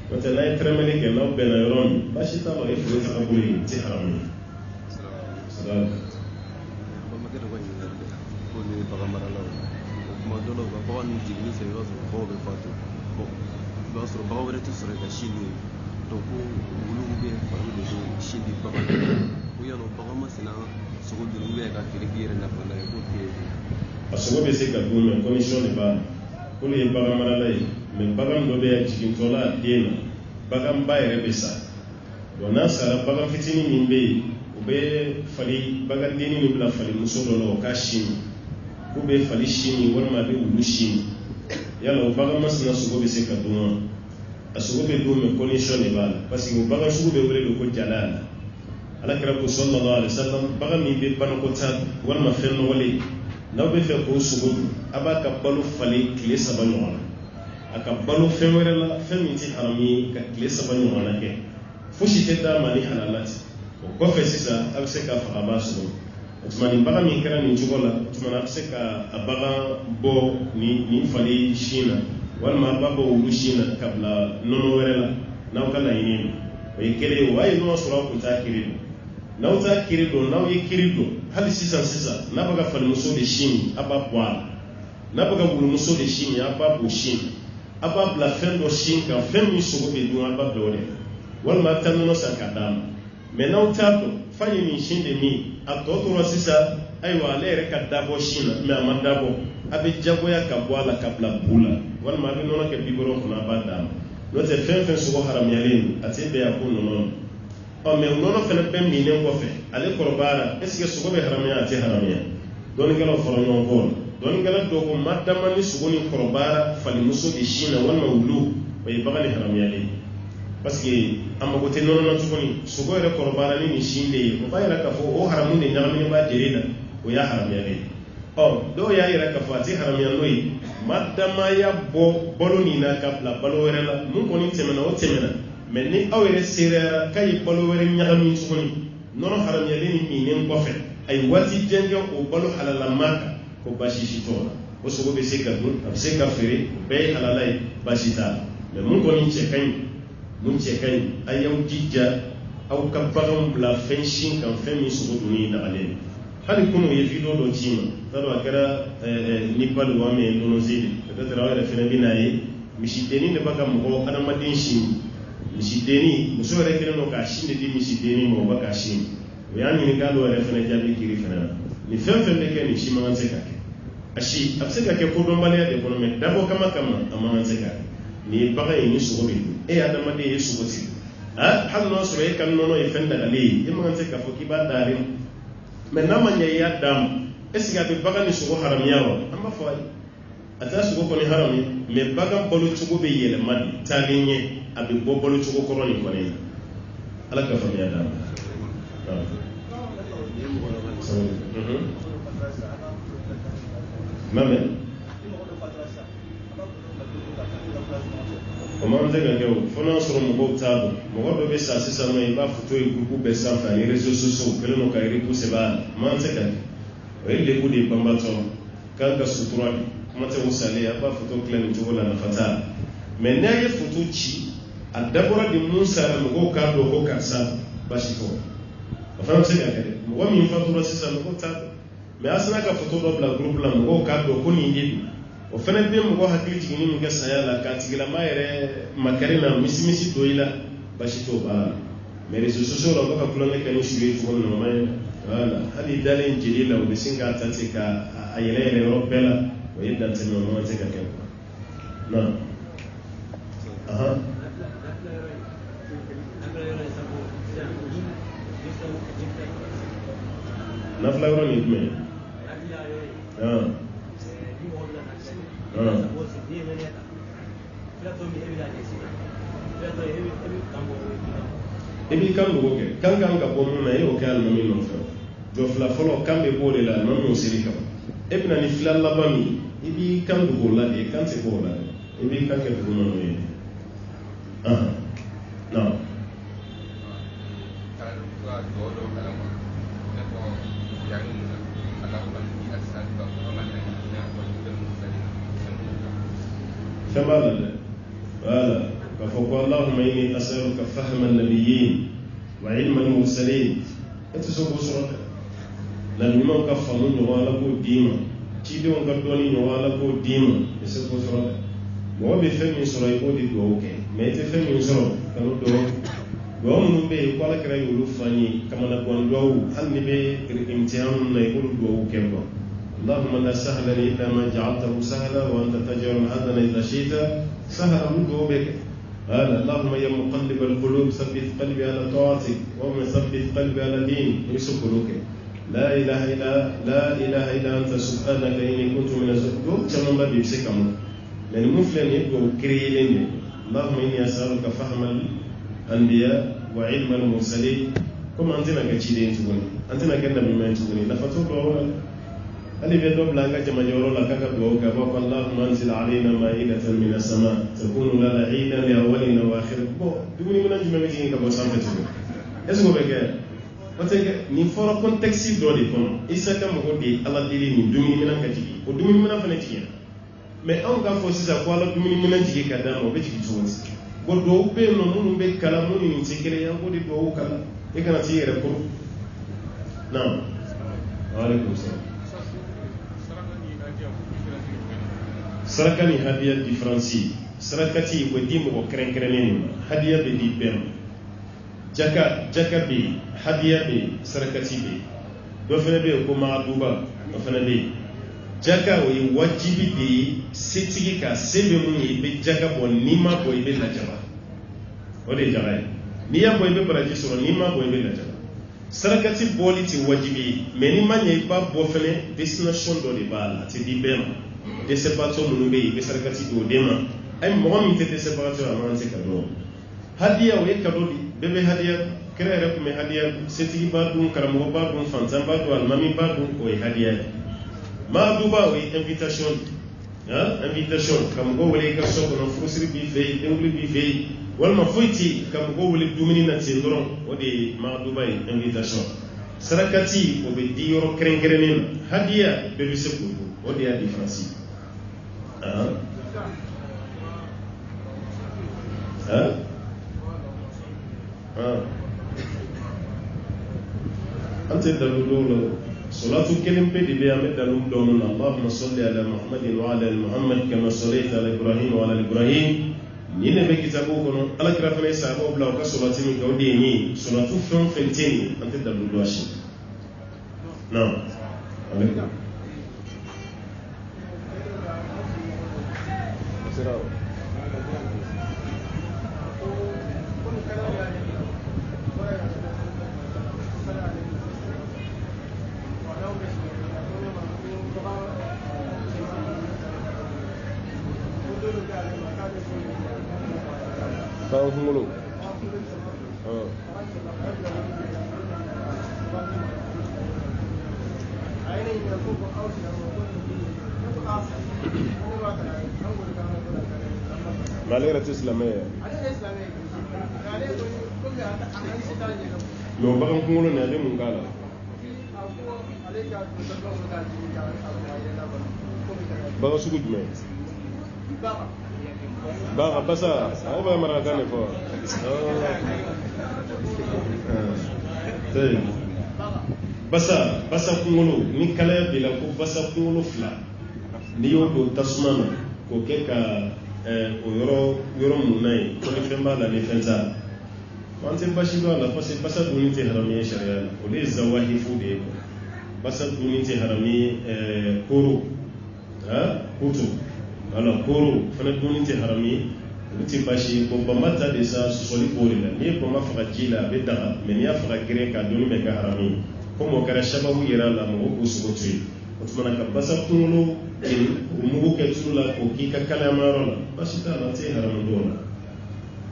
wata na tremedi ke na be na yoron bashi ta lo e fi sa ko ni ti haramiye salam dolo ba ba ni jigni se yo so be fatu bo ba so ba wala to sore ka shini to ko wulu be fa de shini ba ba ko yo no ba ma sina so go dulu be ka kiri kiri na fa na ko ke aso be se ka gume commission de ba ko le ba ga mara lai me ba ga ndo be jigin tola dena ba ga mba ere be sa dona sara ba ga fitini min be o be fali ba ga deni ni bla fali muso do lo ka shini kube fali shini wala be wulu shini yalla o baga masna sugo be se ka duma asugo be dume condition e bala parce que o baga sugo be wele ko jalala ala kira ko sallallahu alaihi wasallam baga mi be ban ko ta wala ma fenno wale law be fe ko sugo aba ka balu fali kile sabanyo wala aka balu femere la femiti harami ka kile sabanyo wala ke fushi tedda mani halalati ko fe sisa abse ka fa abasu tumani baga min kɛra nin cogo la tumana a bɛ se ka a bagan bɔ nin fali sin na walima a b'a bɔ wulu sin na ka bila nɔnɔ wɛrɛ la n'aw ka laɲini don o ye kelen ye o b'a ye nɔnɔ sɔrɔ a kun t'a kiri don n'aw t'a kiri don n'aw ye kiri don hali sisan n'a bɛ ka falimuso de sin a b'a bɔ a la n'a bɛ ka wulumuso de sin a b'a bɔ sin a b'a bila fɛn dɔ sin kan fɛn min sogo bɛ dun a b'a bila o de walima a bɛ taa nɔnɔ san k'a d'a ma mais n'aw t'a dɔn fa ye nin sin de min a tɔ tora sisan ayiwa ale yɛrɛ ka dabɔ sin na mais a ma dabɔ a bɛ jagoya ka bɔ a la ka bila bu la walima a bɛ nɔnɔ kɛ bibɔrɔ kɔnɔ a b'a d'a ma n'o tɛ fɛn fɛn sogo haramuyalen a tɛ bɛn a ko nɔnɔ ma mais nɔnɔ fana bɛɛ minnen kɔfɛ ale kɔrɔbayara est ce que sogo bɛ haramuya a tɛ haramuya dɔnnikɛlaw fara ɲɔgɔn kɔ la dɔnnikɛla dɔw ko ma dama ni sogo ni kɔrɔbayara falimuso de sin na walima wulu o ye bagan ni haramuyalen parce que a mago tɛ nɔnɔ na tuguni sogo yɛrɛ kɔrɔbayara ni nin sin de ye o b'a yira k'a fɔ o haramu de ɲagaminen b'a jeli la o y'a haramuyalen dɔw y'a yira k'a fɔ a tɛ haramuya n'o ye ma damaya bɔ balo nin na ka bila balo wɛrɛ la mun kɔni tɛmɛna o tɛmɛna mais ni aw yɛrɛ sera k'a ye balo wɛrɛ ɲagami tuguni nɔnɔ haramuyalen ni minnen kɔfɛ a ye waati jan kɛ o balo halalama kan ko baasi si t'o la o sogo bɛ se ka dun a bɛ se ka feere o bɛɛ ye halala ye baasi t'a la mais mun kɔni cɛ ka ɲi mun cɛ ka ɲi a y'aw jija aw ka baganw bila fɛn sin kan fɛn min sogo dunni nagalen hali kunu ye video dɔ ci ma t'a dɔn a kɛra nipa de wa min nɔnɔzi de peut-être aw yɛrɛ fɛnɛ bɛ n'a ye misidennin de b'a ka mɔgɔ adamaden sin misideni muso yɛrɛ kelen no ka sin de di misideni ma o ba ka sin o y'a ɲininka dɔ yɛrɛ fɛnɛ jaabi kiri fɛnɛ na ni fɛn fɛn bɛ kɛ ni si man kan tɛ ka kɛ a si a bɛ se ka kɛ kodɔnbaliya de kɔnɔ mɛ dabɔ kama a man kan tɛ ka kɛ ni ye bagan ye ni sogo bɛ dun e adamaden ye sogo tigɛ hali n'a sɔrɔ e ka nɔnɔ ye fɛn dagalen ye e man kan tɛ k'a fɔ k'i b'a daari mɛ n'a ma ɲɛ i y'a d'a ma est-ce que a bɛ bagan ni sogo haramiya wa an b'a fɔ ayi a t'a sogo kɔni harami mɛ bagan balo cogo bɛ yɛlɛma de taalen ɲɛ a bɛ bɔ balo cogo kɔrɔ nin kɔni na ala ka faamuya d'a ma. Maman o ma tɛ ka kɛ o fo n'a sɔrɔ mɔgɔw t'a dɔn mɔgɔ dɔ bɛ sa sisan nɔ i b'a foto ye groupe bɛɛ sanfɛ ani réseaux sociaux kɛlen don ka ripu sɛbɛn a la ma tɛ ka kɛ o ye lebu de ye banbatɔ kan ka sutura de kuma tɛ wusalen a b'a foto dilan nin cogo la nafa t'a la mɛ n'a ye foto ci a dabɔra de mun sara mɔgɔw k'a dɔn ko karisa basi tɔ o fana bɛ se ka kɛ dɛ mɔgɔ min fatura sisan mɔgɔw t'a dɔn mɛ a sina ka foto dɔ bila groupe la mɔgɔw k'a dɔn ko nin ye don o fana bɛ mɔgɔ hakili jiginni min kɛ saya la k'a tigilama yɛrɛ makari na misimisi dɔ i la basi t'o baara la mɛ réseaux sociaux la u bɛ ka kulonkɛ kɛ ni su ye cogo min na o ma ɲi voilà hali dalen jeli la u bɛ sin k'a ta ten k'a yɛlɛ yɛlɛ yɔrɔ bɛɛ la o ye dantɛmɛ o man tɛ ka kɛ na nafila yɔrɔ ni jumɛn i b'i kan dogo kɛ kan kan ka bɔ mun na e y'o kɛ alimami nɔfɛ jɔ fila fɔlɔ kan bɛ bɔ o de la alimami y'o seri kama e bɛna ni fila laban min i b'i kan dogo o la de kan tɛ bɔ o la dɛ i b'i kan kɛ dugu nɔnɔ ye na fɛn b'a la dɛ voilà k'a fɔ ko allahumma inni as'aluka fahma an-nabiyyin wa ilma al-mursalin e tɛ se k'o sɔrɔ dɛ laɲumanw ka faamu ɲɔgɔn ala k'o d'i ma cidenw ka dɔnni ɲɔgɔn ala k'o d'i ma e tɛ se k'o sɔrɔ dɛ mɔgɔ bɛ fɛn min sɔrɔ i b'o de dugawu kɛ mɛ i tɛ fɛn min sɔrɔ ka n'o dugawu minnu bɛ yen ko ala kɛra y'olu fan ye kamana gan dugawu hali ni bɛ imtihan minnu na i b'olu dugawu kɛ kuwa اللهم لا سهلا إلا ما جعلته سهلا وأنت تجعل الحزن إذا شئت سهلا منه بك هذا اللهم يا مقلب القلوب ثبت قلبي على طاعتك ومن ثبت قلبي على دينك يسوع لا إله إلا أنت سبحانك إني كنت من الظالمين كما ما بيمسكهم لأن مفلن يبقوا كريلين اللهم إني أسألك فهم الأنبياء وعلم المرسلين كما أنتنا كتشيدين تقولي أنتنا كنا بما تقولي لفتوك أولا هل يدوب لك كما يقول لك كبوك فوق اللهم انزل علينا مائدة من السماء تكون لنا عيدا لأولنا وآخرنا دوني من أجل مجيئين كبو سامتك est-ce que vous voyez parce que ni fora contexte do de kono isa ka mo de ala dili ni dumini mina ka jigi o dumini mina fana jigi mais on ga fo sisa ko ala dumini mina jigi ka da mo be jigi tonsi go do be no munu be kala munu ni tikere ya go de do kala e kana ti yere ko na wa alaikum salam saraka ni hadiya différencie sarakati ko di mo krenkrenen hadiya be di ben jaka be hadiya be sarakati be do fana be ko ma duba do fana be jaka o yi wajibi de setigi ka sebe mun yi be jaka bo ni ma bo be la jaba o de jara ni ya bo be baraji so ni ma bo be la jaba sarakati boli ti wajibi mais ni ma nyai ba bo fana destination do de bala ti di ben de separato mun be be sarakati do de ma ay mo mi te separato ama se ka do hadiya o e ka do bebe hadiya kere rek me hadiya setigi ba dun karamo ba dun fantan ba do almami ba dun ko e hadiya ma duba o invitation invitation kam go wele ka so ko furusiri bi fe dengli bi fe wal ma foyti kam go wele dumini na tindron o de ma duba invitation sarakati o be di yoro krenkrenen hadiya be be seku o de ya différence أنت دلول صلاة كلمة بدي أمد دلول دون اللهم صل على محمد وعلى محمد كما صليت على إبراهيم وعلى إبراهيم ni ne be kitabu kono ala kira fana sahaba bla ka solati min ka de ni solatu fon fenteni ante da lu ashi non alaikum Mulu. Malgré tout cela, mais le bagan kungolo ne ale mun kala baga sugu jumɛn baga basa aw bɛ mara kan de fɔ basa kungolo ni kalaya bila ko basa kungolo fila ni y'o don tasuma na k'o kɛ ka o yɔrɔ mun na ye ko ni fɛn b'a la ni fɛn t'a la an tɛ basi don a la parce que basa dunni tɛ haramu ye sariya la o de ye zawahifu de ye basa dunni tɛ haramu ye koro kutu wala koro fana dunni tɛ haramu ye olu tɛ basi ye bon bama ta de sa sɔsɔli b'o de la n'i ye bama faga ji la a bɛ daga mɛ n'i y'a faga geren ka dunni bɛ kɛ haramu ye komi o kɛra sababu yɛrɛ la mɔgɔw k'u sogo to yen o tuma ka basa kunkolo o mugu kɛ tulu la k'o k'i ka kalayamayɔrɔ la basi t'a la tɛ haramu dɔw la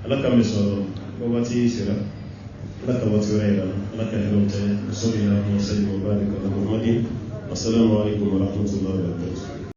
ala ka mɛ sɔrɔ ko waati sera ala ka waati wɛrɛ yira ala ka hɛrɛw cɛ muso bɛ na musa yi wa barika ala muhammadin assalamu alaikum wa rahmatullahi wa barakatuh